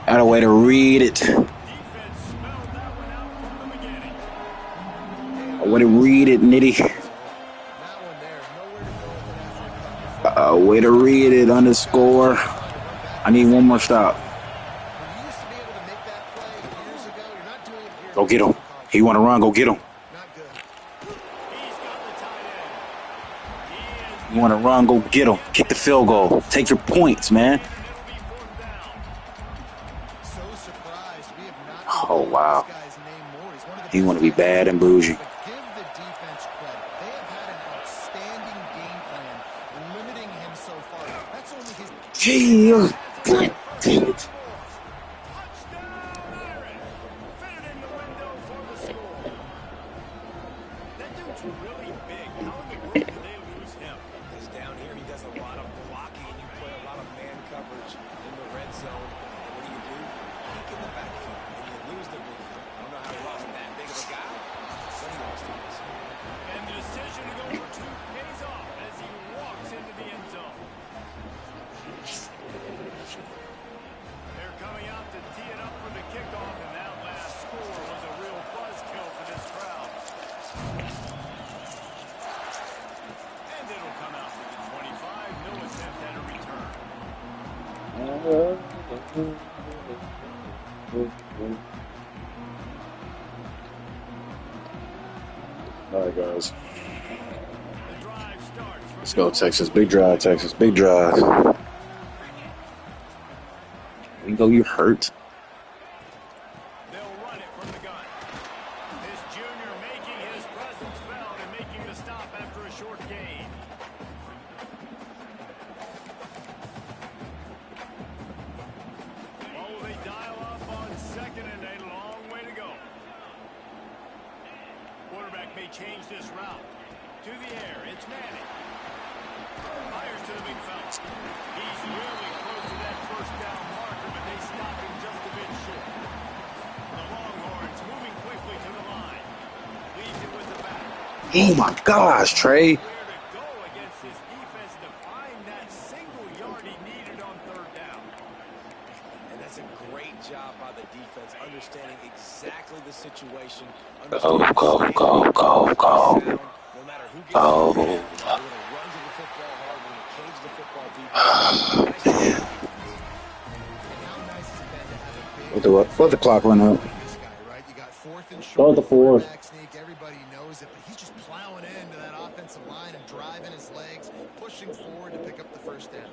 Speaker 5: How the way to read it.
Speaker 1: Defense smelled that one out from the beginning.
Speaker 5: A way to read it, nitty.
Speaker 3: That one there, nowhere to go with it after a couple.
Speaker 5: Way to read it. Underscore. I need one more stop.
Speaker 3: When you used to be able to make that play years ago, you're not doing it here.
Speaker 5: Go get him. He want to run. Go get him.
Speaker 3: Not good.
Speaker 1: He's got the tight end. He is
Speaker 5: You want to run? Go get him. Kick the field goal. Take your points, man.
Speaker 1: and it'll be fourth down.
Speaker 3: So surprised. We have not
Speaker 5: Oh, wow.
Speaker 3: this guy's name more. He's one of the
Speaker 5: He
Speaker 3: best
Speaker 5: want to be
Speaker 3: guys.
Speaker 5: bad and bougie.
Speaker 3: But give the defense credit. They have had an outstanding game plan limiting him so far. That's only his
Speaker 5: Gee, God damn it.
Speaker 1: Touchdown, Aaron. Fitted in the window for the score. looks really big. How in the world did they lose him?
Speaker 2: Because down here he does a lot of blocking, and you play a lot of man coverage in the red zone. What do? Peek in the backfield, and you lose the big field. I don't know how he lost that big of a guy, but he lost him.
Speaker 1: And the decision to go for two pays off as he walks into the end zone. They're coming out to tee it up for the kickoff, and that last score was a real buzzkill for this crowd. And it'll come out for the 25. No attempt at a return.
Speaker 5: All right, guys.
Speaker 1: The drive starts.
Speaker 5: Let's go, Texas. Big drive, Texas. Big drive. We go, you hurt.
Speaker 1: They'll run it from the gun. This junior making his presence felt and making the stop after a short gain. What will they dial up on second and a long way to go? Quarterback may change this route. To the air, it's Manning. Fires to the big fella. He's really close to that first down marker, but they stop him just a bit short. The Longhorns moving quickly to the line. Leaves it with the back.
Speaker 5: Oh, my gosh, Trey.
Speaker 1: Where to go against this defense to find that single yard he needed on third down.
Speaker 2: And that's a great job by the defense, understanding exactly the situation.
Speaker 5: Go, go, go, go, go.
Speaker 2: No matter who gets
Speaker 5: Oh.
Speaker 2: the ball, they're going to run to the football hard, we're going to cage the football defense.
Speaker 3: And how nice has it been to have a big...
Speaker 5: Let the clock run out.
Speaker 3: This guy, right? You got fourth and
Speaker 5: Go
Speaker 3: short.
Speaker 5: with the fourth.
Speaker 3: Quarterback sneak, everybody knows it, but he's just plowing into that offensive line and driving his legs, pushing forward to pick up the first down.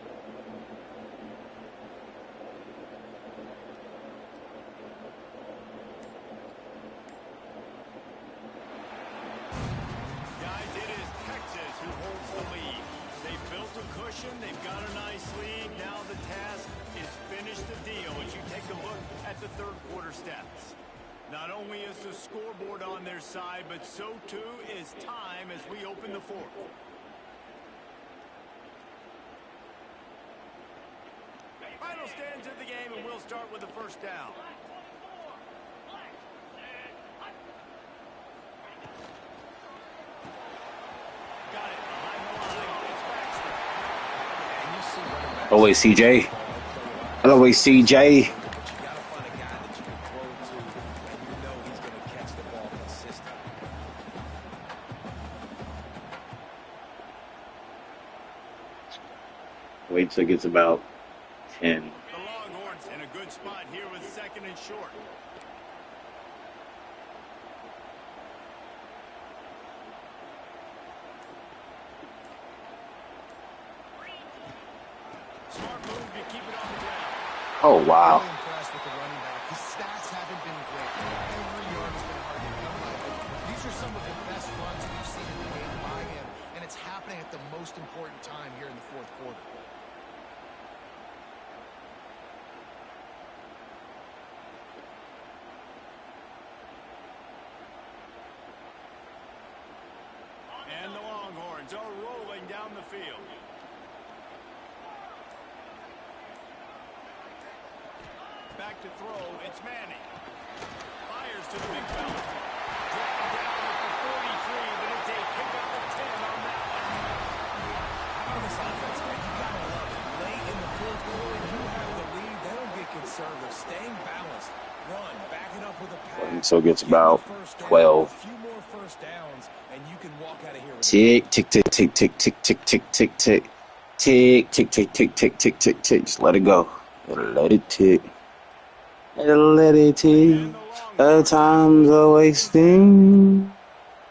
Speaker 1: Guys, it is Texas who holds the lead. They've built a cushion. They've got a nice lead. Now the task is finish the deal as you take a look at the third quarter stats. Not only is the scoreboard on their side, but so too is time as we open the fourth. Final stands of the game, and we'll start with the first down. Got it behind the line. It's Baxter.
Speaker 2: And you see running backs.
Speaker 5: Oh, wait, CJ. Hello, wait, CJ.
Speaker 2: But you got to find a guy that you can throw it to, and you know he's going to catch the ball consistently.
Speaker 5: Wait till it gets about 10.
Speaker 1: The Longhorns in a good spot here with second and short. Smart move to keep it on the ground.
Speaker 5: Oh, wow.
Speaker 3: Really impressed with the running back. His stats haven't been great. Every yard has been hard to come by. But these are some of the best runs we've seen in the game by him, and it's happening at the most important time here in the fourth quarter.
Speaker 1: And the Longhorns are rolling down the field. Back to throw, it's Manning. Fires to the big fella. Dropping down at the 43, but it's a pickup of 10 on that one.
Speaker 2: On this offense, man, you got to love it. Late in the fourth quarter, you have the lead. They don't get conservative. Staying balanced. Run, back it up with a pass.
Speaker 5: So it gets about
Speaker 2: Get the first down,
Speaker 5: 12.
Speaker 2: A few more first downs, and you can walk out of here with
Speaker 5: Tick, tick, tick, tick, tick, tick, tick, tick, tick, tick. Tick, tick, tick, tick, tick, tick, tick, tick. Just let it go. Let it tick. Let it tick. The time's a wasting.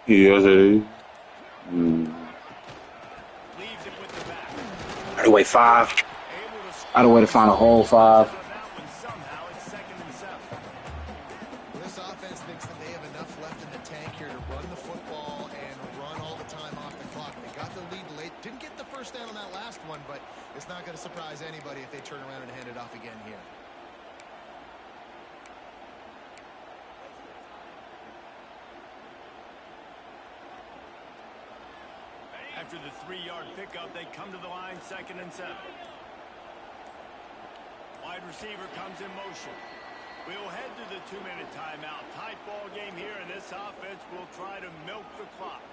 Speaker 5: Yes, it is.
Speaker 1: Leaves it with the back.
Speaker 5: Out of way 5.
Speaker 1: Able to score
Speaker 5: Out of way to find a whole 5.
Speaker 1: on that one somehow. It's second and 7.
Speaker 3: This offense thinks that they have enough left in the tank here to run the football and run all the time off the clock. They got the lead late. Didn't get the first down on that last one, but it's not going to surprise anybody if they turn around and hand it off again here.
Speaker 1: After the 3-yard pickup, they come to the line, 2nd and 7. Wide receiver comes in motion. We'll head to the 2-minute timeout. Tight ball game here, and this offense will try to milk the clock.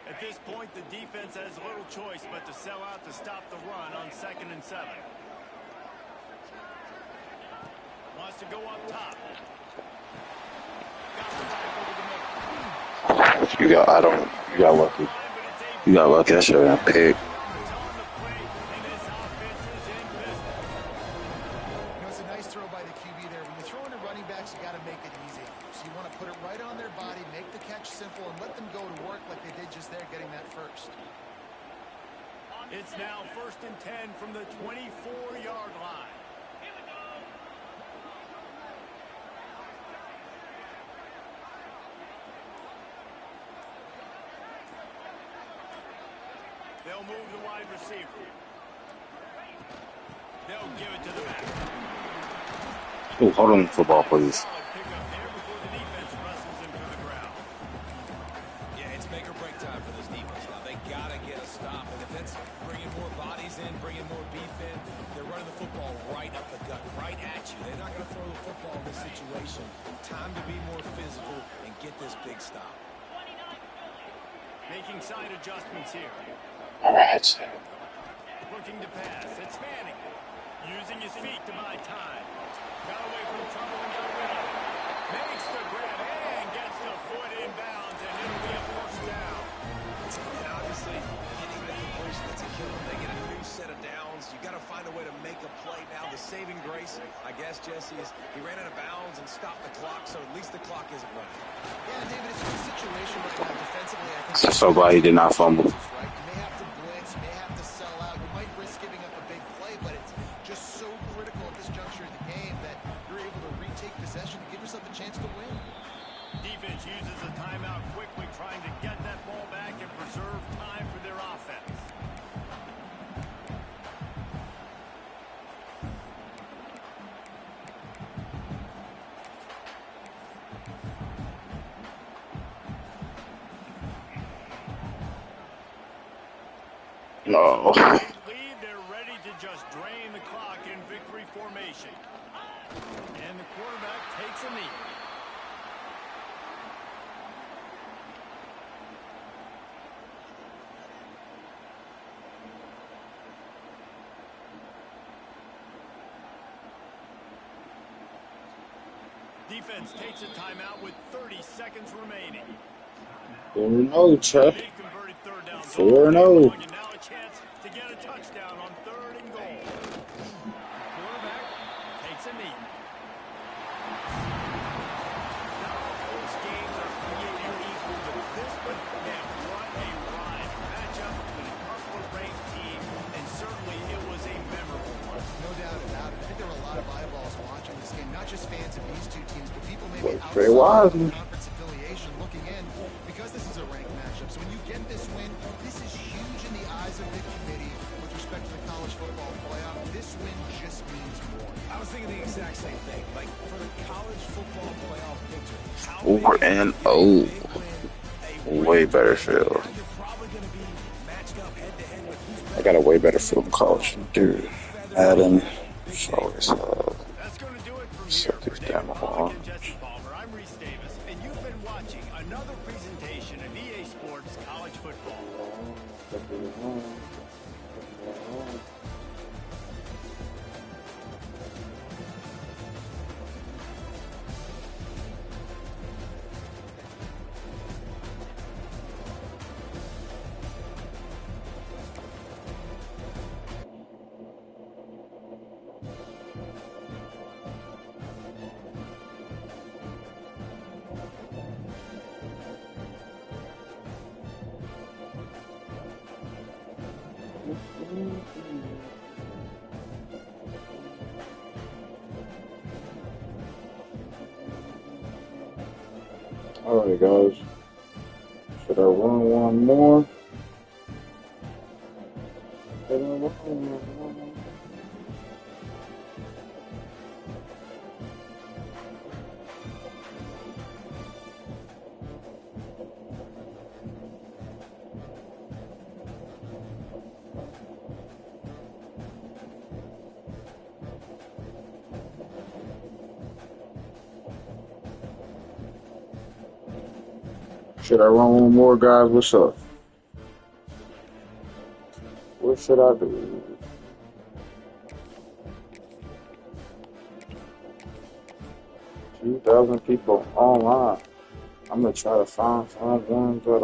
Speaker 1: At this point, the defense has little choice but to sell out to stop the run on 2nd and 7. Wants to go up top. Got the back over the middle.
Speaker 5: You got lucky. You got lucky. That should have been a pick.
Speaker 1: It's on the plate, and this offense is in business.
Speaker 3: You know, it's a nice throw by the QB there. When you're throwing to running backs, you got to make it easy. So you want to put it right on their body, make the catch simple, and let them go to work like they did just there, getting that first.
Speaker 1: It's now 1st and 10 from the 24-yard line. They'll move the wide receiver. They'll give it to the back.
Speaker 5: Oh, hold on, football, please.
Speaker 1: Solid pickup there before the defense wrestles him to the ground.
Speaker 2: Yeah, it's make or break time for this defense now. They got to get a stop. And if that's bringing more bodies in, bringing more beef in, they're running the football right up the gut, right at you. They're not going to throw the football in this situation. Time to be more physical and get this big stop.
Speaker 1: Making side adjustments here.
Speaker 5: All right.
Speaker 1: Looking to pass. It's Manning. Using his feet to buy time. Got away from trouble and got rid of it. Makes the grab and gets the foot inbounds, and it'll be a 1st down.
Speaker 2: And obviously, getting the completion, that's a killer. They get a new set of downs. You got to find a way to make a play now. The saving grace, I guess, Jesse, is he ran out of bounds and stopped the clock, so at least the clock isn't running.
Speaker 3: Yeah, David, it's a situation right now defensively. I think
Speaker 5: I'm so glad he did not fumble.
Speaker 3: right. You may have to blitz, you may have to sell out. You might risk giving up a big play, but it's just so critical at this juncture of the game that you're able to retake possession to give yourself a chance to win.
Speaker 1: Defense uses a timeout quickly, trying to get that ball back and preserve time for their offense.
Speaker 5: No.
Speaker 1: Lead, they're ready to just drain the clock in victory formation. And the quarterback takes a knee. Defense takes a timeout with 30 seconds remaining.
Speaker 5: 4-0, Chuck.
Speaker 1: They've converted 3rd down.
Speaker 5: 4-0.
Speaker 1: And now a chance to get a touchdown on 3rd and goal. Quarterback takes a knee. Not all close games are created equal to this, but man, what a ride. Matchup between a couple of ranked teams, and certainly it was a memorable one.
Speaker 3: No doubt about it. I think there were a lot of eyeballs watching this game, not just fans of these two teams, but people maybe
Speaker 5: Well,
Speaker 3: outside
Speaker 5: very wise.
Speaker 3: of the conference affiliation looking in because this is a ranked matchup. So when you get this win, this is huge in the eyes of the committee with respect to the college football playoff. This win just means more.
Speaker 2: I was thinking the exact same thing. Like, for the college football playoff picture, how
Speaker 5: 4-0. Way better field.
Speaker 2: You're probably going to be matched up head-to-head with who's
Speaker 5: I got a way better field in college. Dude, Madden. So it's,
Speaker 1: That's going to do it for
Speaker 5: set
Speaker 1: here.
Speaker 5: these
Speaker 1: For
Speaker 5: damn
Speaker 1: David Pollack and
Speaker 5: alarms.
Speaker 1: Jesse Palmer, I'm Reese Davis, and you've been watching another presentation of EA Sports College Football.
Speaker 5: Alright, guys. Should I run one more? Should I run one more? Should I run one more, guys? What's up? What should I do? 2,000 people online. I'm gonna try to find someone that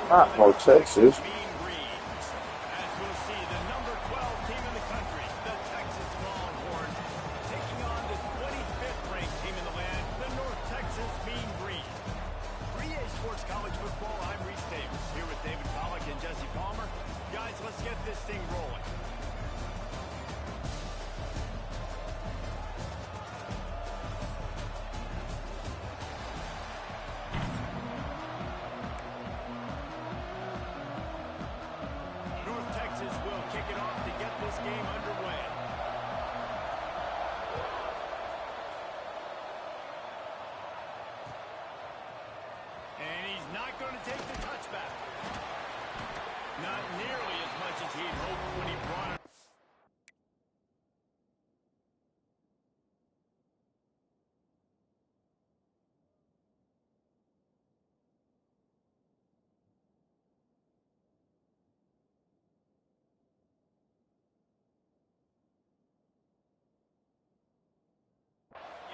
Speaker 5: not no Texas.
Speaker 1: Mean Greens. As we'll see, the number 12 team in the country, the Texas Longhorns, taking on the 25th ranked team in the land, the North Texas Mean Green. 3A Sports College Football, I'm Reese Davis, here with David Pollack and Jesse Palmer. Guys, let's get this thing rolling. North Texas will kick it off to get this game underway. And he's not going to take the touchback. Not nearly as much as he'd hoped when he brought it.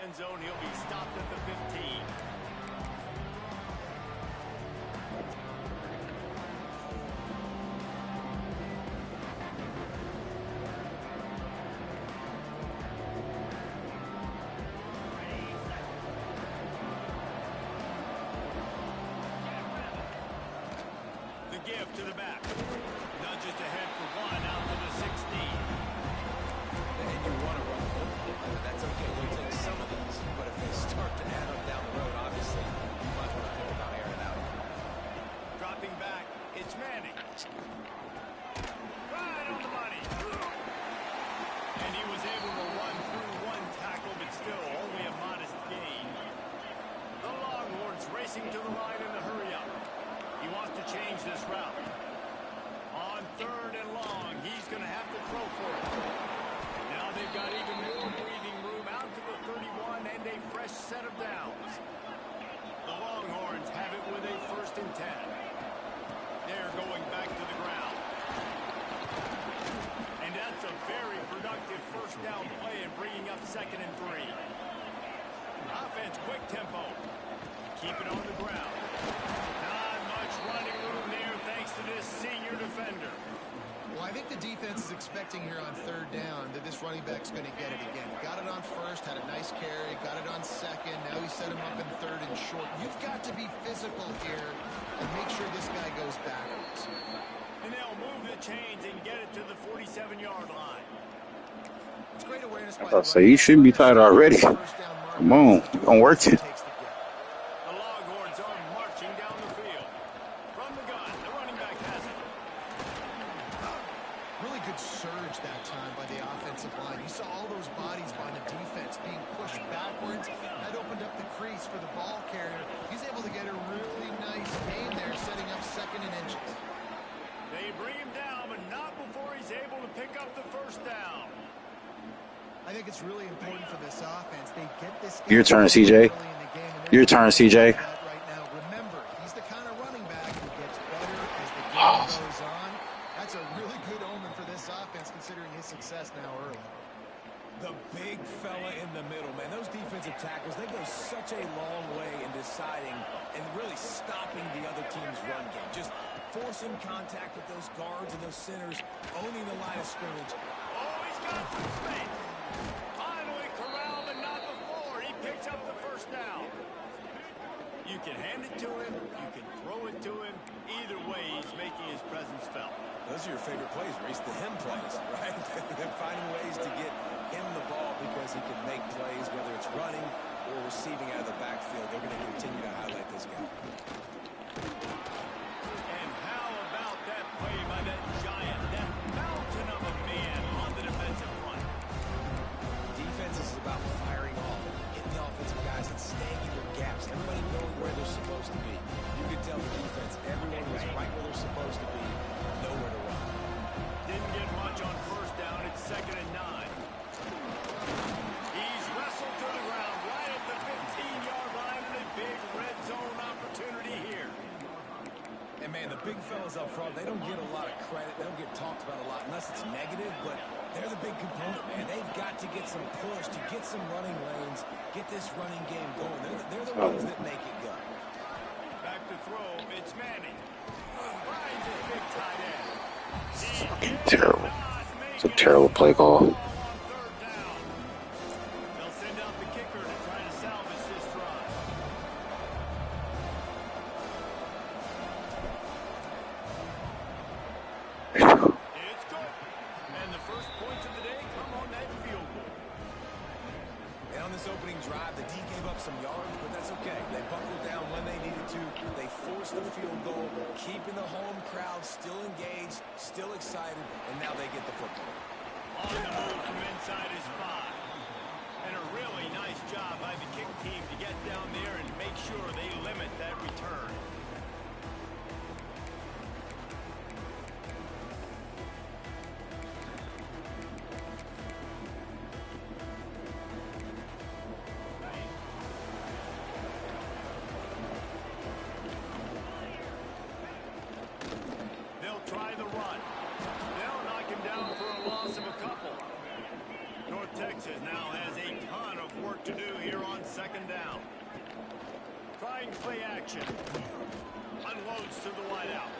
Speaker 1: End zone, he'll be stopped at the 15. The give to the back. Nudges ahead for one out to the 16.
Speaker 2: And you want to run the football. That's okay. You'll take some of these. But if they start to add up down the road, obviously, you might want to think about airing it out.
Speaker 1: Dropping back, it's Manning. Right on the money. And he was able to run through one tackle, but still only a modest gain. The Longhorns racing to the line in the hurry-up. He wants to change this route. On 3rd and long, he's going to have to throw for it. Now they've got even more breathing room out to the 31 and a fresh set of downs. The Longhorns have it with a 1st and 10. They're going back to the ground. And that's a very productive 1st down play and bringing up 2nd and 3. Offense, quick tempo. Keep it on the ground. Not much running room there thanks to this senior defender.
Speaker 3: Well, I think the defense is expecting here on 3rd down that this running back's going to get it again. Got it on 1st, had a nice carry, got it on 2nd. Now he set him up in 3rd and short. You've got to be physical here and make sure this guy goes backwards.
Speaker 1: And they'll move the chains and get it to the 47-yard line.
Speaker 3: It's great awareness by
Speaker 5: I say you shouldn't be tired already. Come on, you gonna work it.
Speaker 1: The Longhorns are marching down the field. From the gun, the running back has it.
Speaker 3: Really good surge discouraged that time by the offensive line. You saw all those bodies by the defense being pushed backwards. That opened up the crease for the ball carrier. He's able to get a really nice gain there, setting up 2nd and inches.
Speaker 1: They bring him down, but not before he's able to pick up the first down.
Speaker 3: I think it's really important for this offense. They get this
Speaker 5: Your turn, CJ. Your turn, CJ.
Speaker 3: Right now, remember, he's the kind of running back who gets better as the game goes on. That's a really good omen for this offense, considering his success now early.
Speaker 2: The big fella in the middle, man. Those defensive tackles, they go such a long way in deciding and really stopping the other team's run game. Just forcing contact with those guards and those centers, owning the line of scrimmage.
Speaker 1: Oh, he's got some space. Finally corralled, but not before. He picks up the first down. You can hand it to him. You can throw it to him. Either way, he's making his presence felt.
Speaker 2: Those are your favorite plays, Reese, the him plays, right? They're finding ways to get him the ball because he can make plays, whether it's running or receiving out of the backfield. They're going to continue to highlight this guy.
Speaker 1: And how about that play by that giant, that mountain of a man on the defensive front?
Speaker 2: Defense is about firing off, hitting the offensive guys and staying in their gaps. Everybody knowing where they're supposed to be. You can tell the defense, everyone was right where they're supposed to be, nowhere to run.
Speaker 1: Didn't get much on first down. It's 2nd and 9. He's wrestled to the ground right at the 15-yard line, and a big red zone opportunity here.
Speaker 2: And, man, the big fellas up front, they don't get a lot of credit. They don't get talked about a lot unless it's negative, but they're the big component, man. They've got to get some push, to get some running lanes, get this running game going. They're the ones that make it go.
Speaker 1: Back to throw. It's Manning. Finds his big tight end.
Speaker 5: Fucking terrible. It's a terrible play call.
Speaker 1: They'll send out the kicker to try to salvage this drive. It's good. And the first points of the day come on that field goal.
Speaker 2: And on this opening drive, the D gave up some yards, but that's okay. They buckled down when they needed to. They forced the field goal, keeping the home crowd still engaged, still excited, and now they get the football.
Speaker 1: On the move from inside his 5. And a really nice job by the kick team to get down there and make sure they limit that return. They'll try the run. They'll knock him down for a loss of a couple. North Texas now has a ton of work to do here on 2nd down. Trying play action. Unloads to the wideout.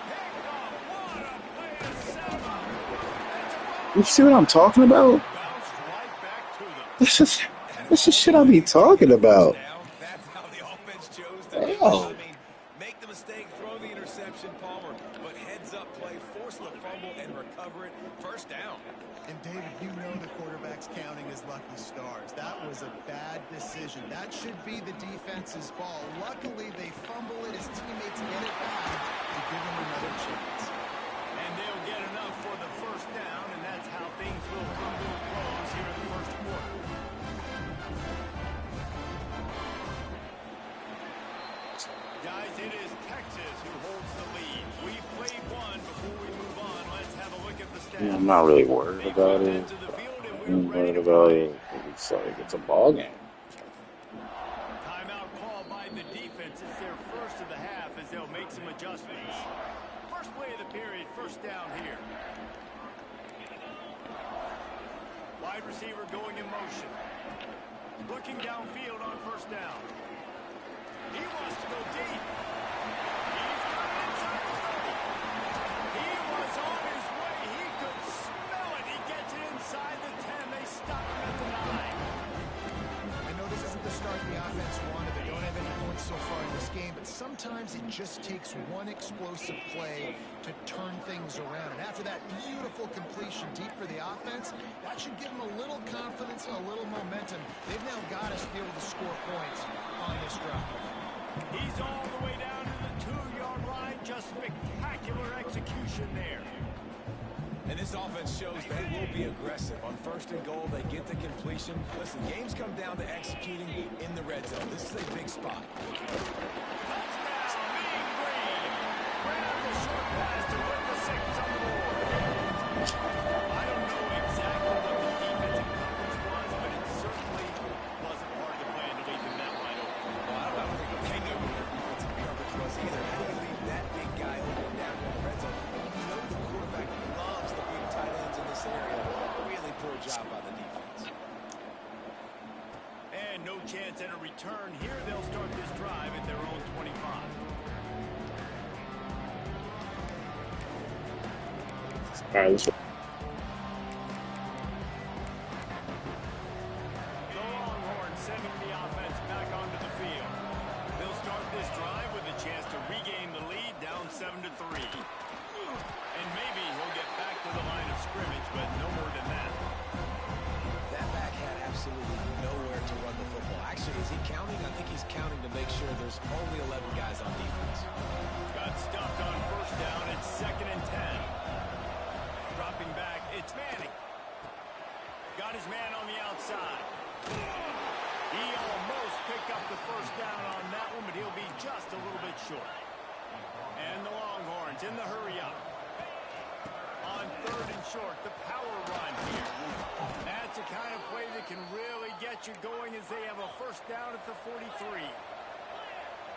Speaker 1: Picked off. What a play to set him up.
Speaker 5: You see what I'm talking about?
Speaker 1: Bounced right back to them.
Speaker 5: This is shit I be talking about.
Speaker 2: That's how the offense chose to do it.
Speaker 5: Oh.
Speaker 2: I mean, make the mistake, throw the interception, Palmer, but heads-up play, force the fumble, and recover it. First down.
Speaker 3: And, David, you know the quarterback's counting his lucky stars. That was a bad decision. That should be the defense's ball. Luckily, they fumble it. His teammates get it back to give him another chance.
Speaker 1: And they'll get enough for the first down, and that's how things will come to a close here in the first quarter. Guys, it is Texas who holds the lead. We played one before we move on. Let's have a look at the stats.
Speaker 5: Yeah, I'm not really worried about it. I'm worried about it. It's like it's a ball game.
Speaker 1: Timeout call by the defense. It's their first of the half as they'll make some adjustments. First play of the period, first down here. Wide receiver going in motion. Looking downfield on first down. He wants to go deep. He's got it inside the 30. He was on his way. He could smell it. He gets it inside the 10. They stop him at the 9.
Speaker 3: I know this isn't the start the offense wanted. They don't have any points so far in this game, but sometimes it just takes one explosive play to turn things around. And after that beautiful completion deep for the offense, that should give them a little confidence and a little momentum. They've now got us to be able to score points on this drive.
Speaker 1: He's all the way down to the 2-yard line. Just spectacular execution there.
Speaker 2: And this offense shows they will be aggressive. On 1st and goal, they get the completion. Listen, games come down to executing in the red zone. This is a big spot.
Speaker 1: Touchdown, Mean Green. Ran out the short pass to put the 6 on the board. I don't know exactly what the defensive coverage was, but it certainly wasn't hard to plan to leave them that wide open.
Speaker 2: Well, I don't think they knew what their defensive coverage was either. How do you leave that big guy open down in the red zone? You know the quarterback loves the big tight ends in this area. Really poor job by the defense.
Speaker 1: And no chance at a return here. They'll start this drive at their own 25.
Speaker 5: All right, let's.
Speaker 1: The Longhorns sending the offense back onto the field. They'll start this drive with a chance to regain the lead, down 7-3. And maybe he'll get back to the line of scrimmage, but no more than that.
Speaker 2: That back had absolutely nowhere to run the football. Actually, is he counting? I think he's counting to make sure there's only 11 guys on defense.
Speaker 1: Got stuffed on 1st down. It's 2nd and 10. Dropping back, it's Manning. Got his man on the outside. He almost picked up the 1st down on that one, but he'll be just a little bit short. And the Longhorns in the hurry up. On 3rd and short, the power run here. That's the kind of play that can really get you going as they have a 1st down at the 43.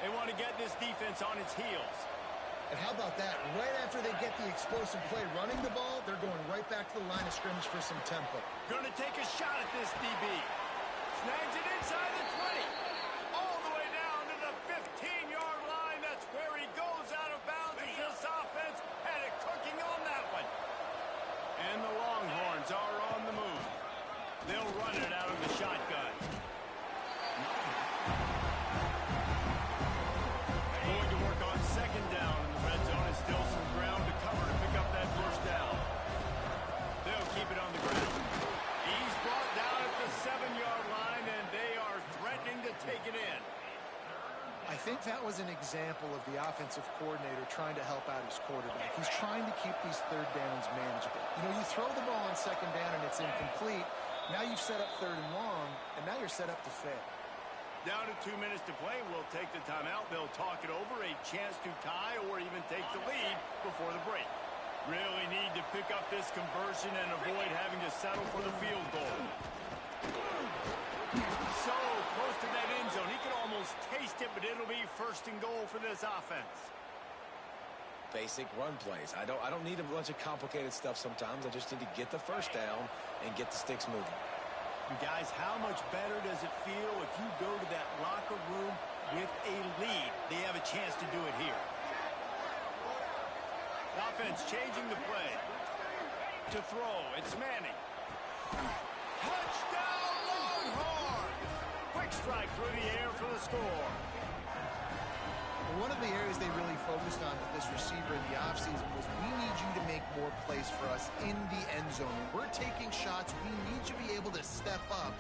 Speaker 1: They want to get this defense on its heels.
Speaker 3: And how about that? Right after they get the explosive play running the ball, they're going right back to the line of scrimmage for some tempo.
Speaker 1: Going to take a shot at this DB. Snags it inside the 20. All the way down to the 15-yard line. That's where he goes out of bounds as this offense had it cooking on that one. And the Longhorns are on the move. They'll run it out of the shotgun. Going to work on 2nd down in the red zone. Is still some ground to cover to pick up that 1st down. They'll keep it on the ground. He's brought down at the 7-yard line, and they are threatening to take it in.
Speaker 3: I think that was an example of the offensive coordinator trying to help out his quarterback. He's trying to keep these 3rd downs manageable. You know, you throw the ball on 2nd down and it's incomplete. Now you've set up 3rd and long, and now you're set up to fail.
Speaker 1: Down to 2 minutes to play. We'll take the timeout. They'll talk it over. A chance to tie or even take the lead before the break. Really need to pick up this conversion and avoid having to settle for the field goal. So close to that end zone. He can almost taste it, but it'll be 1st and goal for this offense.
Speaker 2: Basic run plays. I don't need a bunch of complicated stuff sometimes. I just need to get the 1st down and get the sticks moving.
Speaker 1: Guys, how much better does it feel if you go to that locker room with a lead? They have a chance to do it here. Offense changing the play. To throw, it's Manning. Touchdown, Longhorns! Quick strike through the air for the score.
Speaker 3: One of the areas they really focused on with this receiver in the offseason was we need you to make more plays for us in the end zone. When we're taking shots, we need you to be able to step up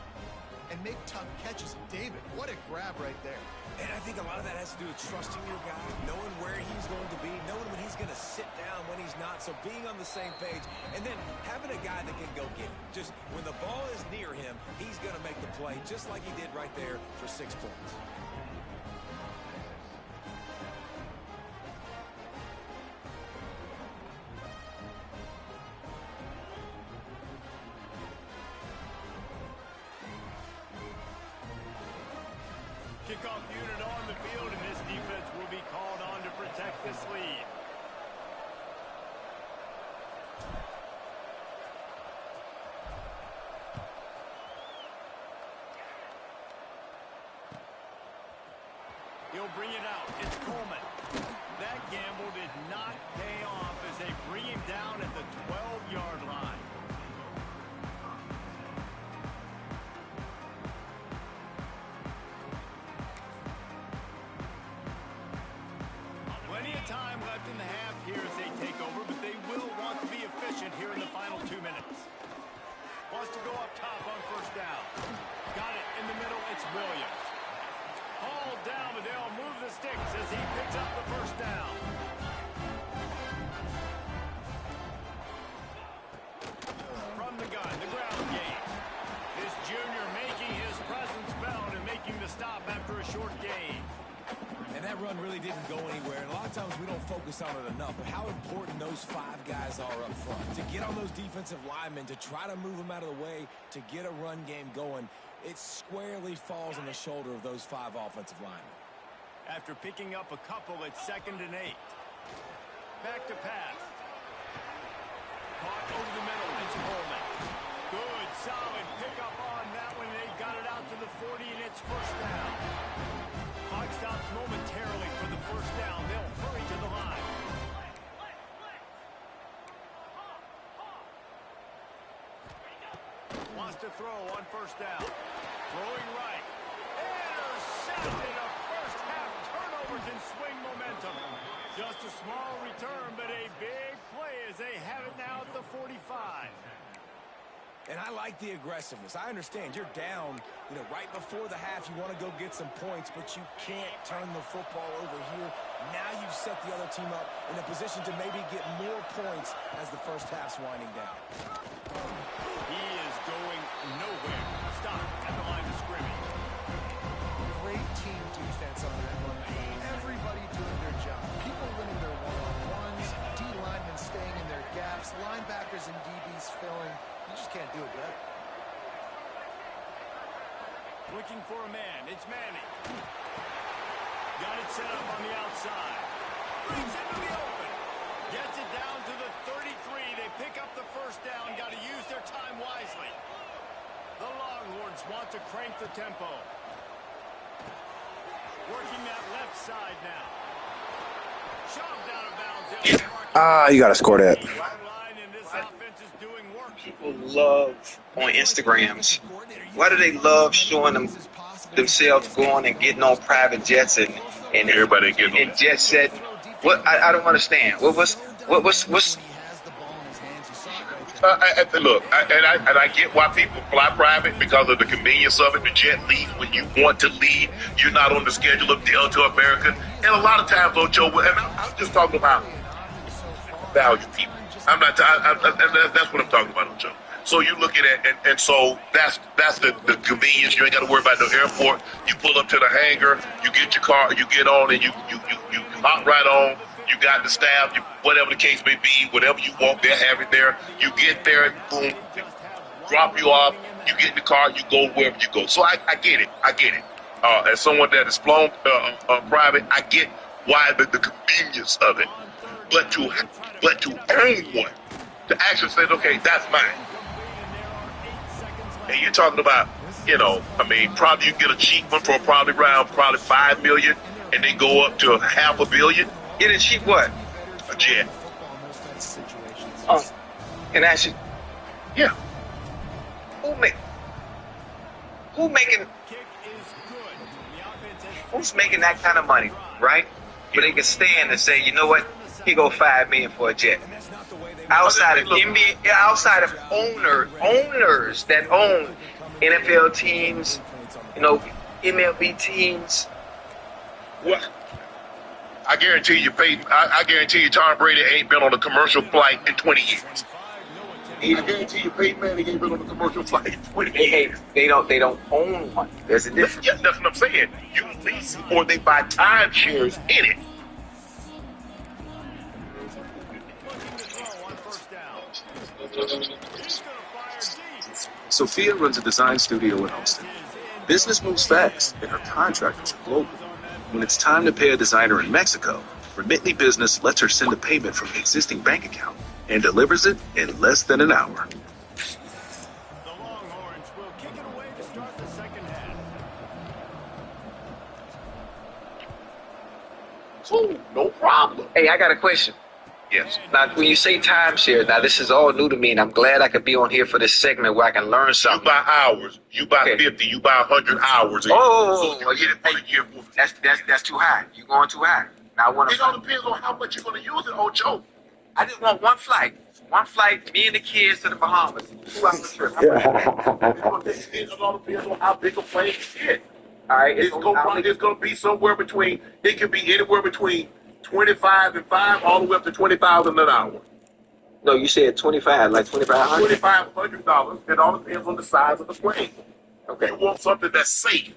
Speaker 3: and make tough catches. David, what a grab right there.
Speaker 2: And I think a lot of that has to do with trusting your guy, knowing where he's going to be, knowing when he's going to sit down, when he's not, so being on the same page, and then having a guy that can go get it. Just when the ball is near him, he's going to make the play, just like he did right there for 6 points.
Speaker 1: Kickoff unit on the field, and this defense will be called on to protect this lead. He'll bring it out. It's Coleman. That gamble did not pay off as they bring him down at the 12-yard line. Plenty of time left in the half here as they take over, but they will want to be efficient here in the final 2 minutes. Wants to go up top on 1st down. Got it in the middle. It's Williams. Hauled down, but they'll move the sticks as he picks up the 1st down.
Speaker 2: that run really didn't go anywhere, and a lot of times we don't focus on it enough, but how important those 5 guys are up front. To get on those defensive linemen, to try to move them out of the way, to get a run game going, it squarely falls on the shoulder of those 5 offensive linemen.
Speaker 1: After picking up a couple, it's 2nd and 8. Back to pass. Caught over the middle. It's Coleman. Good, solid pickup on that one. They got it out to the 40, and it's first down. Clock stops momentarily for the first down. They'll hurry to the line. Wants to throw on first down. Throwing right. Intercepted. A first half turnover can swing momentum. Just a small return, but a big play as they have it now at the 45.
Speaker 2: And I like the aggressiveness. I understand you're down, right before the half. You want to go get some points, but you can't turn the football over here. Now you've set the other team up in a position to maybe get more points as the first half's winding down.
Speaker 1: He is going nowhere. Stop at the line of scrimmage.
Speaker 3: Great team defense on that one. Everybody doing their job. People winning their one-on-ones, D linemen staying in their gaps, linebackers and DBs filling. You just can't do it better.
Speaker 1: Looking for a man. It's Manning. Got it set up on the outside. Brings into the open. Gets it down to the 33. They pick up the first down. Got to use their time wisely. The Longhorns want to crank the tempo. Working that left side now. Shoved out of bounds.
Speaker 5: You got to score that.
Speaker 1: This offense is doing work.
Speaker 7: People love on Instagrams. Why do they love showing themselves going and getting on private jets and
Speaker 8: everybody getting
Speaker 7: and jet set? What I don't understand. What's
Speaker 8: look, I get why people fly private because of the convenience of it. The jet leaves when you want to leave. You're not on the schedule of Delta American. And a lot of times, Ocho, and I'm just talking about value people. I'm not. That's what I'm talking about, Ocho. So you look at it, and so that's the convenience. You ain't got to worry about the airport. You pull up to the hangar, you get your car, you get on, and you hop right on. You got the staff, whatever the case may be, whatever you want, they'll have it there. You get there, boom, drop you off. You get in the car, you go wherever you go. So I get it. As someone that is flown private, I get why the convenience of it. But to own one, to actually say, okay, that's mine. And you're talking about, probably you get a cheap one for probably around $5 million, and they go up to $500 million.
Speaker 7: Get a cheap what?
Speaker 8: A jet.
Speaker 7: And actually,
Speaker 8: yeah.
Speaker 7: Who's making that kind of money, right? But they can stand and say, you know what? He go $5 million for a jet. Outside of NBA, outside of owners that own NFL teams, MLB teams.
Speaker 8: What? I guarantee you Tom Brady ain't been on a commercial flight in 20 years. I guarantee you Peyton Manning ain't been on a commercial flight in 20 years.
Speaker 7: They don't own one. There's a difference.
Speaker 8: Yeah, that's what I'm saying. You lease it or they buy timeshares in it.
Speaker 9: Sophia runs a design studio in Austin. Business moves fast, and her contractors are global. When it's time to pay a designer in Mexico, Remitly Business lets her send a payment from an existing bank account and delivers it in less than an hour.
Speaker 1: The Longhorns will kick it away to start the second half.
Speaker 8: Oh, no problem.
Speaker 7: Hey, I got a question.
Speaker 8: Yes.
Speaker 7: Now, when you say timeshare, now this is all new to me, and I'm glad I could be on here for this segment where I can learn something.
Speaker 8: You buy hours. You buy 50. You buy 100 hours.
Speaker 7: That's too high. You're going too high. Now I want
Speaker 8: It all depends on how much you're going to use it, Ocho.
Speaker 7: I just want one flight. One flight, me and the kids to the Bahamas. 2 hour trip.
Speaker 8: It all depends on how big a plane you get.
Speaker 7: All right.
Speaker 8: It's going to be somewhere between, it can be anywhere between 25 and 5 all the way up to $20,000 an hour.
Speaker 7: No, you said 25, like $2,500?
Speaker 8: $2,500. It all depends on the size of the plane.
Speaker 7: Okay.
Speaker 8: You want something that's safe.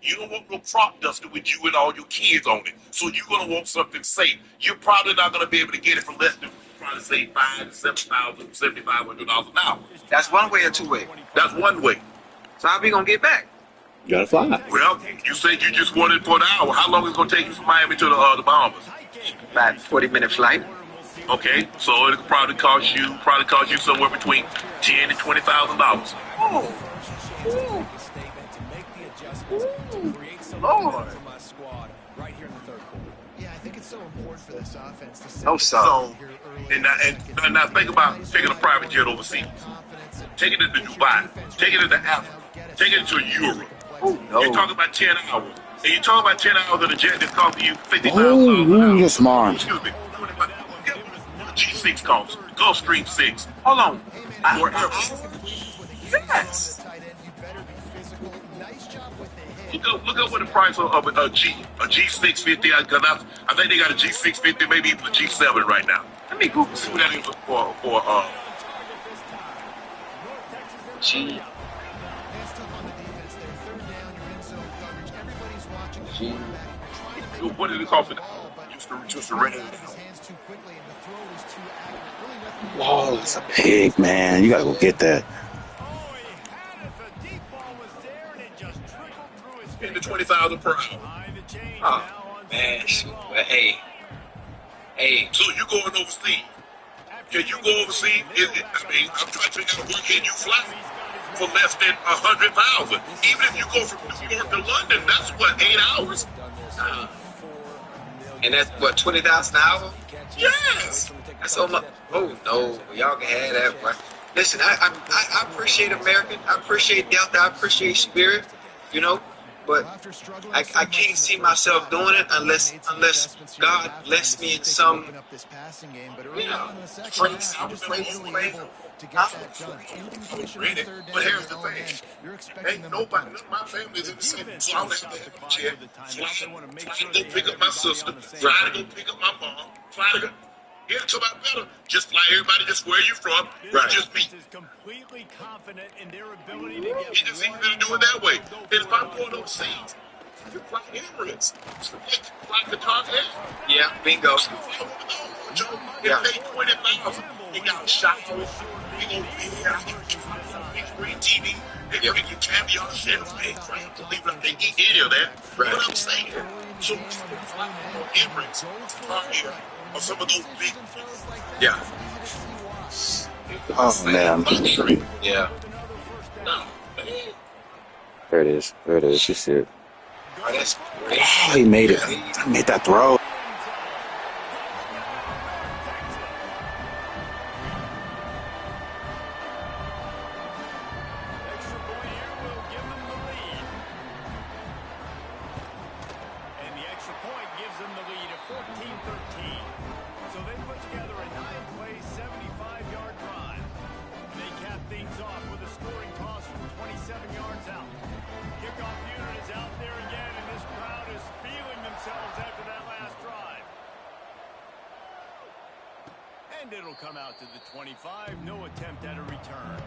Speaker 8: You don't want no prop duster with you and all your kids on it. So you're gonna want something safe. You're probably not gonna be able to get it for less than probably say $7,500 an hour.
Speaker 7: That's one way or two way.
Speaker 8: That's one way.
Speaker 7: So how we gonna get back?
Speaker 5: You gotta fly.
Speaker 8: Well, you said you just wanted for an hour. How long is it gonna take you from Miami to the Bahamas?
Speaker 7: About 40-minute flight.
Speaker 8: Okay, so it'll probably cost you somewhere between $10,000 and $20,000.
Speaker 7: Lord.
Speaker 3: Yeah, I think it's so important for this offense to stay
Speaker 7: No, so.
Speaker 8: And now think about taking a private jet overseas, taking it to Dubai, taking it to Africa, taking it to Europe.
Speaker 7: Oh, no.
Speaker 8: You're talking about 10 hours. And you're talking about 10 hours of a jet that's costing you $50,000
Speaker 5: Oh,
Speaker 8: an hour.
Speaker 5: yes, mine.
Speaker 8: Excuse me. Get what a G6 costs. Gulfstream 6.
Speaker 7: Hold on.
Speaker 8: Or
Speaker 7: Yes.
Speaker 8: Look up what the price of a G650, because I think they got a G650, maybe even a G7 right now.
Speaker 7: Let me Google.
Speaker 8: See what that is for
Speaker 7: G. G.
Speaker 8: what did it cost for that? Just to rent it out.
Speaker 5: Oh, it's a pig, man. You gotta go get that.
Speaker 8: Spend the 20,000 per hour.
Speaker 7: Oh, man. Shoot. But hey.
Speaker 8: So you going overseas? Can you go overseas? I'm trying to figure out where can you fly for less than 100,000. Even if you go from New York to London, that's what, 8 hours?
Speaker 7: And that's what, 20,000 an hour?
Speaker 8: Yes.
Speaker 7: That's so much. Oh no, y'all can have that. Boy. Listen, I appreciate American. I appreciate Delta. I appreciate Spirit. You know, but I can't see myself doing it unless God bless me in some, you know, place. I was ready.
Speaker 8: But here's the thing. Ain't nobody, none of my family's in the same, so I don't have to have a jet. Fly to go pick up my sister. Fly to go pick up my mom. Fly to go. Here's to my better. Just fly everybody just where you from. Right. Just be.
Speaker 1: Completely confident in their ability to get.
Speaker 8: You just easy to do it that way. And if I'm going overseas, you fly Emirates. Fly Qatar Air.
Speaker 7: Yeah, bingo.
Speaker 8: Yeah. They pay $20,000. You got showers. You gonna be here. Big screen TV. They bring you caviar, champagne, crap. Believe it, they eat any of that. Right. What I'm saying. So fly Emirates, Qatar Air, or some of those big.
Speaker 7: Yeah.
Speaker 5: Oh, man.
Speaker 7: Yeah.
Speaker 5: There it is. There it is. You see it.
Speaker 7: Oh, that's great.
Speaker 5: Oh, he made it. He made that throw.
Speaker 1: And it'll come out to the 25. No attempt at a return.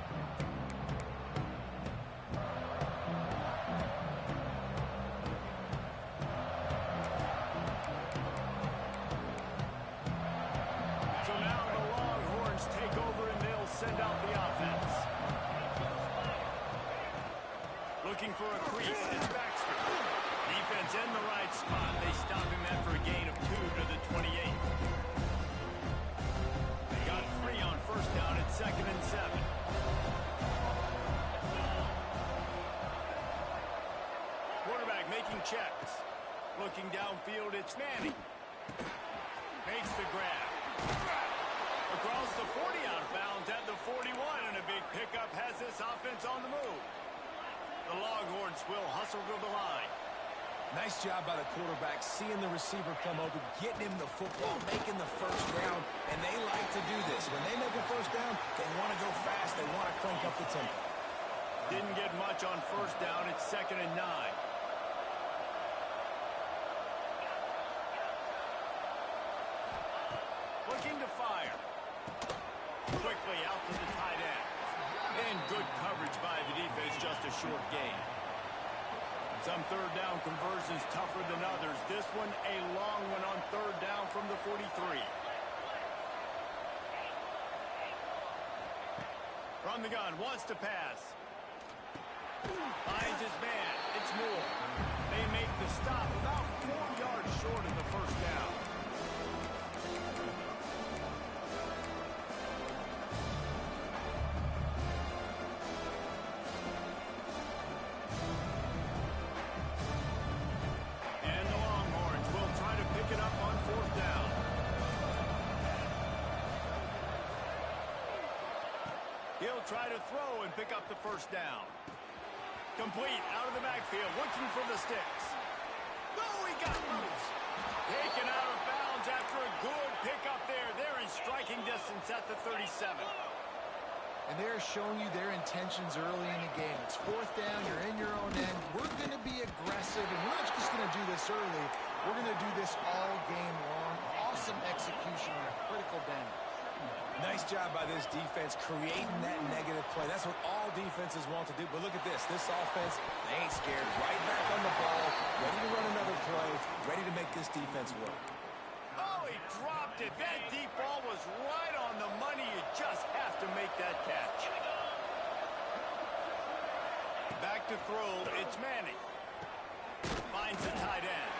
Speaker 1: So now the Longhorns take over and they'll send out the offense. Looking for a crease. It's Baxter. Defense in the right spot. They stop him after a gain of 2 to the 28. First down at 2nd and 7. Quarterback making checks. Looking downfield, it's Manning. Makes the grab. Across the 40 out of bounds at the 41, and a big pickup has this offense on the move. The Longhorns will hustle to the line.
Speaker 2: Nice job by the quarterback, seeing the receiver come over, getting him the football, making the first down, and they like to do this. When they make a first down, they want to go fast. They want to crank up the tempo.
Speaker 1: Didn't get much on first down. It's 2nd and 9. Looking to fire. Quickly out to the tight end. And good coverage by the defense, just a short gain. Some third down conversions tougher than others. This one a long one on third down from the 43. From the gun, wants to pass. Finds his man. It's Moore. They make the stop about 4 yards short of the first down. And the Longhorns will try to pick it up on fourth down. He'll try to throw and pick up the first down. Complete out of the backfield, looking for the sticks. Oh, he got loose. Taken out of bounds after a good pickup there. They're in striking distance at the 37.
Speaker 3: And they're showing you their intentions early in the game. It's fourth down, you're in your own end. We're going to be aggressive, and we're not just going to do this early. We're going to do this all game long. Awesome execution on a critical down.
Speaker 2: Nice job by this defense creating that negative play. That's what all defenses want to do. But look at this. This offense, they ain't scared. Right back on the ball, ready to run another play, ready to make this defense work.
Speaker 1: Oh, he dropped it. That deep ball was right on the money. You just have to make that catch. Back to throw. It's Manning. Finds the tight end.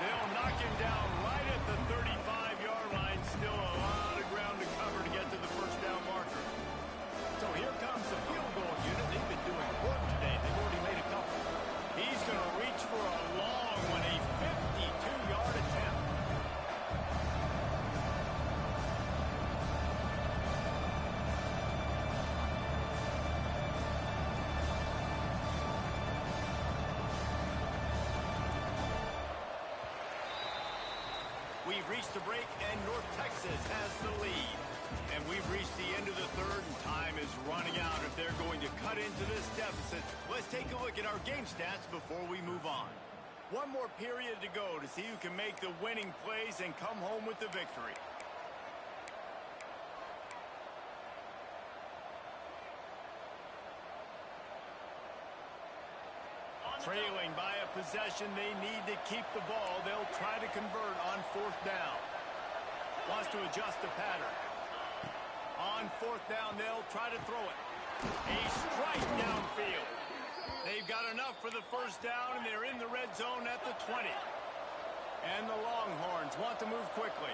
Speaker 1: They'll knock him down right at the 35-yard line. Still a lot of ground to cover to get to the first down marker. So here comes the field goal unit. They've been doing work today. They've already made a couple. He's going to reach for a long one, a 52-yard attempt. We've reached the break, and North Texas has the lead. And we've reached the end of the third, and time is running out if they're going to cut into this deficit. Let's take a look at our game stats before we move on. One more period to go to see who can make the winning plays and come home with the victory. Trailing by a possession, they need to keep the ball. They'll try to convert on fourth down. Wants to adjust the pattern. On fourth down, they'll try to throw it. A strike downfield. They've got enough for the first down, and they're in the red zone at the 20. And the Longhorns want to move quickly.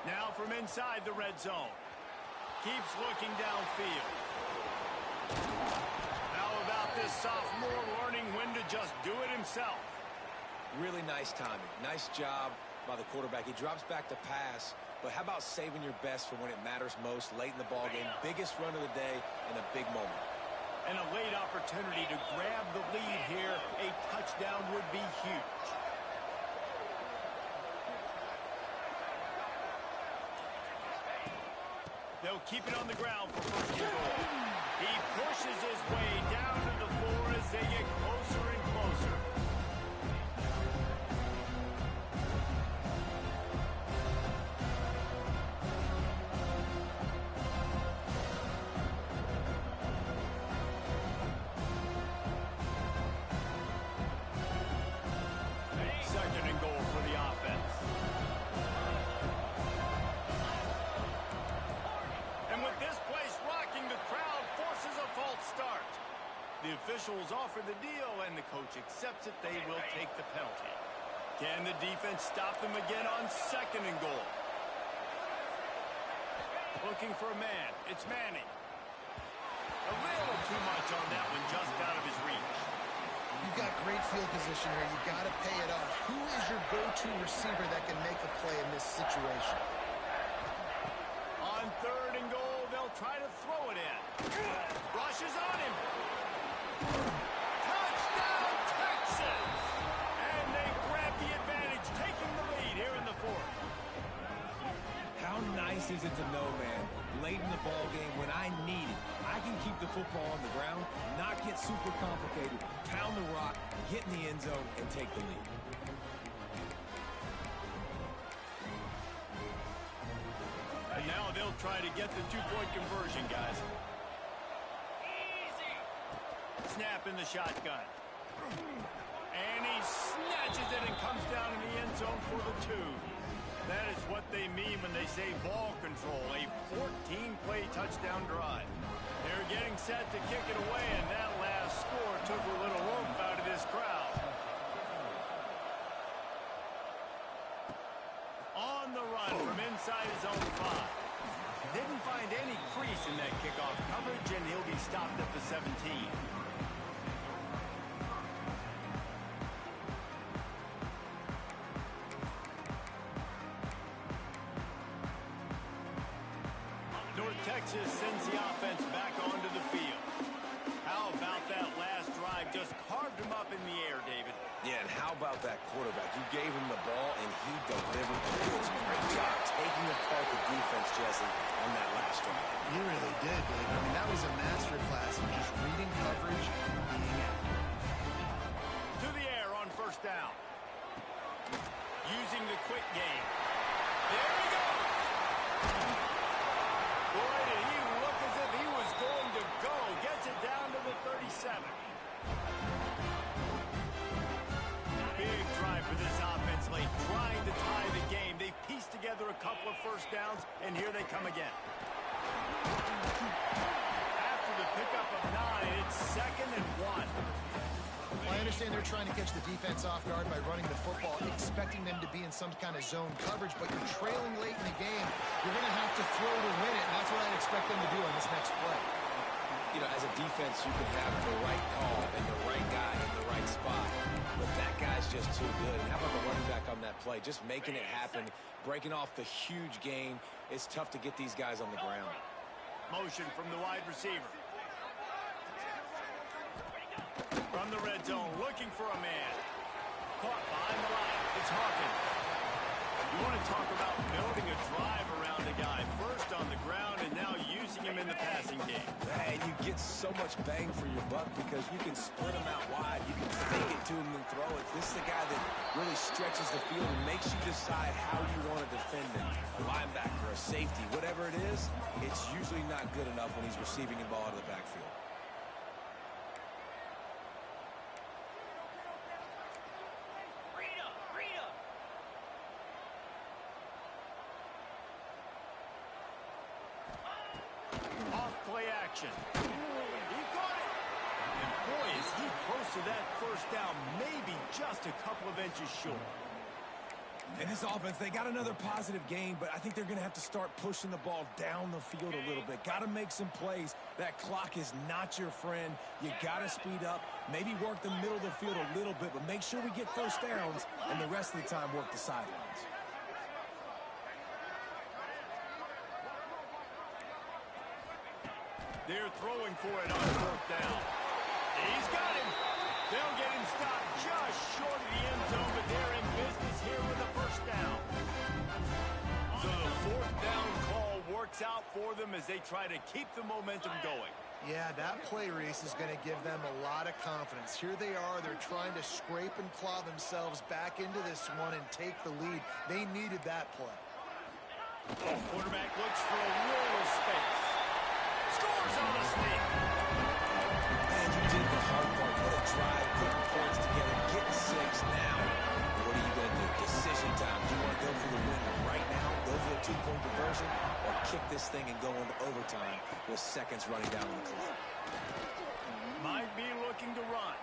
Speaker 1: Now from inside the red zone. Keeps looking downfield. How about this sophomore learning when to just do it himself?
Speaker 2: Really nice timing. Nice job by the quarterback. He drops back to pass, but how about saving your best for when it matters most late in the ballgame? Biggest run of the day in a big moment.
Speaker 1: And a late opportunity to grab the lead here. A touchdown would be huge. They'll keep it on the ground for first and goal. He pushes his way down to the 4 as they get closer and closer. Second and goal for the offense. And with this place rocking, the crowd forces a false start. The officials offer the deal, and the coach accepts it. They will take the penalty. Can the defense stop them again on second and goal? Looking for a man. It's Manning. A little too much on that one, just out of his reach.
Speaker 3: You've got great field position here. You've got to pay it off. Who is your go-to receiver that can make a play in this situation?
Speaker 1: On third and goal, they'll try to throw it in. Rushes on him. Touchdown, Texas! And they grab the advantage, taking the lead here in the fourth.
Speaker 2: How nice nice is it to know, man, late in the ball game when I need it, I can keep the football on the ground, not get super complicated, pound the rock, get in the end zone, and take the lead.
Speaker 1: And now they'll try to get the two-point conversion, guys.
Speaker 4: Easy.
Speaker 1: Snap in the shotgun. And he snatches it and comes down in the end zone for the 2. That is what they mean when they say ball control, a 14-play touchdown drive. They're getting set to kick it away, and that last score took a little rope out of this crowd. On the run from inside his own 5. Didn't find any crease in that kickoff coverage, and he'll be stopped at the 17. North Texas sends the offense back onto the field. How about that last drive? Just carved him up in the air, David.
Speaker 2: Yeah, and how about that quarterback? You gave him the ball, and he delivered the goods. Great job taking apart the defense, Jesse, on that last drive.
Speaker 3: He really did, David. I mean, that was a masterclass in just reading coverage and being out.
Speaker 1: To the air on first down. Using the quick game. There we go. Boy, did he look as if he was going to go. Gets it down to the 37. Big drive for this offense late, trying to tie the game. They pieced together a couple of first downs, and here they come again. After the pickup of 9, it's 2nd and 1.
Speaker 3: I understand they're trying to catch the defense off guard by running the football, expecting them to be in some kind of zone coverage, but you're trailing late in the game. You're going to have to throw to win it, and that's what I'd expect them to do on this next play.
Speaker 2: You know, as a defense, you can have the right call and the right guy in the right spot, but that guy's just too good. And how about the running back on that play? Just making it happen, breaking off the huge gain. It's tough to get these guys on the ground.
Speaker 1: Motion from the wide receiver. From the red zone, looking for a man. Caught behind the line. It's Hawkins. You want to talk about building a drive around a guy. First on the ground and now using him in the passing game.
Speaker 2: And you get so much bang for your buck because you can split him out wide. You can fake it to him and throw it. This is the guy that really stretches the field and makes you decide how you want to defend him. A linebacker, a safety, whatever it is, it's usually not good enough when he's receiving the ball out of the backfield.
Speaker 1: Play action. He got it. And boy, is he close to that first down, maybe just a couple of inches short.
Speaker 2: And this offense, they got another positive game, but I think they're going to have to start pushing the ball down the field a little bit. Got to make some plays. That clock is not your friend. You got to speed up, maybe work the middle of the field a little bit, but make sure we get first downs, and the rest of the time work the sidelines.
Speaker 1: They're throwing for it on 4th down. He's got him. They'll get him stopped just short of the end zone, but they're in business here with a first down. So the 4th down call works out for them as they try to keep the momentum going.
Speaker 3: Yeah, that play, Reese, is going to give them a lot of confidence. Here they are. They're trying to scrape and claw themselves back into this one and take the lead. They needed that play.
Speaker 1: Quarterback looks for a little space. Scores on the sneak.
Speaker 2: Man, you did the hard part. What a drive, putting points together, getting 6 now. What are you going to do? Decision time. Do you want to go for the win right now, go for the 2-point conversion, or kick this thing and go into overtime with seconds running down on the clock?
Speaker 1: Might be looking to run.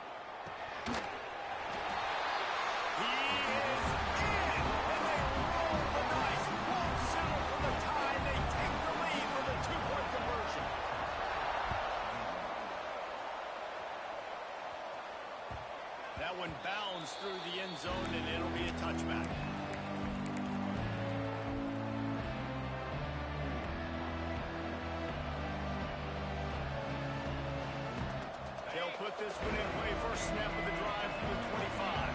Speaker 1: He is in, and they roll the dice. Won't settle for the tie. They take the lead with a 2-point conversion. That one bounds through the end zone, and it'll be a touchback. They'll put this one in play. First snap of the drive from the 25.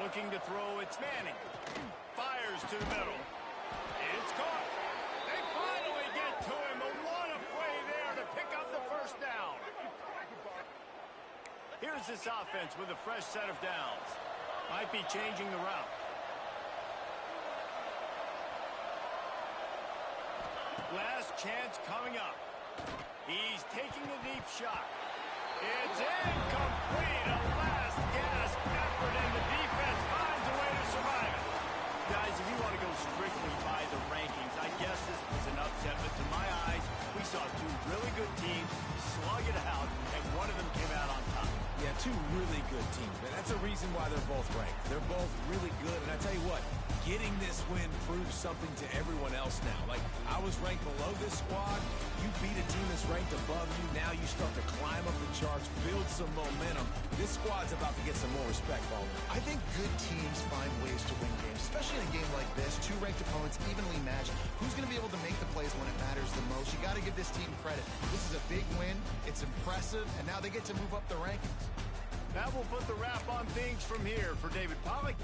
Speaker 1: Looking to throw, it's Manning. Fires to the middle. It's caught. They finally get to him, but what a play there to pick up the first down. Here's this offense with a fresh set of downs. Might be changing the route. Last chance coming up. He's taking a deep shot. It's incomplete. A last gasp effort, and the defense finds a way to survive it. Guys, if you want to go strictly by the rankings, I guess this was an upset, but to my eyes, we saw two really good teams slug it out, and one of them came out on top.
Speaker 2: Yeah, two really good teams, man. That's a reason why they're both ranked. They're both really good, and I tell you what, getting this win proves something to everyone else now. Like, I was ranked below this squad. You beat a team that's ranked above you. Now you start to climb up the charts, build some momentum. This squad's about to get some more respect, Baldwin.
Speaker 3: I think good teams find ways to win games, especially in a game like this. Two ranked opponents evenly matched. Who's going to be able to make the plays when it matters the most? You got to give this team credit. This is a big win. It's impressive, and now they get to move up the rankings.
Speaker 1: That will put the wrap on things from here for David Pollack.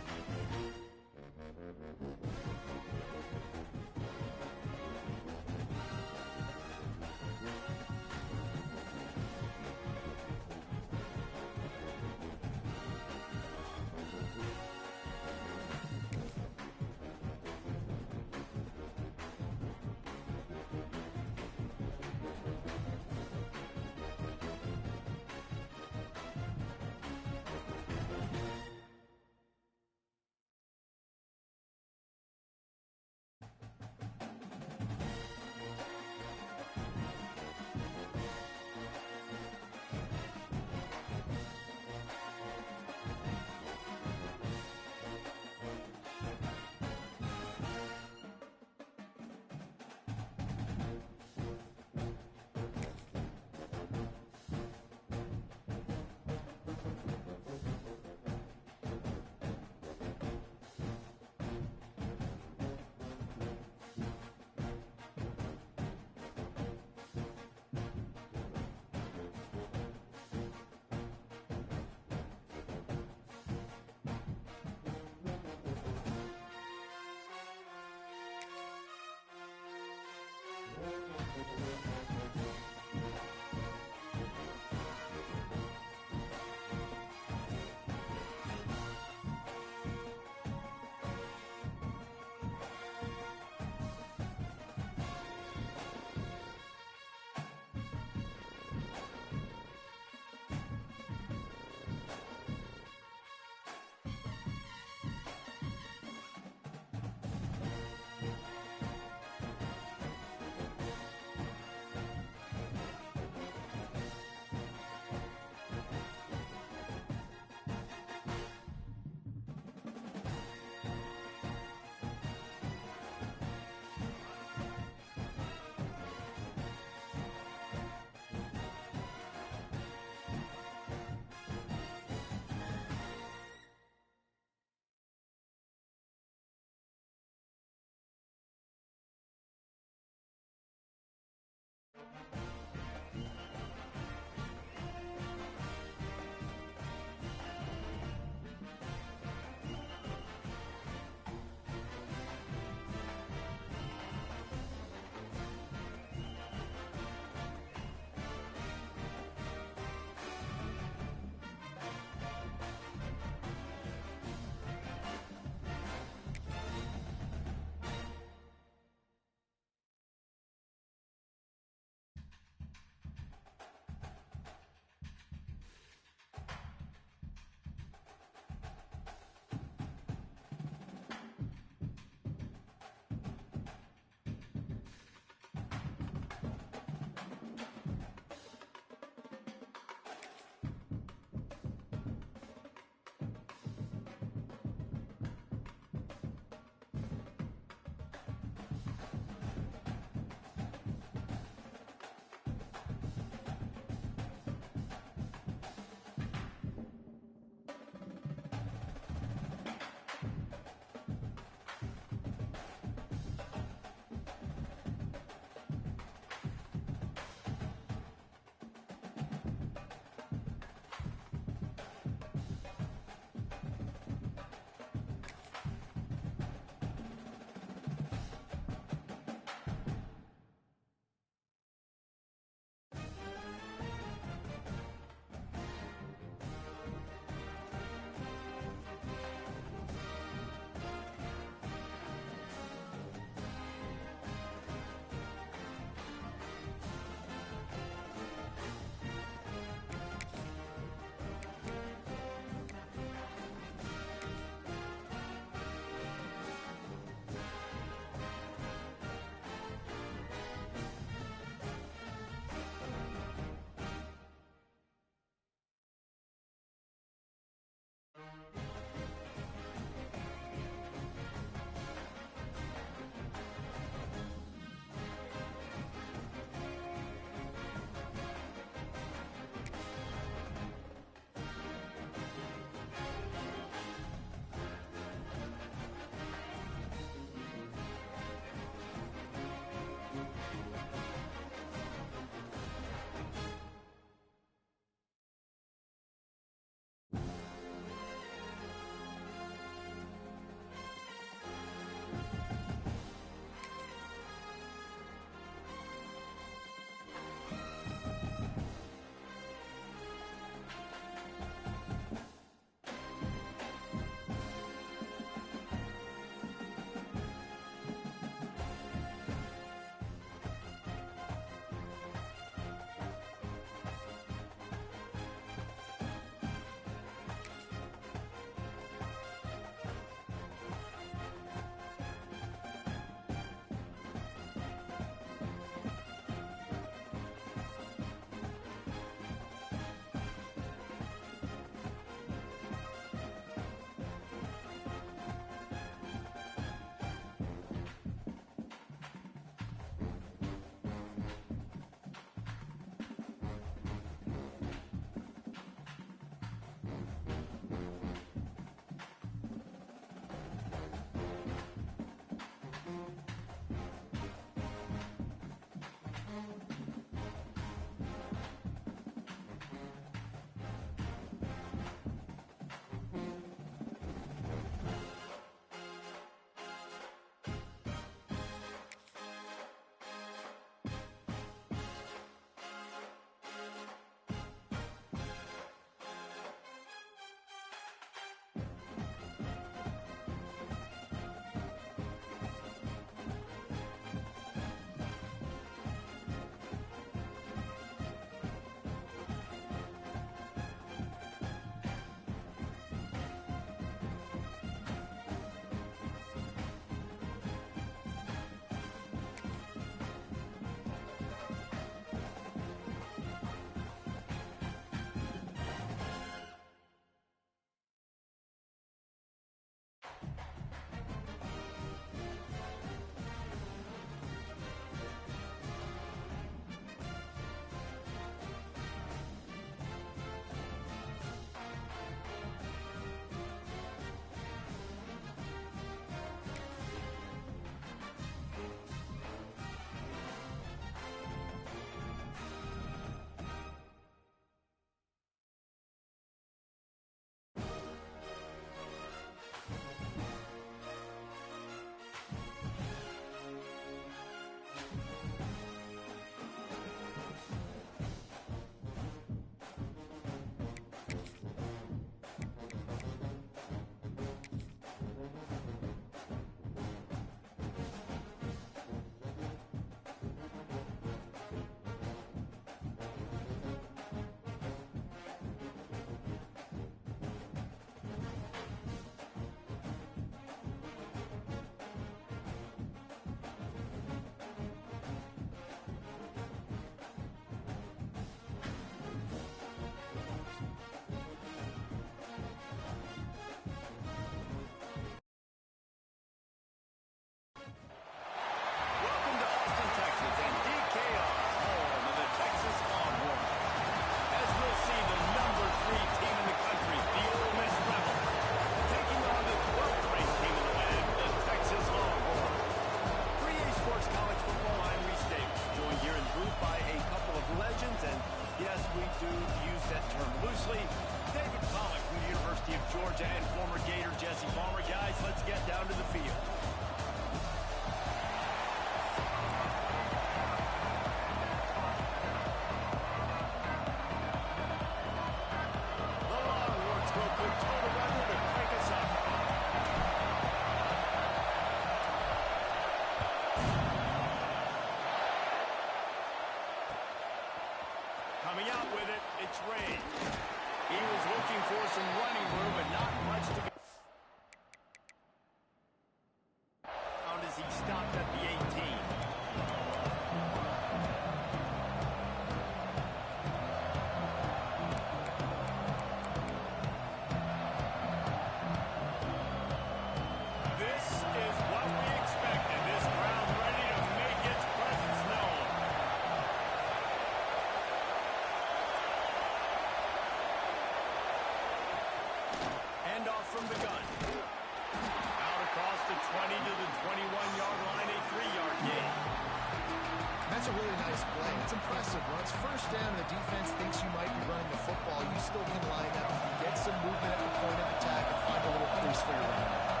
Speaker 3: first down and the defense thinks you might be running the football, you still can line up, get some movement at the point of attack, and find a little crease for your running back.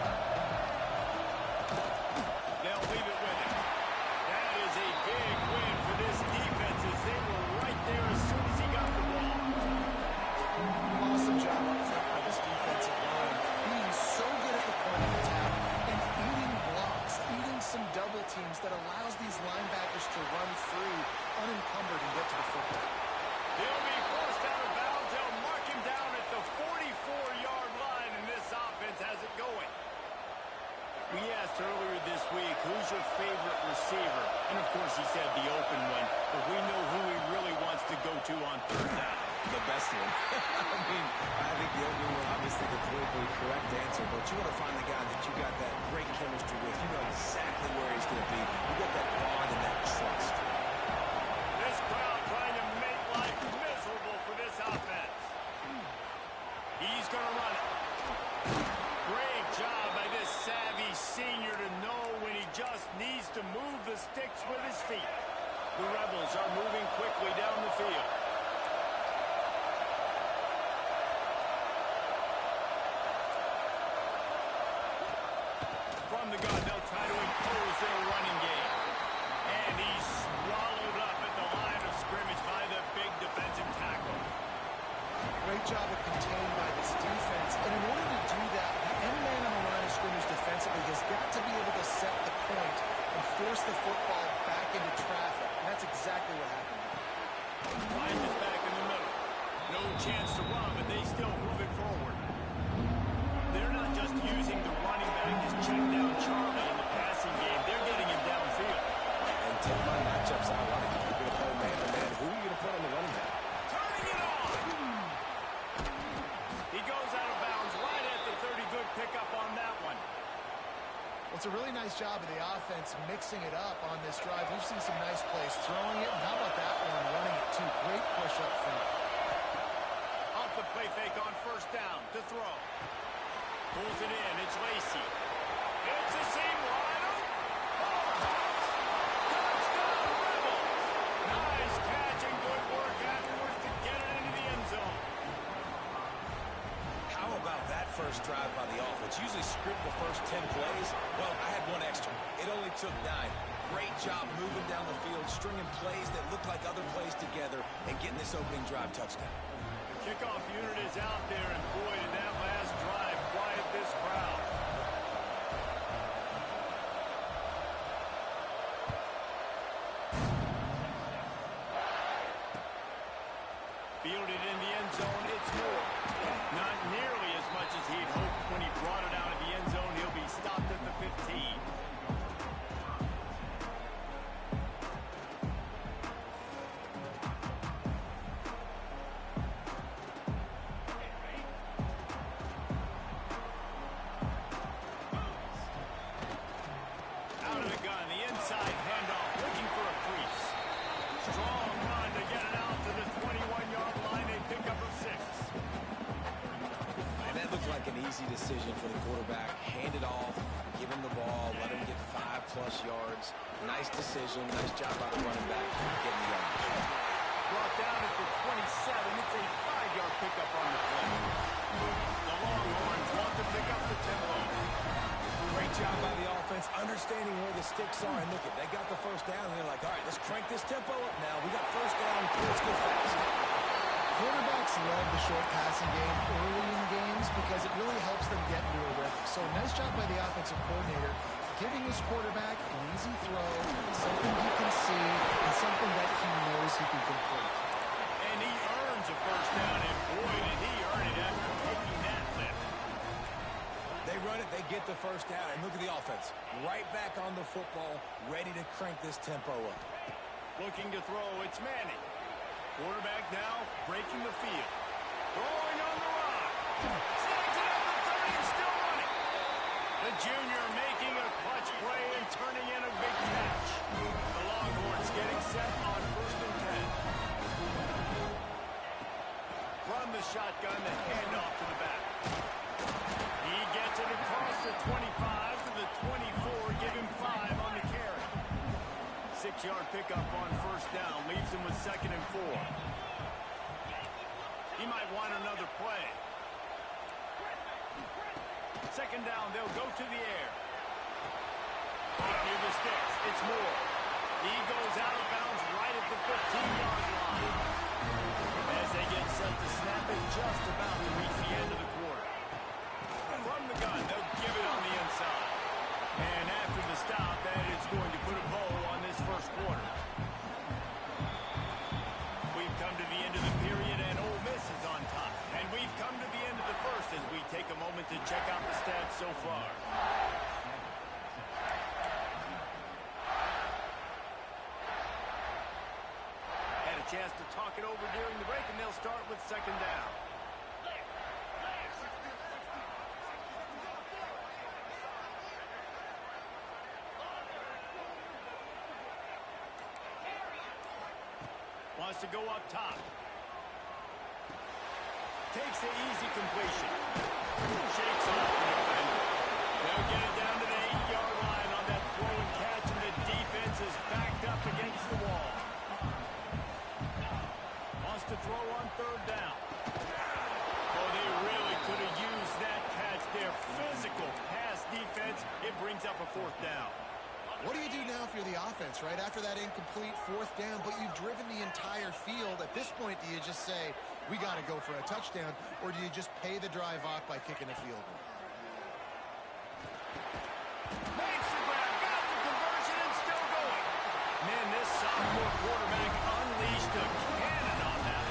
Speaker 1: They'll leave it with him. That is a big win for this defense as they were right there as soon as he got the ball.
Speaker 3: Awesome job up front by this defensive line. Being so good at the point of attack and eating blocks, eating some double teams that allows these linebackers to run free, unencumbered, and get to the football.
Speaker 1: He'll be forced out of bounds. They'll mark him down at the 44-yard line, and this offense has it going. We asked earlier this week, who's your favorite receiver? And, of course, he said the open one, but we know who he really wants to go to on third down.
Speaker 2: The best one. I think the open one, obviously the politically correct answer, but you want to find the guy that you got that great chemistry with. You know exactly where he's going to be. You got that bond and that trust.
Speaker 1: This crowd trying to make life miserable for this offense. He's going to run it. Great job by this savvy senior to know when he just needs to move the sticks with his feet. The Rebels are moving quickly down the field. From the gun, they'll try to impose their running game. And he's swallowed up at the line of scrimmage by the big defensive tackle.
Speaker 3: Great job of containing by this defense. And in order to do that, the end man on the line of scrimmage defensively has got to be able to set the point and force the football back into traffic. And that's exactly what happened.
Speaker 1: Lions is back in the middle. No chance to run, but they still move it forward. They're not just using the running back as check down Charlie in the passing game. They're getting him downfield.
Speaker 2: And take my matchups I like. You're going to play man-to-man. Who are you going to put on the running back?
Speaker 1: Turning it on! He goes out of bounds right at the 30. Good pickup on that one.
Speaker 3: Well, it's a really nice job of the offense mixing it up on this drive. We've seen some nice plays throwing it, and how about that one running it too? Great push up front.
Speaker 1: Off the play fake on first down to throw. Pulls it in. It's Lacy. It's a seam wide open. Touchdown, Rebels. Nice catch and good work afterwards to get it into the end zone.
Speaker 2: How about that first drive by the offense? Usually script the first 10 plays. Well, I had one extra. It only took 9. Great job moving down the field, stringing plays that look like other plays together, and getting this opening drive touchdown.
Speaker 1: The kickoff unit is out there, and boy, did that last drive quiet this crowd. Fielded in the end zone, it's Moore. Not nearly as much as he'd hoped when he brought it out of the end zone. He'll be stopped at the 15. Out of the gun, the inside handoff, looking for a crease. Strong run to get it out to the 21-yard line. They pick up a 6.
Speaker 2: And that looked like an easy decision for the quarterback. Hand it off, give him the ball, let him get 5+ yards. Nice decision. Nice job by the running back getting the yards.
Speaker 1: Brought down at the 27. It's a 5-yard pickup on the play. The Longhorns want to pick up the tempo.
Speaker 2: Great job by the offense, understanding where the sticks are. And look, they got the first down, and they're like, all right, let's crank this tempo up now. We got first down. Let's go fast.
Speaker 3: Quarterbacks love the short passing game early in games because it really helps them get into a rhythm. So nice job by the offensive coordinator, giving his quarterback an easy throw, something he can see, and something that he knows he can complete.
Speaker 1: And he earns a first down, and boy, did he earn it after taking that lift.
Speaker 2: They run it, they get the first down, and look at the offense. Right back on the football, ready to crank this tempo up.
Speaker 1: Looking to throw, it's Manning. Quarterback now breaking the field. Throwing on the run. Snags it at the 30 and still running. The junior making a clutch play and turning in a big catch. The Longhorns getting set on 1st and 10. From the shotgun, the handoff to the back. He gets it across the 25 to the 24, give him 5 on the carry. 6-yard pickup on 1st down, leaves him with 2nd and 4. He might want another play. 2nd down, they'll go to the air. Caught near the sticks. It's Moore. He goes out of bounds right at the 15-yard line. As they get set to snap it, just about to reach the end of the quarter. From the gun, they'll give it on the inside. And after the stop, that is going to put a bow on this first quarter. We've come to the end of the period, and Ole Miss is on top. And we've come to the end of the first as we take a moment to check out the stats so far. Had a chance to talk it over during the break, and they'll start with 2nd down. Wants to go up top. Takes the easy completion. Shakes off the defender. They'll get it down to the 8-yard line on that throw and catch, and the defense is backed up against the wall. Wants to throw on 3rd down. Oh, they really could have used that catch there. Physical pass defense. It brings up a 4th down.
Speaker 3: What do you do now if you're the offense, right? After that incomplete 4th down, but you've driven the entire field. At this point, do you just say, we got to go for a touchdown, or do you just pay the drive off by kicking a field goal?
Speaker 1: Makes the grab, got the conversion, and still going. Man, this sophomore quarterback unleashed a cannon on that.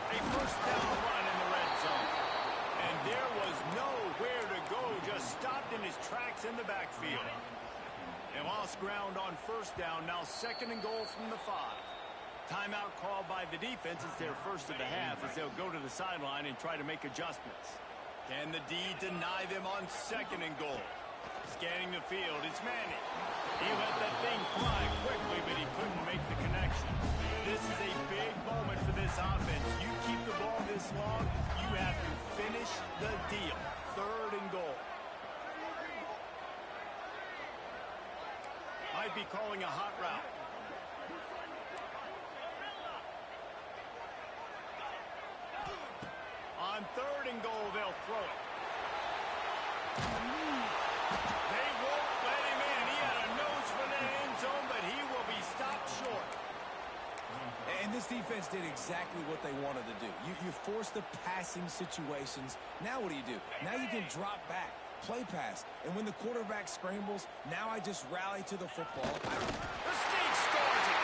Speaker 1: A 1st down run in the red zone. And there was nowhere to go, just stopped in his tracks in the backfield. They lost ground on 1st down, now 2nd and goal from the 5. Timeout called by the defense. It's their first of the half as they'll go to the sideline and try to make adjustments. Can the D deny them on 2nd and goal? Scanning the field, it's Manning. He let that thing fly quickly, but he couldn't make the connection. This is a big moment for this offense. You keep the ball this long, you have to finish the deal. 3rd and goal. Might be calling a hot route. On 3rd and goal, they'll throw it. They won't let him in. He had a nose for the end zone, but he will be stopped short.
Speaker 2: And this defense did exactly what they wanted to do. You force the passing situations. Now what do? Now you can drop back, play pass. And when the quarterback scrambles, now I just rally to the football.
Speaker 1: The State scores it.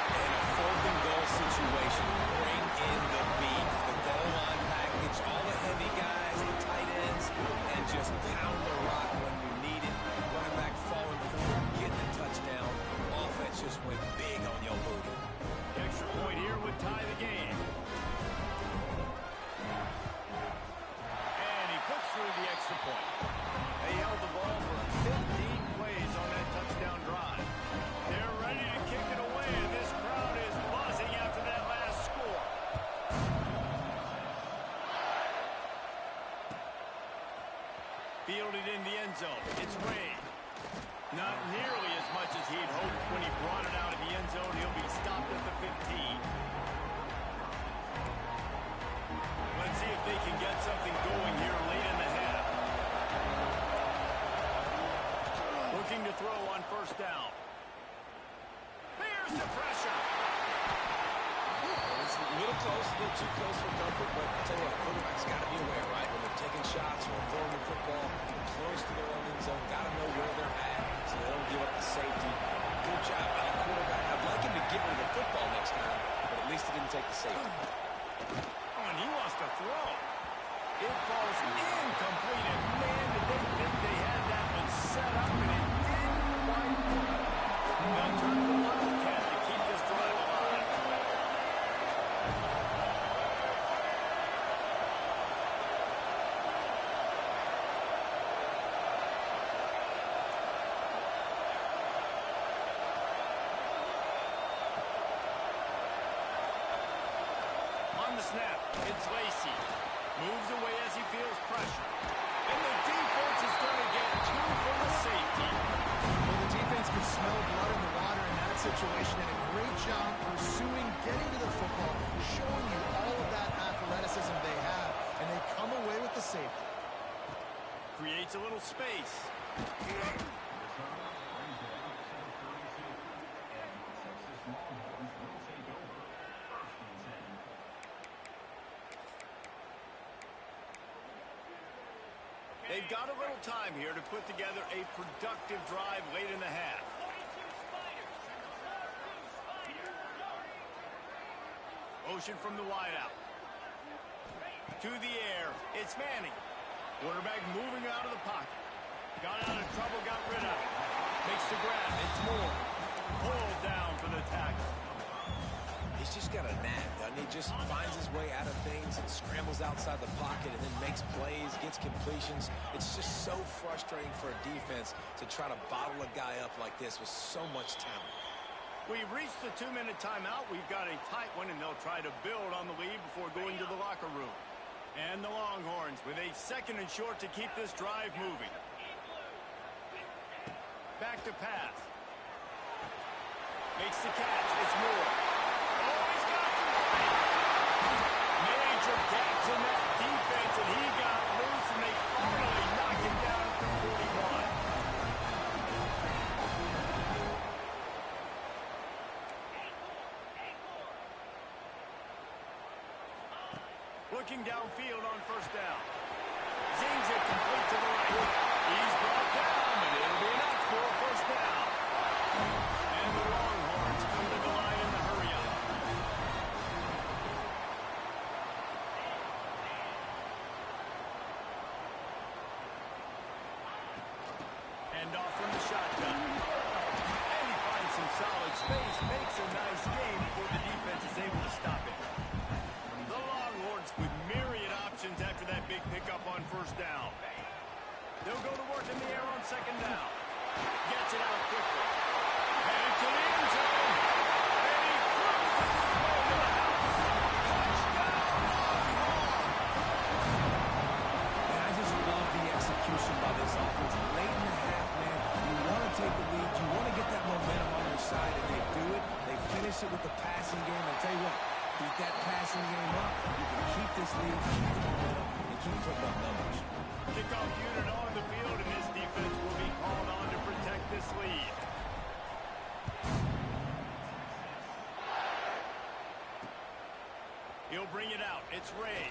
Speaker 2: In a 4th and goal situation, bring in the beef. The goal line package, all the heavy guys, the tight ends, and just pound the rock when you need it. Running back falling forward, getting a touchdown. Offense just went big on your booty.
Speaker 1: Extra point here would tie the game. And he puts through the extra point. They held the ball for 15 plays on that touchdown drive. They're ready to kick it away, and this crowd is buzzing after that last score. Fielded in the end zone. It's Wade. Not nearly as much as he'd hoped when he brought it out of the end zone. He'll be stopped at the 15. Let's see if they can get something going here late in the half. Looking to throw on 1st down. There's the pressure.
Speaker 2: It's a little close, a little too close for comfort, but I'll tell you what, quarterback's got to be aware, right? When they're taking shots or throwing the football close to their own end zone, got to know where they're at so they don't give up the safety. Good job by the quarterback. I'd like him to get rid of the football next time, but at least he didn't take the safety.
Speaker 1: Oh, and he wants to throw. It falls incomplete, and man, did they think they had that one set up, and it didn't quite work. They'll turn to the Wildcat to keep this drive alive. On the snap, it's Lacy. Moves away as he feels pressure. And the defense is going to get 2 for the safety.
Speaker 3: Well, the defense could smell blood in the water in that situation, and a great job pursuing, getting to the football, showing you all of that athleticism they have, and they come away with the safety.
Speaker 1: Creates a little space. They've got a little time here to put together a productive drive late in the half. Motion from the wideout. To the air, it's Manning. Quarterback moving out of the pocket. Got out of trouble, got rid of it. Makes the grab, it's Moore. Pulled down for the tackle.
Speaker 2: He's just got a knack, doesn't he? Just finds his way out of things and scrambles outside the pocket and then makes plays, gets completions. It's just so frustrating for a defense to try to bottle a guy up like this with so much talent.
Speaker 1: We've reached the 2-minute timeout. We've got a tight one, and they'll try to build on the lead before going to the locker room. And the Longhorns with a 2nd and short to keep this drive moving. Back to pass. Makes the catch. It's Moore. Oh, he's got some space. Major gaps in that defense, and he got loose, and they finally knock him down to 41. Looking downfield on 1st down. Zings it complete to the right. He's brought down, and it'll be enough for a 1st down. And the Longhorns come to the line in the hurry-up. Hand off from the shotgun. And he finds some solid space, makes a nice gain before the defense is able to stop it. The Longhorns with myriad options after that big pickup on 1st down. They'll go to work in the air on 2nd down. Gets it out quickly. Headed to the end zone. And he cruises his way to the house. Touchdown, Longhorns!
Speaker 2: And I just love the execution by this offense. Late in the half, man, you want to take the lead. You want to get that momentum on your side, and they do it. They finish it with the passing game. I tell you what, keep that passing game up. You can keep this lead, keep the momentum, and keep putting up numbers.
Speaker 1: Kickoff unit on the field, and this defense will be called on to protect this lead. He'll bring it out. It's Ray.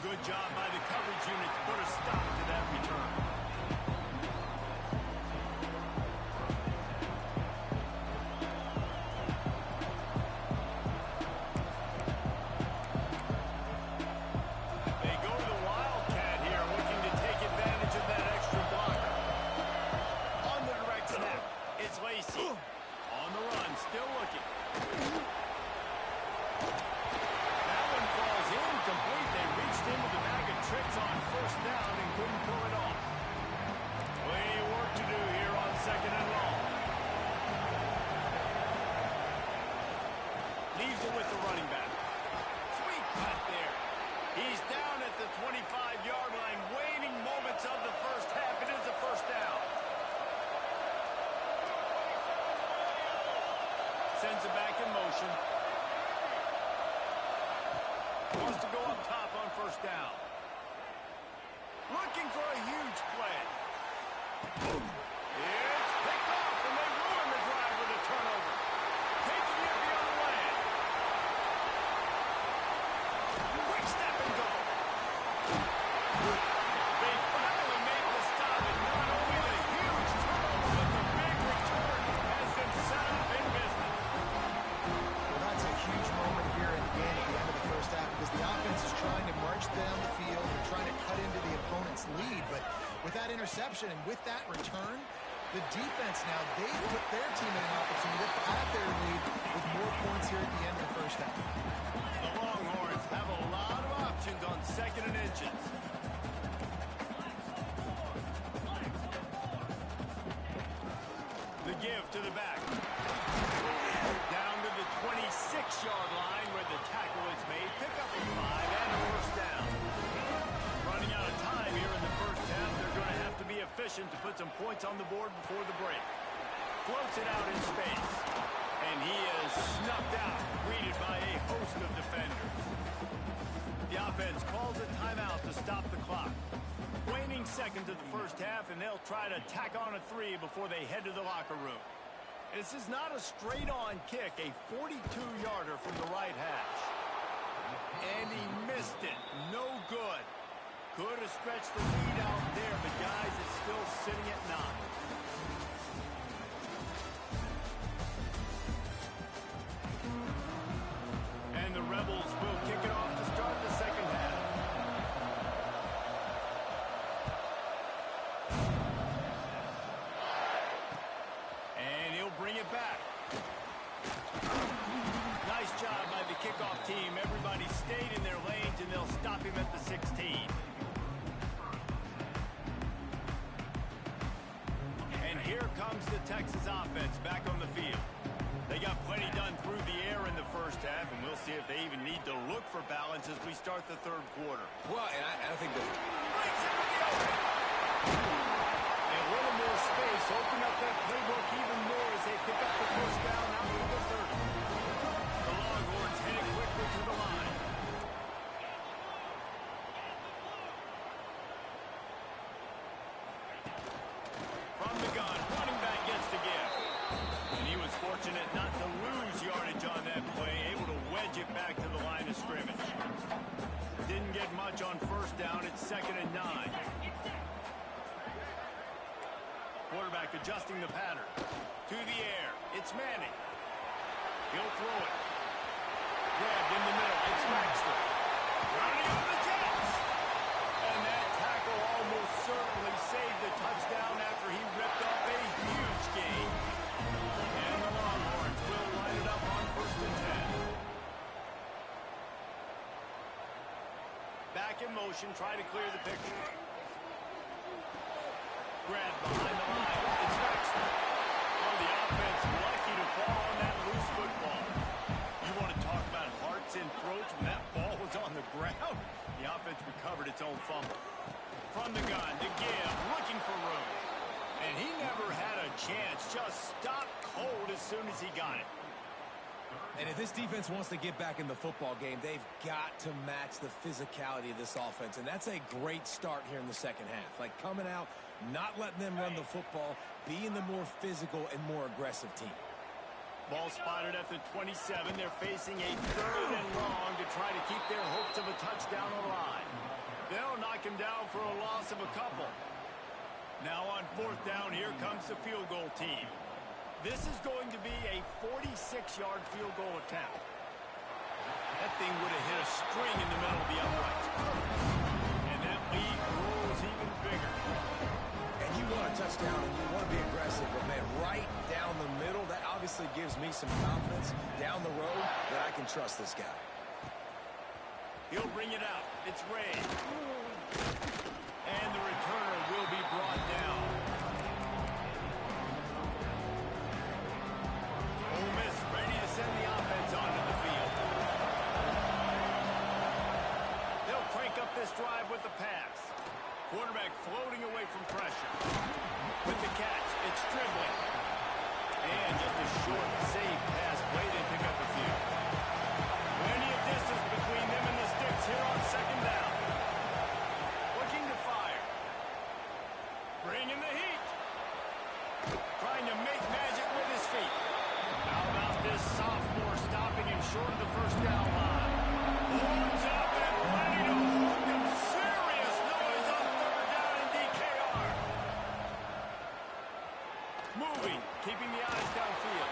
Speaker 1: Good job by the coverage unit to put a stop to that return. They go to the Wildcat here, looking to take advantage of that extra blocker. On the direct snap, it's Lacy. On the run, still looking. That one falls incomplete. They reached into the bag of tricks on 1st down and couldn't pull it off. Plenty of work to do here on 2nd and long. Leaves it with the running back. Sweet cut there. He's down at the 25-yard line, waning moments of the 1st half. It is a 1st down. Sends it back in motion. Wants to go up top on 1st down. Looking for a huge play. It's picked off, and they ruin the drive with a turnover. Taking it the other way. Quick step and go. They finally made the stop, and not only the huge turnover, but the big return has them set up in business.
Speaker 3: Well, that's a huge moment here in the game at the end of the 1st half, because the offense is trying to march down the field and trying to cut into the opponent's lead. But with that interception and with that return, the defense now, they put their team in an opportunity to add their lead with more points here at the end of the 1st half.
Speaker 1: The Longhorns have a lot of options on 2nd and inches. The give to the back. Down to the 26-yard line where the tackle is made. Pick up a 5 and a 1st down. some points on the board before the break. Floats it out in space. And he is snuffed out, greeted by a host of defenders. The offense calls a timeout to stop the clock. Waning seconds of the first half, and they'll try to tack on a 3 before they head to the locker room. This is not a straight-on kick, a 42-yarder from the right hash. And he missed it. No good. Could have stretched the lead out there, but guys, it's still sitting at 9. And the Rebels will kick it off to start the second half. And he'll bring it back. Nice job by the kickoff team. Everybody stayed in their lanes, and they'll stop him at the 16. And here comes the Texas offense back on the field. They got plenty done through the air in the first half, and we'll see if they even need to look for balance as we start the third quarter.
Speaker 2: Well, and I think that...
Speaker 1: Breaks it with the open. A little more space. Open up that playbook even more as they pick up the first down out of the 30. The Longhorns heading quickly to the line. From the gun, running back gets to give. And he was fortunate not to lose yardage on that play, able to wedge it back to the line of scrimmage. Didn't get much on first down. It's 2nd and 9. Quarterback adjusting the pattern. To the air. It's Manning. He'll throw it. Grabbed in the middle. It's Baxter. Running on the Jets. And that tackle almost certainly saved the touchdown after he ripped off a huge gain. And the Longhorns will line it up on 1st and 10. Back in motion, try to clear the picture. Grabbed behind the line. It's Baxter. Oh, the offense lucky to fall on that loose football. You want to talk about hearts and throats when that ball was on the ground? The offense recovered its own fumble. From the gun to give, looking for room. And he never had a chance. Just stopped cold as soon as he got it.
Speaker 2: And if this defense wants to get back in the football game, they've got to match the physicality of this offense. And that's a great start here in the second half. Like coming out, not letting them run the football, being the more physical and more aggressive team.
Speaker 1: Ball spotted at the 27. They're facing a 3rd and long to try to keep their hopes of a touchdown alive. They'll knock him down for a loss of a couple. Now on 4th down, here comes the field goal team. This is going to be a 46-yard field goal attempt. That thing would have hit a string in the middle of the uprights. Perfect. And that lead grows even bigger.
Speaker 2: And you want a touchdown and you want to be aggressive, but man, right down the middle, that obviously gives me some confidence down the road that I can trust this guy.
Speaker 1: He'll bring it out. It's Ray. And the returner will be brought down. Ole Miss ready to send the offense onto the field. They'll crank up this drive with the pass. Quarterback floating away from pressure. With the catch, it's dribbling. And just a short, safe pass play to pick up the field. Plenty of distance between them and the sticks here on 2nd down. Looking to fire. Bringing the heat. Trying to make magic with his feet. How about this sophomore stopping him short of the 1st down line? Horns up and ready to hook him. Serious noise on 3rd down in DKR. Moving, keeping the eyes downfield.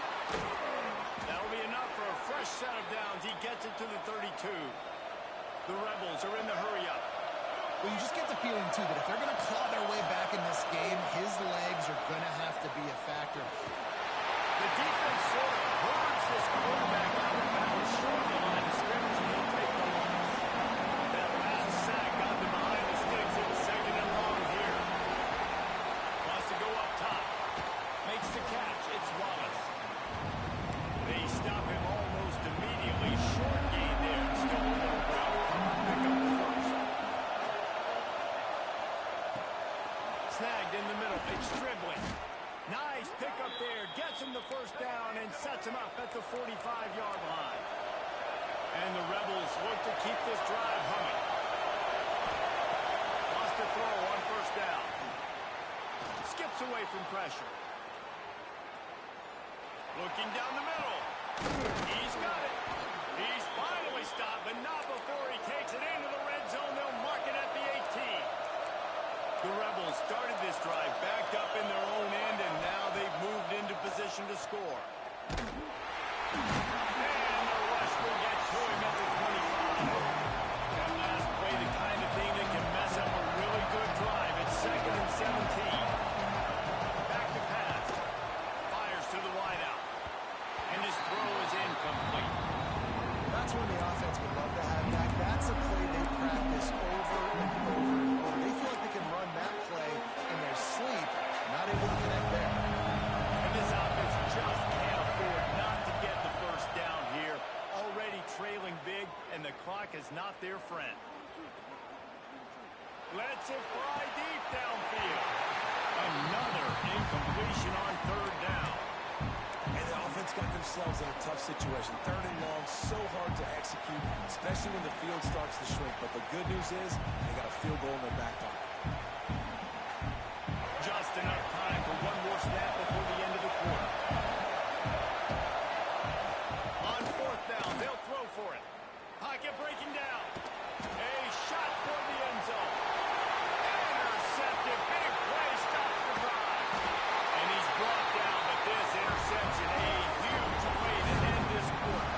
Speaker 1: That'll be enough for a fresh set of downs. He gets it to the 32. The Rebels are in the hurry-up.
Speaker 3: Well, you just get the feeling, too, that if they're going to claw their way back in this game, his legs are going to have to be a factor.
Speaker 1: The defense sort of hurts this quarterback out of bounds short of the line of scrimmage, and he'll take the loss. That last sack got them behind the sticks. It's 2nd and long here. Wants to go up top. Makes the catch. It's Wallace. They stop him almost immediately. Short gain there. Still a little well. Pick up the first. Snagged in the middle. A Quick dribbling. Nice pickup there. Gets him the first down and sets him up at the 45-yard line. And the Rebels look to keep this drive humming. Lost a throw on first down. Skips away from pressure. Looking down the middle. He's got it. He's finally stopped, but not before he takes it into the red zone. They'll mark it at the 18. The Rebels started this drive backed up in their own end, and now they've moved into position to score. And the rush will get to him at the 25. That last play, the kind of thing that can mess up a really good drive. It's 2nd and 17. Back to pass. Fires to the wideout. And his throw is incomplete.
Speaker 3: That's when the offense would love to have back. That's a play they practice over and over and over. They feel like they can run that play in their sleep, not able to connect there.
Speaker 1: And this offense just can't afford not to get the first down here. Already trailing big, and the clock is not their friend. Lets it fly deep downfield. Another incompletion on third down.
Speaker 2: And the offense got themselves in a tough situation. 3rd and long, so hard to execute, especially when the field starts to shrink. But the good news is they got a field goal in their back pocket.
Speaker 1: Just enough time for one more snap before the end of the quarter. On 4th down, they'll throw for it. Pocket breaking down. A shot toward the end zone. Intercepted. Big play stops the drive. And he's brought down, but this interception, a huge way to end this quarter.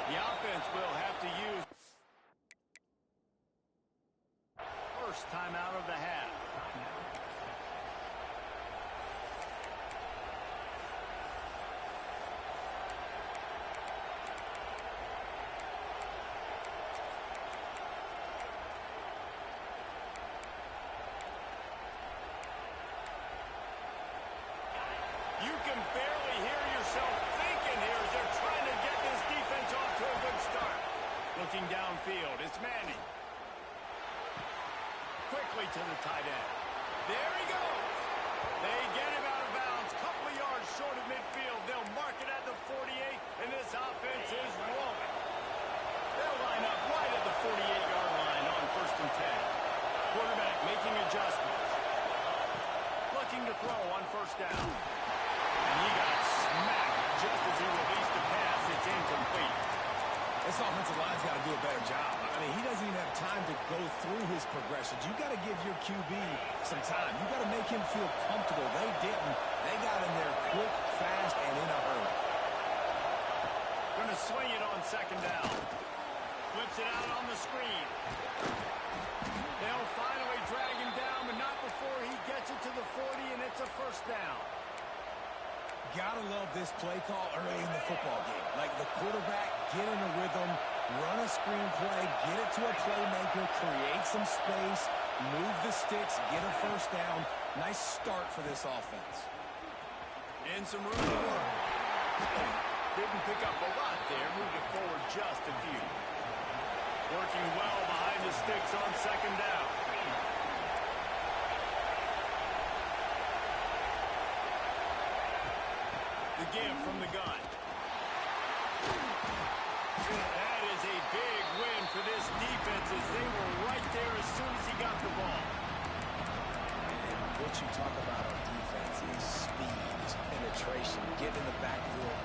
Speaker 1: The offense will have to use first time out of the half. You can barely hear yourself thinking here as they're trying to get this defense off to a good start. Looking downfield, it's Manning. Quickly to the tight end. There he goes. They get him out of bounds. Couple of yards short of midfield. They'll mark it at the 48, and this offense is rolling. They'll line up right at the 48-yard line on 1st and 10. Quarterback making adjustments. Looking to throw on 1st down. And he got smacked just as he released the pass. It's incomplete.
Speaker 2: This offensive line's got to do a better job. I mean, he doesn't even have time to go through his progressions. You got to give your QB some time. You got to make him feel comfortable. They didn't. They got in there quick, fast, and in a hurry.
Speaker 1: Going to swing it on 2nd down. Flips it out on the screen. They'll finally drag him down, but not before he gets it to the 40, and it's a 1st down.
Speaker 2: Gotta love this play call early in the football game. Like the quarterback, get in a rhythm, run a screen play, get it to a playmaker, create some space, move the sticks, get a 1st down. Nice start for this offense.
Speaker 1: And some room to work. Didn't pick up a lot there, moved it forward just a few. Working well behind the sticks on 2nd down. The give from the gun. That is a big win for this defense as they were right there as soon as he got the ball.
Speaker 2: And what you talk about on defense is speed, is penetration, getting in the backfield,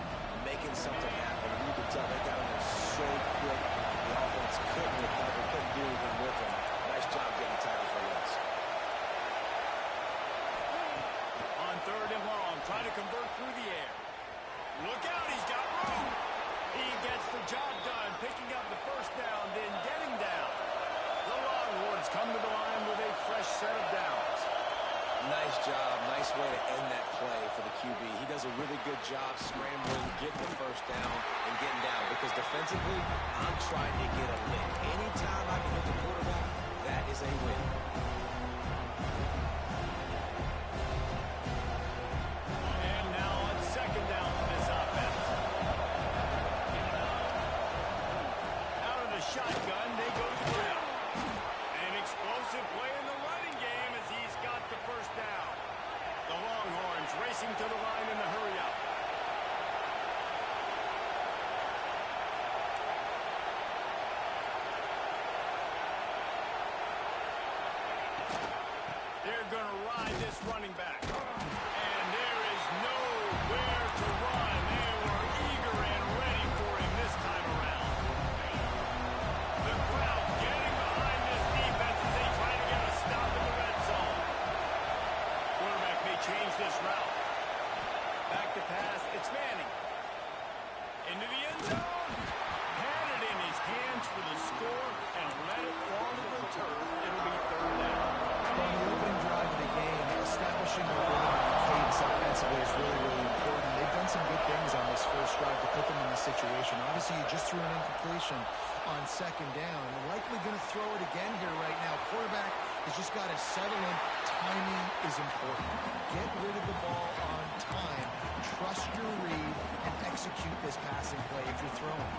Speaker 2: making something happen. You can tell they got in there so quick. The offense couldn't recover, couldn't do anything with them. Nice job getting tackled for loss.
Speaker 1: On 3rd and long, trying to convert through the air. Look out, he's got room. He gets the job done, picking up the 1st down, then getting down. The Longhorns come to the line with a fresh set of downs.
Speaker 2: Nice job. Nice way to end that play for the QB. He does a really good job scrambling, getting the 1st down, and getting down. Because defensively, I'm trying to get a lick. Anytime I can hit the quarterback, that is a win.
Speaker 1: And now on 2nd down for this offense. Out of the shotgun, they go to the ground. An explosive play in the running game as he's got the 1st down. The Longhorns racing to the line in the hurry-up. They're going to ride this running back. And there is nowhere to run. They were eager and ready for him this time around. The crowd getting behind this defense as they try to get a stop in the red zone. Quarterback may change this route. Back to pass. It's Manning. Into the end zone. Had it in his hands for the score and let it fall to the turf. It'll be 3rd down.
Speaker 3: On the opening drive of the game, establishing a rhythm and cadence offensively is really, really important. They've done some good things on this 1st drive to put them in this situation. Obviously, you just threw an incompletion on 2nd down. They're likely going to throw it again here right now. Quarterback has just got to settle in. Timing is important. Get rid of the ball on time. Trust your read and execute this passing play if you're throwing.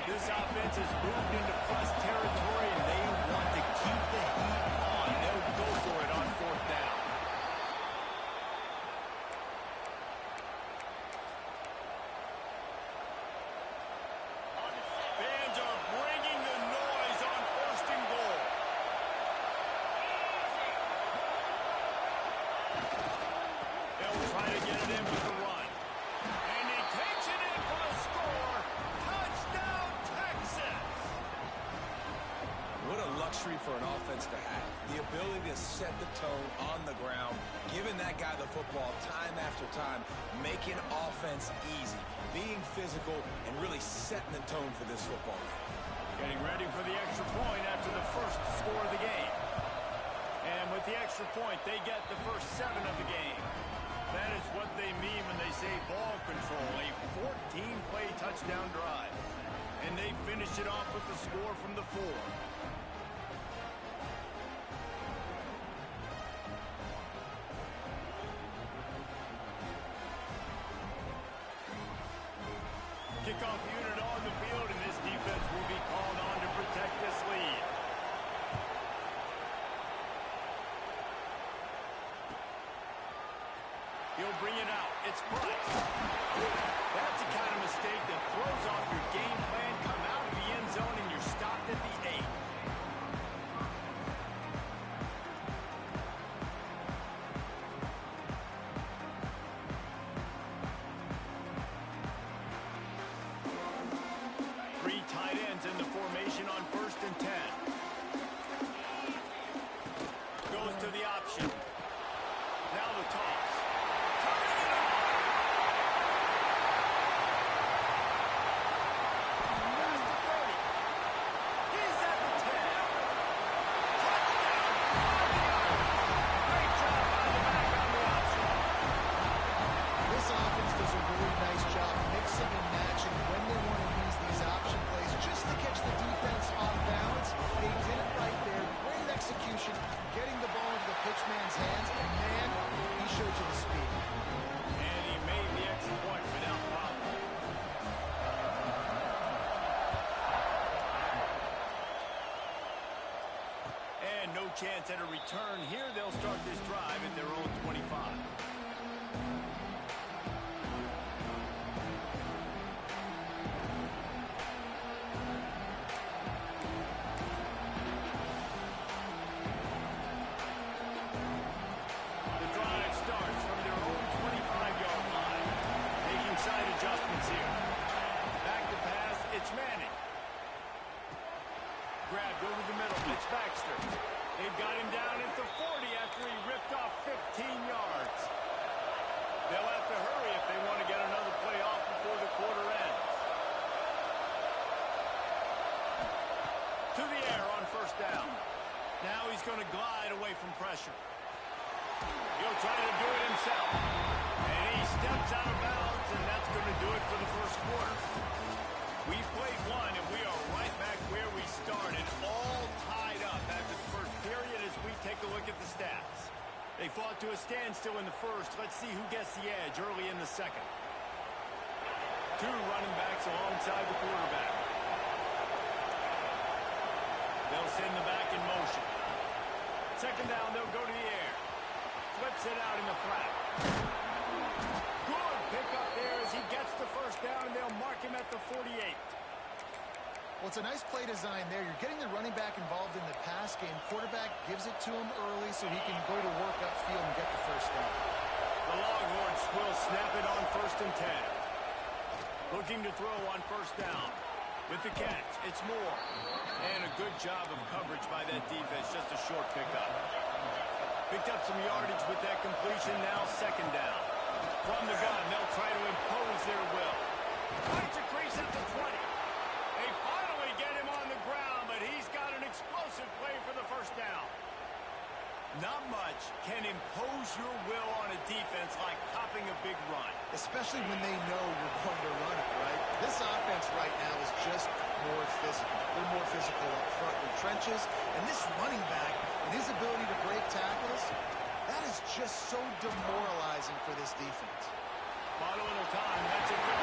Speaker 1: This offense has moved into plus territory, and they want to keep the heat on. They'll go for it on 4th down. Fans are bringing the noise on 1st and goal. They'll try to get it in with the run. And he takes it in for the score. Touchdown, Texas!
Speaker 2: What a luxury for an offense to have. The ability to set the tone on the ground, giving that guy the football time after time, making offense easy, being physical, and really setting setting the tone for this football game.
Speaker 1: Getting ready for the extra point after the first score of the game. And with the extra point, they get the first 7 of the game. That is what they mean when they say ball control, a 14-play touchdown drive. And they finish it off with the score from the 4. Kickoff unit on the field, and this defense will be called on to protect this lead. He'll bring it out. It's Price. That's the kind of mistake that throws off your game plan. Come out of the end zone, and you're stopped at the 8. Three tight ends in the formation on 1st and 10. Goes to the option. Now the toss. Turning it on. Pass to Brady. He's at the 10. Touchdown. Great job by the back on the option.
Speaker 3: This offense does a really nice job mixing and matching when they want to use these option plays just to catch the defense off balance. They did it right there. Great execution, getting the ball into the pitchman's hands, and man, he showed you the speed.
Speaker 1: And he made the extra point without problem. And no chance at a return here. They'll start this drive at their own 25. The drive starts from their own 25-yard line. Making side adjustments here. Back to pass, it's Manning. Grabbed over the middle, it's Baxter. They've got him down at the 40 after he ripped off 15 yards. They'll have to hurry if they want to get another play off before the quarter ends. To the air on 1st down. Now he's going to glide away from pressure. He'll try to do it himself. And he steps out of bounds, and that's going to do it for the first quarter. We've played one, and we are right back where we started, all tied up after the first period as we take a look at the stats. They fought to a standstill in the first. Let's see who gets the edge early in the second. 2 running backs alongside the quarterback. They'll send the back in motion. 2nd down, they'll go to the air. Flips it out in the flat. Good pickup there as he gets the 1st down, and they'll mark him at the 48.
Speaker 3: Well, it's a nice play design there. You're getting the running back involved in the pass game. Quarterback gives it to him early so he can go to work upfield and get the 1st down.
Speaker 1: The Longhorns will snap it on 1st and 10. Looking to throw on 1st down. With the catch, it's Moore. And a good job of coverage by that defense, just a short pickup. Picked up some yardage with that completion, now 2nd down. From the gun, they'll try to impose their will. Finds a crease at the 20. They finally get him on the ground, but he's got an explosive play for the 1st down. Not much can impose your will on a defense like popping a big run.
Speaker 3: Especially when they know you're going to run it, right? This offense right now is just more physical. They're more physical up front in the trenches. And this running back and his ability to break tackles, that is just so demoralizing for this defense.
Speaker 1: Bought a little time, that's a go.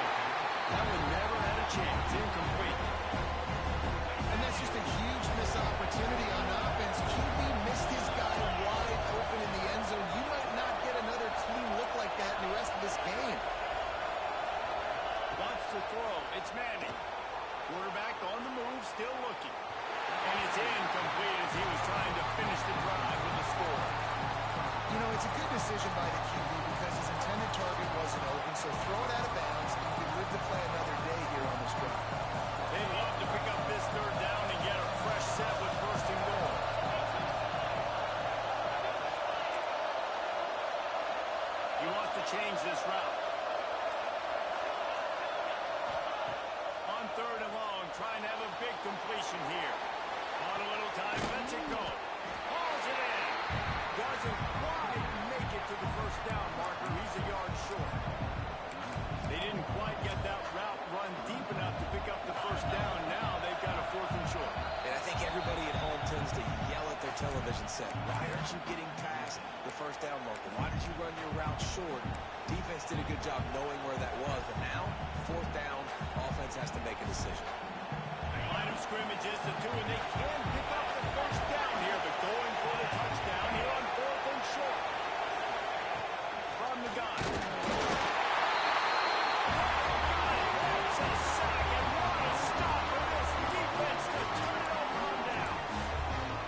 Speaker 1: That one never had a chance. Incomplete.
Speaker 3: And that's just a huge missed opportunity on offense. QB missed his guy wide open in the end zone. You might not get another clean look like that in the rest of this game.
Speaker 1: Wants to throw. It's Manning. Quarterback on the move, still looking. And it's incomplete as he was trying to finish the drive with a score.
Speaker 3: You know, it's a good decision by the QB because his intended target wasn't open, so throw it out of bounds and you can live to play another day here on this drive.
Speaker 1: They love to pick up this 3rd down and get a fresh set with 1st and goal. He wants to change this route. On 3rd completion here. On a little time, lets it go. Hauls it in. Doesn't quite make it to the first down marker. He's a yard short. They didn't quite get that route run deep enough to pick up the first down. Now they've got a 4th and short.
Speaker 2: And I think everybody at home tends to yell at their television set. Why aren't you getting past the first down marker? Why did you run your route short? Defense did a good job knowing where that was. But now, 4th down, offense has to make a decision.
Speaker 1: Line of scrimmage is the 2, and they can pick up the first down here, but going for the touchdown here on 4th and short. From the gun. That's a sack, and what a stop for this defense to turn it over on down.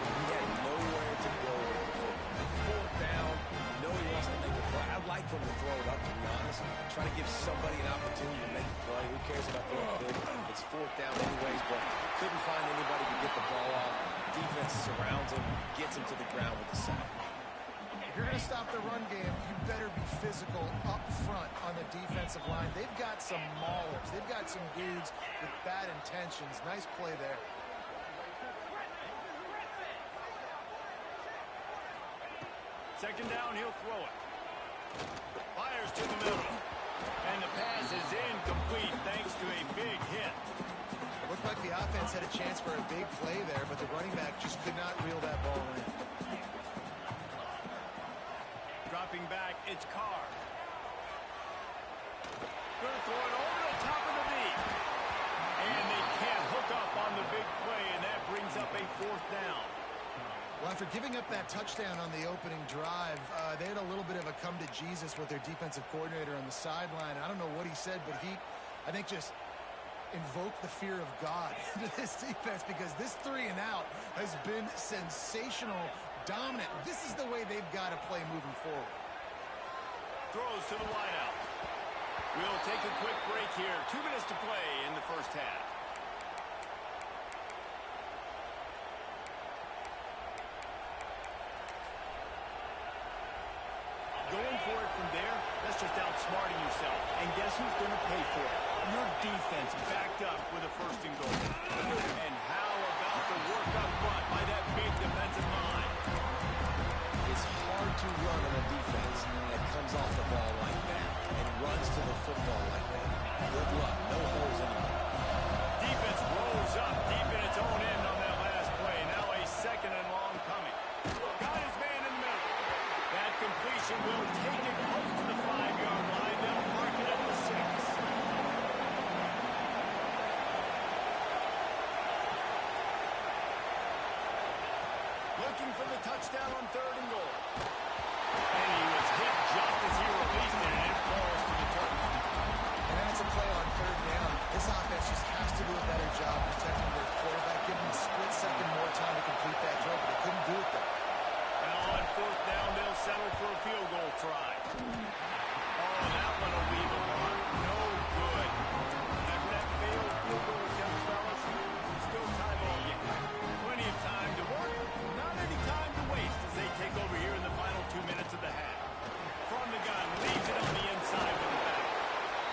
Speaker 2: He had nowhere to go with the football. 4th down, you know he wants to make a play. I'd like for him to throw it up, to be honest. Try to give somebody an opportunity to make a play. Who cares about throwing big? It's 4th down anyways, but couldn't find anybody to get the ball off. Defense surrounds him, gets him to the ground with the sack.
Speaker 3: If you're going to stop the run game, you better be physical up front on the defensive line. They've got some maulers. They've got some dudes with bad intentions. Nice play there.
Speaker 1: Second down, he'll throw it. Fires to the middle. And the pass is incomplete thanks to a big hit.
Speaker 3: It looked like the offense had a chance for a big play there, but the running back just could not reel that ball in.
Speaker 1: Dropping back, it's Carr. Gonna throw it over the top of the knee. And they can't hook up on the big play, and that brings up a 4th down.
Speaker 3: Well, after giving up that touchdown on the opening drive, they had a little bit of a come to Jesus with their defensive coordinator on the sideline. I don't know what he said, but he, I think, just invoked the fear of God into this defense, because this 3 and out has been sensational, dominant. This is the way they've got to play moving forward.
Speaker 1: Throws to the wideout. We'll take a quick break here. 2 minutes to play in the first half. Going for it from there, that's just outsmarting yourself. And guess who's going to pay for it? Your defense backed up with a 1st and goal. And how about the work up front by that big defensive line?
Speaker 2: It's hard to run on a defense that comes off the ball like that and runs to the football like that. Good luck. No holes anymore.
Speaker 1: Defense rolls up deep in its own end on that last play. Now a 2nd and long coming. Got his man in the middle. That completion will take it close to the 5-yard line. They'll mark it at the 6. Looking for the touchdown on 3rd and goal. And he was hit just as he released it, and it falls to the turf.
Speaker 3: And that's a play on 3rd down. This offense just has to do a better job protecting their quarterback, giving him a split second more time to complete that throw, but they couldn't do it there.
Speaker 1: Now on 4th down, they'll settle for a field goal try. Oh, that one will leave a mark. No good. After that failed field goal attempt, fellas, still tie ball game. Plenty of time to work, not any time to waste as they take over here in the final 2 minutes of the half. From the gun, leaves it on the inside with the back.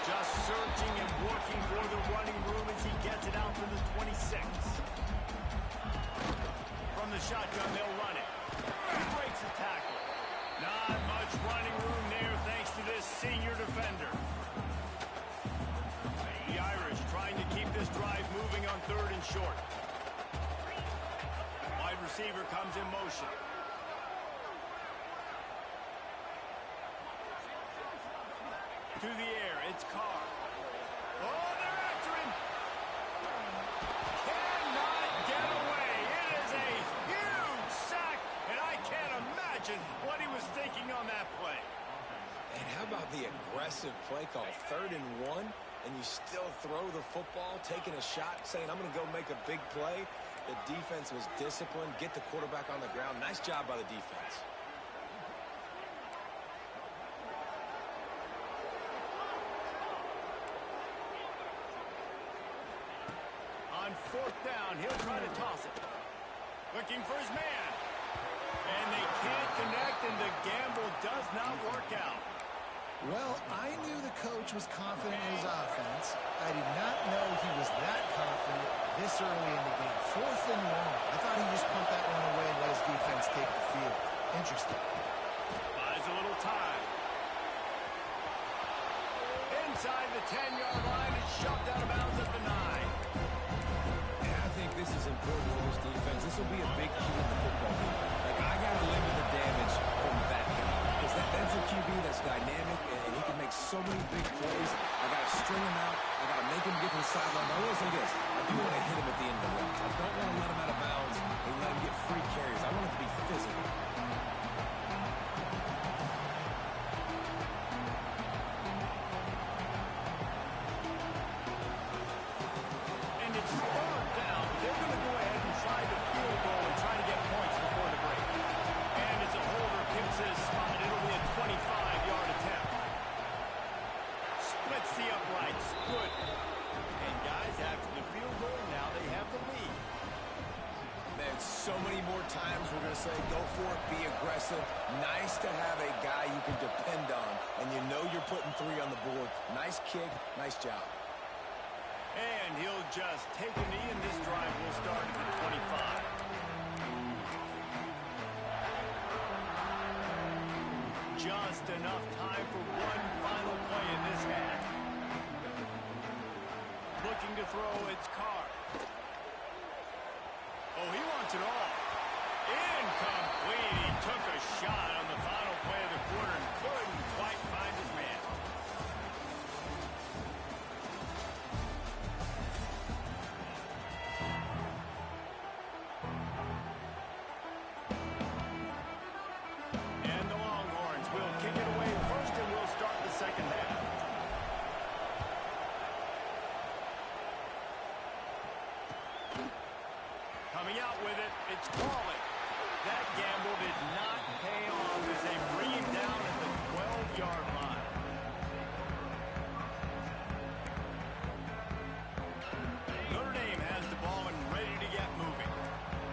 Speaker 1: Just searching and working for the running room as he gets it out to the 26. From the shotgun, they'll run it. He breaks the tackle. Not much running room there thanks to this senior defender. The Irish trying to keep this drive moving on 3rd and short. Wide receiver comes in motion. To the air, it's Carr. Oh, they're after him. Cannot get away. It is a huge sack, and I can't imagine what he was thinking on that play.
Speaker 2: And how about the aggressive play call? 3rd and 1, and you still throw the football, taking a shot, saying, I'm going to go make a big play. The defense was disciplined, get the quarterback on the ground. Nice job by the defense.
Speaker 1: On 4th down, he'll try to toss it. Looking for his man. And they can't connect, and the gamble does not work out.
Speaker 3: Well, I knew the coach was confident in his offense. I did not know he was that confident this early in the 4th and long. I thought he just pumped that one away and let his defense take the field. Interesting.
Speaker 1: Buys a little time. Inside the 10-yard line, it's shoved out of bounds at the 9.
Speaker 2: And I think this is important for this defense. This will be a big key in the football game. Like, I got to limit the damage from that guy. Because that's a QB that's dynamic, and he can make so many big plays. I got to string him out. I got to make him get to the sideline. I will say this. I do want to hit him at the end of the route. I don't want to let him out of bounds and let him get free carries. I want it to be physical.
Speaker 1: And it's 3rd down. They're going to go ahead and try the field goal and try to get points before the break. And as a holder picks his spot, it'll be a 25-yard attempt. Splits the uprights. Good. And guys, after the field goal, now they have the lead.
Speaker 2: Man, so many more times we're going to say, go for it, be aggressive. Nice to have a guy you can depend on, and you know you're putting 3 on the board. Nice kick, nice job.
Speaker 1: And he'll just take a knee, and this drive will start at the 25. Just enough time for one final play in this half. Looking to throw, it's Carr. Oh, he wants it all. Incomplete. He took a shot on the final play of the quarter and couldn't quite find his man. And the Longhorns will kick it away first, and we'll start the second half. Coming out with it, it's Crawley. That gamble did not pay off as they bring him down at the 12-yard line. Notre Dame has the ball and ready to get moving.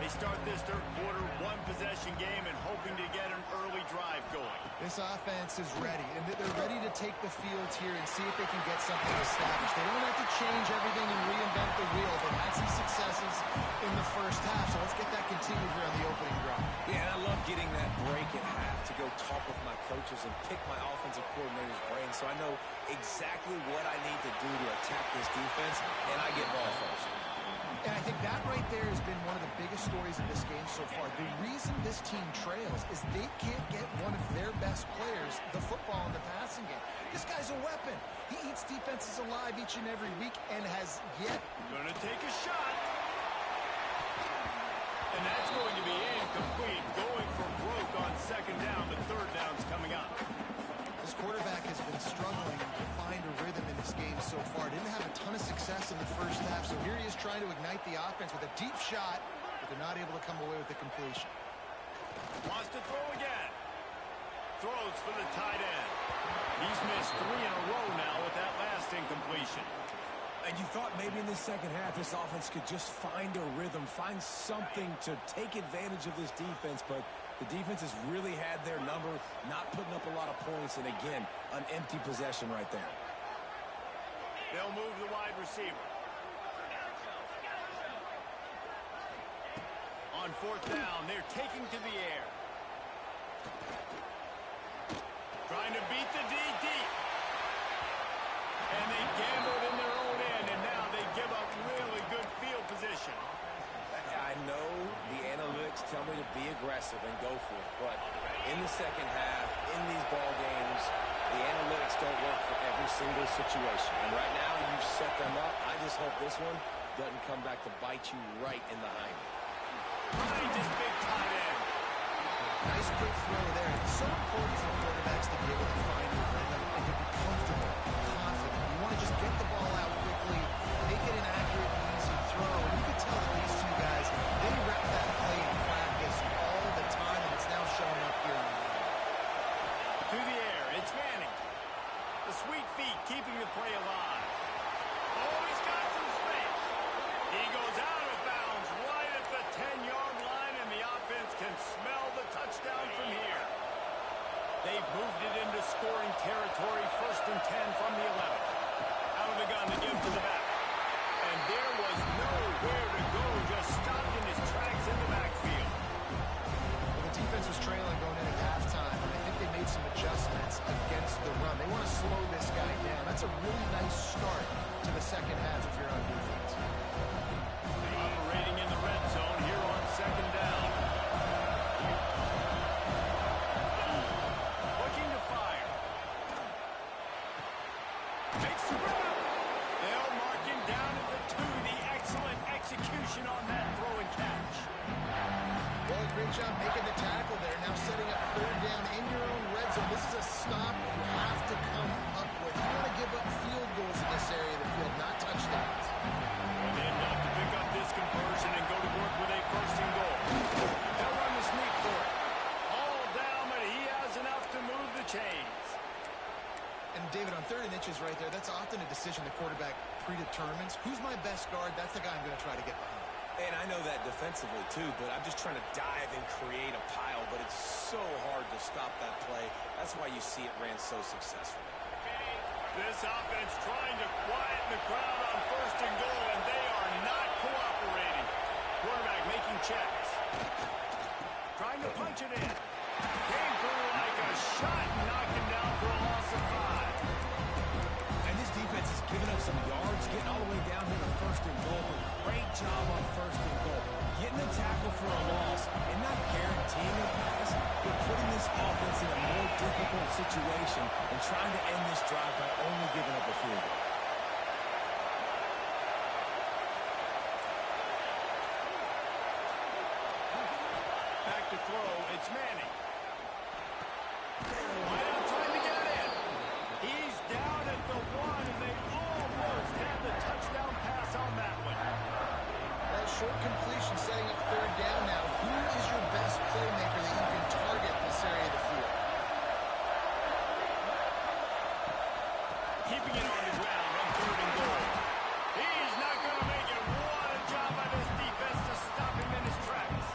Speaker 1: They start this 3rd quarter, 1-possession game, and hoping to get an early drive going.
Speaker 3: This offense is ready, and they're ready to take the field here and see if they can get something established. They don't have to change everything and reinvent the wheel. They've had some successes in the first half, so let's get that continued here on the opening drive.
Speaker 2: Yeah, and I love getting that break at half to go talk with my coaches and pick my offensive coordinator's brain so I know exactly what I need to do to attack this defense, and I get ball first.
Speaker 3: And I think that right there has been one of the biggest stories of this game so far. The reason this team trails is they can't get one of their best players the football in the passing game. This guy's a weapon. He eats defenses alive each and every week and has yet...
Speaker 1: Gonna take a shot. And that's going to be incomplete. Going for broke on 2nd down. The 3rd down's coming up.
Speaker 3: This quarterback has been struggling to find a rhythm in this game so far. Didn't have a ton of success in the first half, so here he is trying to ignite the offense with a deep shot, but they're not able to come away with the completion.
Speaker 1: Wants to throw again. Throws for the tight end. He's missed 3 in a row now with that last incompletion.
Speaker 2: And you thought maybe in the second half this offense could just find a rhythm, find something to take advantage of this defense, but the defense has really had their number, not putting up a lot of points, and again, an empty possession right there.
Speaker 1: They'll move the wide receiver. On 4th down, they're taking to the air. Trying to beat the DD. And they gambled in their own end, and now they give up really good field position.
Speaker 2: I know the analytics tell me to be aggressive and go for it, but in the second half, in these ball games, the analytics don't work for every single situation. And right now, you've set them up. I just hope this one doesn't come back to bite you right in the hind.
Speaker 1: Behind his big tight end.
Speaker 3: Nice quick throw there. It's so important for quarterbacks to be able to find a rhythm and to be comfortable, confident. You want to just get the ball out quickly, make it an accurate and easy throw. And you can tell that these two guys, they rep that play in practice all the time, and it's now showing up here in the game.
Speaker 1: To the air, it's Manning. The sweet feet keeping the play alive. Oh, he's got some space. He goes out of bounds right at the 10-yard line, and the offense can smell the touchdown from here. They've moved it into scoring territory, 1st and 10 from the 11. Out of the gun to give to the back. And there was nowhere to go, just stop
Speaker 3: great job making the tackle there. Now setting up third down in your own red zone. This is a stop you have to come up with. You want to give up field goals in this area of the field, not touchdowns.
Speaker 1: And they have to pick up this conversion and go to work with a first and goal. They'll run the sneak for it. All down, but he has enough to move the chains.
Speaker 3: And David, on 3rd and inches right there, that's often a decision the quarterback predetermines. Who's my best guard? That's the guy I'm going to try to get behind.
Speaker 2: And I know that defensively, too, but I'm just trying to dive and create a pile, but it's so hard to stop that play. That's why you see it ran so successfully.
Speaker 1: This offense trying to quieten the crowd on first and goal, and they are not cooperating. Quarterback making checks. Trying to punch it in. Came through like a shot and knocked him down for a loss of 5.
Speaker 2: And this defense is giving up some yards, getting all the way down here to first and goal. Great job on first and goal. Getting a tackle for a loss and not guaranteeing a pass, but putting this offense in a more difficult situation and trying to end this drive by only giving up a field goal.
Speaker 1: Back to throw, it's Manning. Right on time to get it in. He's down at the 1, and they almost had the touchdown pass on that one.
Speaker 3: That short completion setting up third down now. Who is your best playmaker that you can target in this area of the field?
Speaker 1: Keeping it on the ground on 3rd and goal. He's not going to make it. What a job by this defense to stop him in his tracks.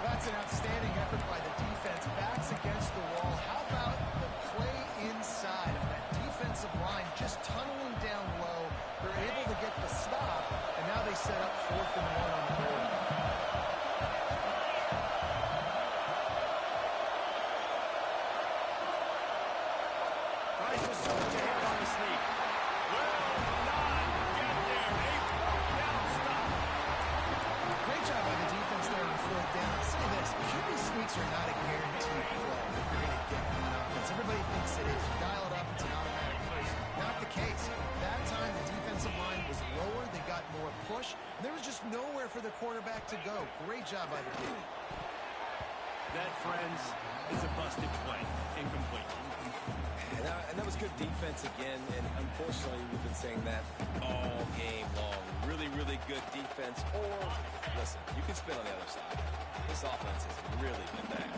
Speaker 3: That's an outstanding effort by the defense. Backs against the wall. How about the play inside of that defensive line just tunneling down low? They're able to get the stop, and now they set up 4th and 1 on the board.
Speaker 1: Tries to surge ahead on the sneak. Will not get there. A 4th down stop.
Speaker 3: Great job by the defense there on 4th down. I'll say this, QB sneaks are not a guaranteed play that you're going to get on offense. Everybody thinks it is. You dial it up, it's an automatic first. Not the case. That time, the defensive line was lower. They got more push. There was just nowhere for the quarterback to go. Great job by the defense.
Speaker 1: That, friends, is a busted play. Incomplete.
Speaker 2: And that was good defense again, and unfortunately, we've been saying that all game long. Really, really good defense. Or, listen, you can spin on the other side. This offense has really been bad.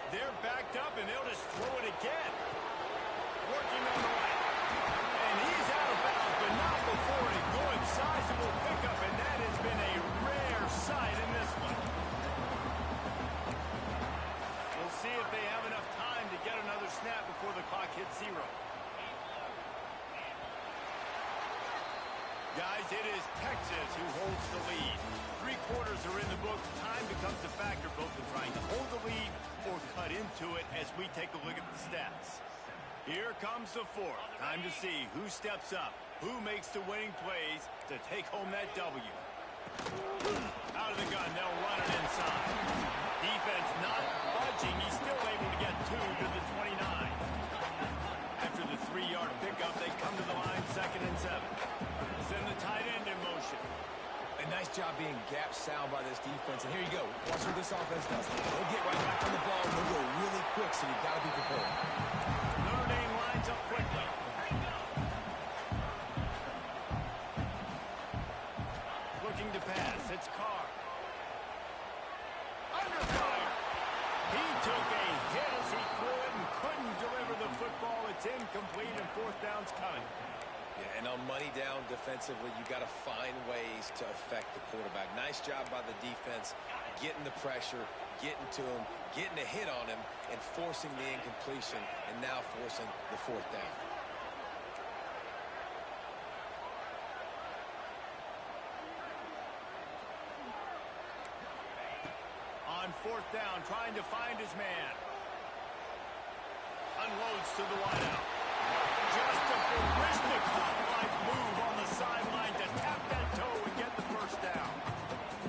Speaker 1: They're backed up, and they'll just throw it again. Working on the right. And he's out of bounds, but not before a good, sizable pickup, and that has been a rare sight in this one. We'll see if they have enough time to get another snap before the clock hits 0. Guys, it is Texas who holds the lead. 3 quarters are in the books. Time becomes a factor, both in trying to hold the lead or cut into it as we take a look at the stats. Here comes the 4th. Time to see who steps up, who makes the winning plays to take home that W. Out of the gun, they'll run it inside. Defense not budging. He's still able to get 2 to the 29. After the 3-yard pickup, they come to the line 2nd and 7. Send the tight end in motion.
Speaker 2: A nice job being gap sound by this defense. And here you go. Watch what this offense does. They'll get right back on the ball. They'll go really quick, so you've got to be prepared.
Speaker 1: Notre Dame lines up quickly. Looking to pass. It's Carr. Under fire. He took a hit as he threw it and couldn't deliver the football. It's incomplete, and 4th down's coming.
Speaker 2: Yeah, and on money down defensively, you got to find ways to affect the quarterback. Nice job by the defense, getting the pressure, getting to him, getting a hit on him, and forcing the incompletion, and now forcing the 4th down.
Speaker 1: On 4th down, trying to find his man. Unloads to the wideout. Just a Baryshnikov-like move on the sideline to tap that toe and get the 1st down.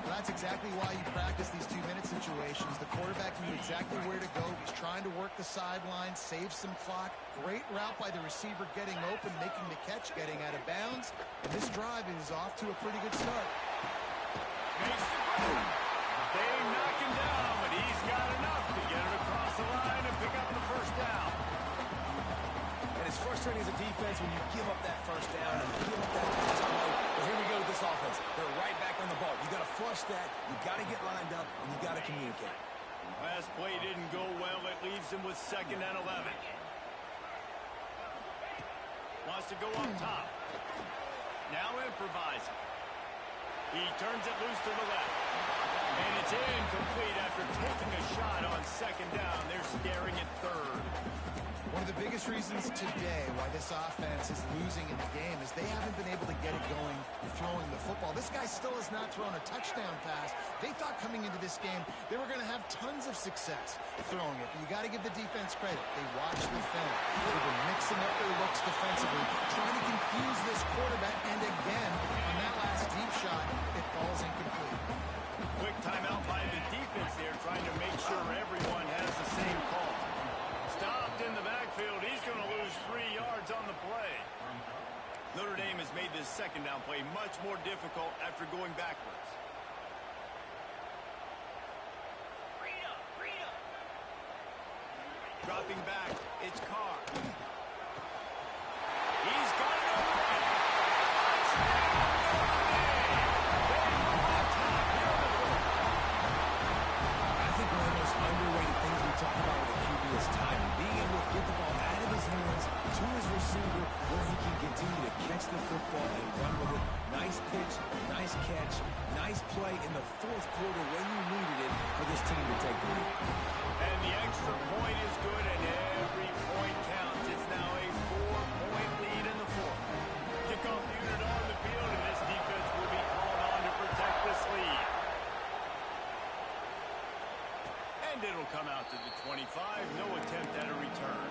Speaker 3: Well, that's exactly exactly why you practice these 2-minute situations. The quarterback knew exactly where to go. He's trying to work the sideline, save some clock. Great route by the receiver getting open, making the catch, getting out of bounds. And this drive is off to a pretty good start.
Speaker 1: They knock him down, but he's got enough to get it across the line and pick up the first down.
Speaker 2: And it's frustrating as a defense when you give up that first down and give up that pass play. But here we go with this offense. They're right back on the ball. You got to flush that. You got to get lined up, and you got to communicate.
Speaker 1: Last play didn't go well. It leaves him with 2nd and 11. Wants to go up top. Now improvising. He turns it loose to the left. And it's incomplete after taking a shot on 2nd down. They're scaring at 3rd.
Speaker 3: One of the biggest reasons today why this offense is losing in the game is they haven't been able to get it going throwing the football. This guy still has not thrown a touchdown pass. They thought coming into this game they were going to have tons of success throwing it. But you got to give the defense credit. They watched the film. They've been mixing up their looks defensively, trying to confuse this quarterback. And again, on that last deep shot, it falls incomplete.
Speaker 1: Quick timeout by the defense there, trying to make sure everyone has the same call. Stopped in the backfield. He's going to lose 3 yards on the play. Notre Dame has made this 2nd down play much more difficult after going backwards. Dropping back, it's Carr. He's got it over there.
Speaker 2: I think one of the most underrated things we talk about with a QB is timing. Being able to get the ball out of his hands to his receiver where he can continue to catch the football and run with it. Nice pitch, nice catch, nice play in the 4th quarter when you needed it for this team to take the lead.
Speaker 1: And the extra point is good, and every point counts. It's now a 4-point lead in the 4th. Kickoff unit on the field, and this defense will be called on to protect this lead. And it'll come out to the 25. No attempt at a return.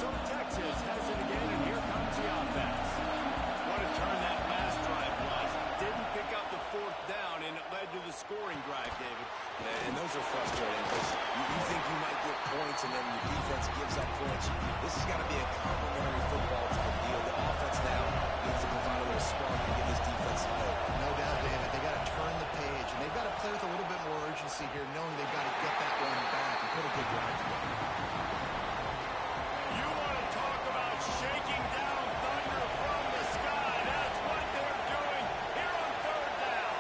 Speaker 1: So Texas has it again, and here comes the offense. What a turn that last drive was. Didn't pick up the 4th down, and it led to the scoring drive, David.
Speaker 2: And those are frustrating because you think you might get points and then your defense gives up points. This has got to be a complementary football type deal. The offense now needs to provide a little spark and give this defense some hope.
Speaker 3: No doubt, David. They got to turn the page, and they've got to play with a little bit more urgency here, knowing they've got to get that one back and put a good drive together.
Speaker 1: You want to talk about shaking down thunder from the sky. That's what they're doing here on 3rd down.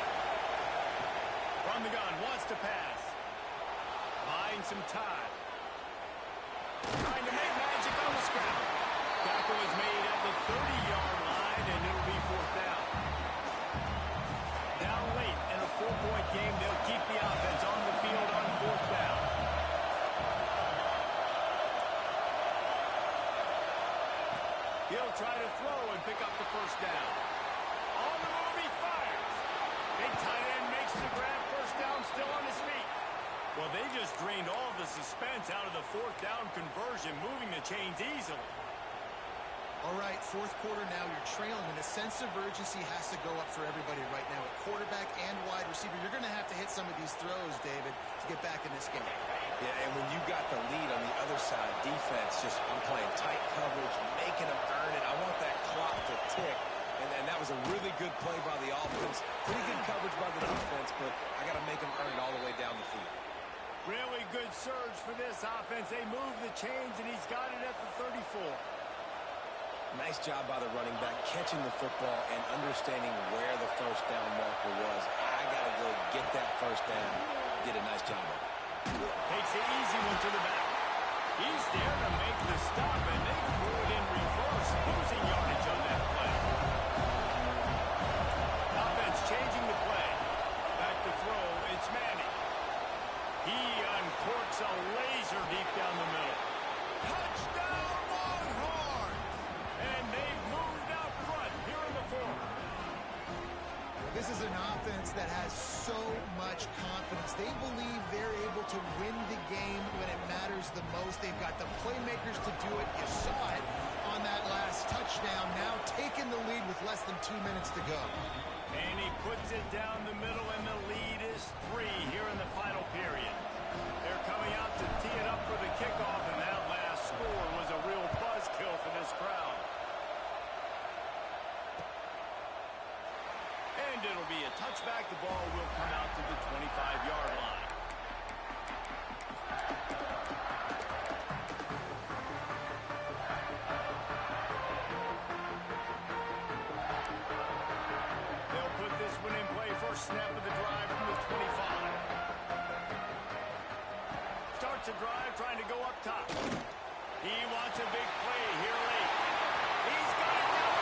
Speaker 1: From the gun, wants to pass. Buying some time. Trying to make magic on the scramble. Tackle is made at the 30-yard line, and it'll be 4th down. Down late in a 4-point game, they'll keep the offense on the field on 4th down. He'll try to throw and pick up the 1st down. On the move, he fires. Big tight end makes the grab. 1st down, still on his feet. Well, they just drained all the suspense out of the 4th down conversion, moving the chains easily.
Speaker 3: All right, 4th quarter now, you're trailing, and a sense of urgency has to go up for everybody right now. At quarterback and wide receiver, you're going to have to hit some of these throws, David, to get back in this game.
Speaker 2: Yeah, and when you got the lead on the other side, defense just, I'm playing tight coverage, making them earn it. I want that clock to tick. And that was a really good play by the offense. Pretty good coverage by the defense, but I got to make them earn it all the way down the field.
Speaker 1: Really good surge for this offense. They move the chains, and he's got it at the 34.
Speaker 2: Nice job by the running back, catching the football and understanding where the 1st down marker was. I got to go get that 1st down. Did a nice job of it.
Speaker 1: Takes the easy one to the back. He's there to make the stop, and they threw it in reverse, losing yardage on that play. Offense changing the play. Back to throw, it's Manning. He uncorks a laser deep down the middle. Touchdown, Longhorns! And they've moved out front here in the 4th.
Speaker 3: This is an offense that has so much confidence. They believe they're able to win the game when it matters matters the most. They've got the playmakers to do it. You saw it on that last touchdown. Now taking the lead with less than 2 minutes to go.
Speaker 1: And he puts it down the middle, and the lead is 3 here in the final period. They're coming out to tee it up for the kickoff, and that last score was a real buzzkill for this crowd. And it'll be a touchback. The ball will come out to the 25-yard line. They'll put this one in play. First snap of the drive from the 25. Starts a drive trying to go up top. He wants a big play here late. He's got it down.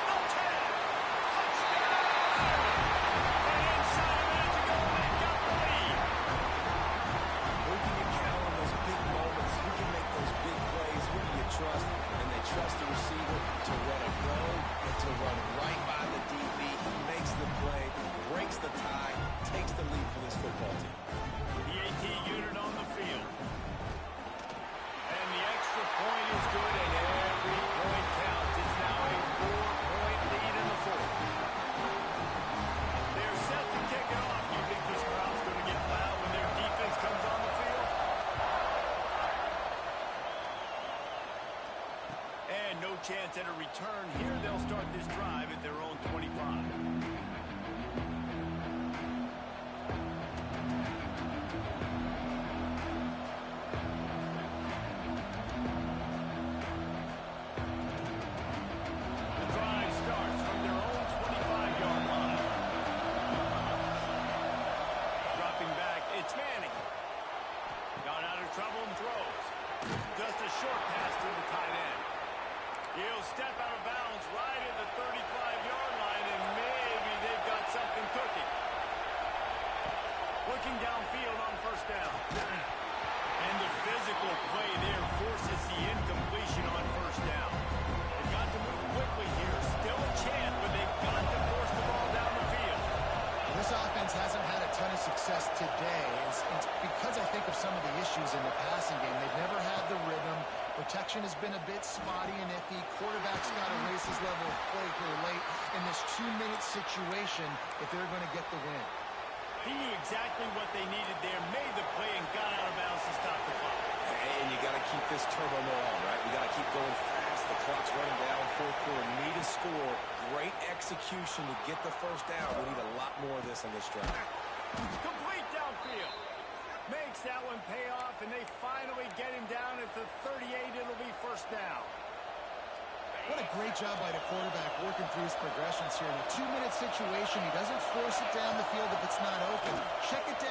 Speaker 1: No tag. Touchdown. And inside a minute to go, they've got the lead.
Speaker 2: Who can you count on those big moments? Who can make those big plays? Who do you trust? And they trust the receiver to let it go and to run right by the DB. He makes the play, breaks the tie, takes the lead for this football team.
Speaker 1: The AT unit on the field. And the extra point is good, and every point counts. It's now a 4-point lead in the fourth. They're set to kick it off. You think this crowd's going to get loud when their defense comes on the field? And no chance at a return here. They'll start this drive at their own 25. Short pass to the tight end. He'll step out of bounds right at the 35-yard line, and maybe they've got something cooking. Looking downfield on first down. And the physical play there forces the incompletion on first down. They've got to move quickly here. Still a chance, but they've got to force the ball down the field.
Speaker 3: This offense hasn't had a ton of success today. It's because I think of some of the issues in the passing game. They've never had the rhythm. Protection has been a bit spotty and iffy. Quarterback's got to raise his level of play here late in this 2-minute situation if they're going to get the win.
Speaker 1: He knew exactly what they needed there, made the play, and got out of bounds to stop the clock.
Speaker 2: And you got to keep this turbo mill on, right? We got to keep going fast. The clock's running down. Fourth quarter, need a score. Great execution to get the first down. We need a lot more of this on this drive.
Speaker 1: Complete downfield. Makes that one pay off, and they finally get him down at the 38. It'll be first down.
Speaker 3: What a great job by the quarterback working through his progressions here. In a 2-minute situation, he doesn't force it down the field if it's not open. Check it down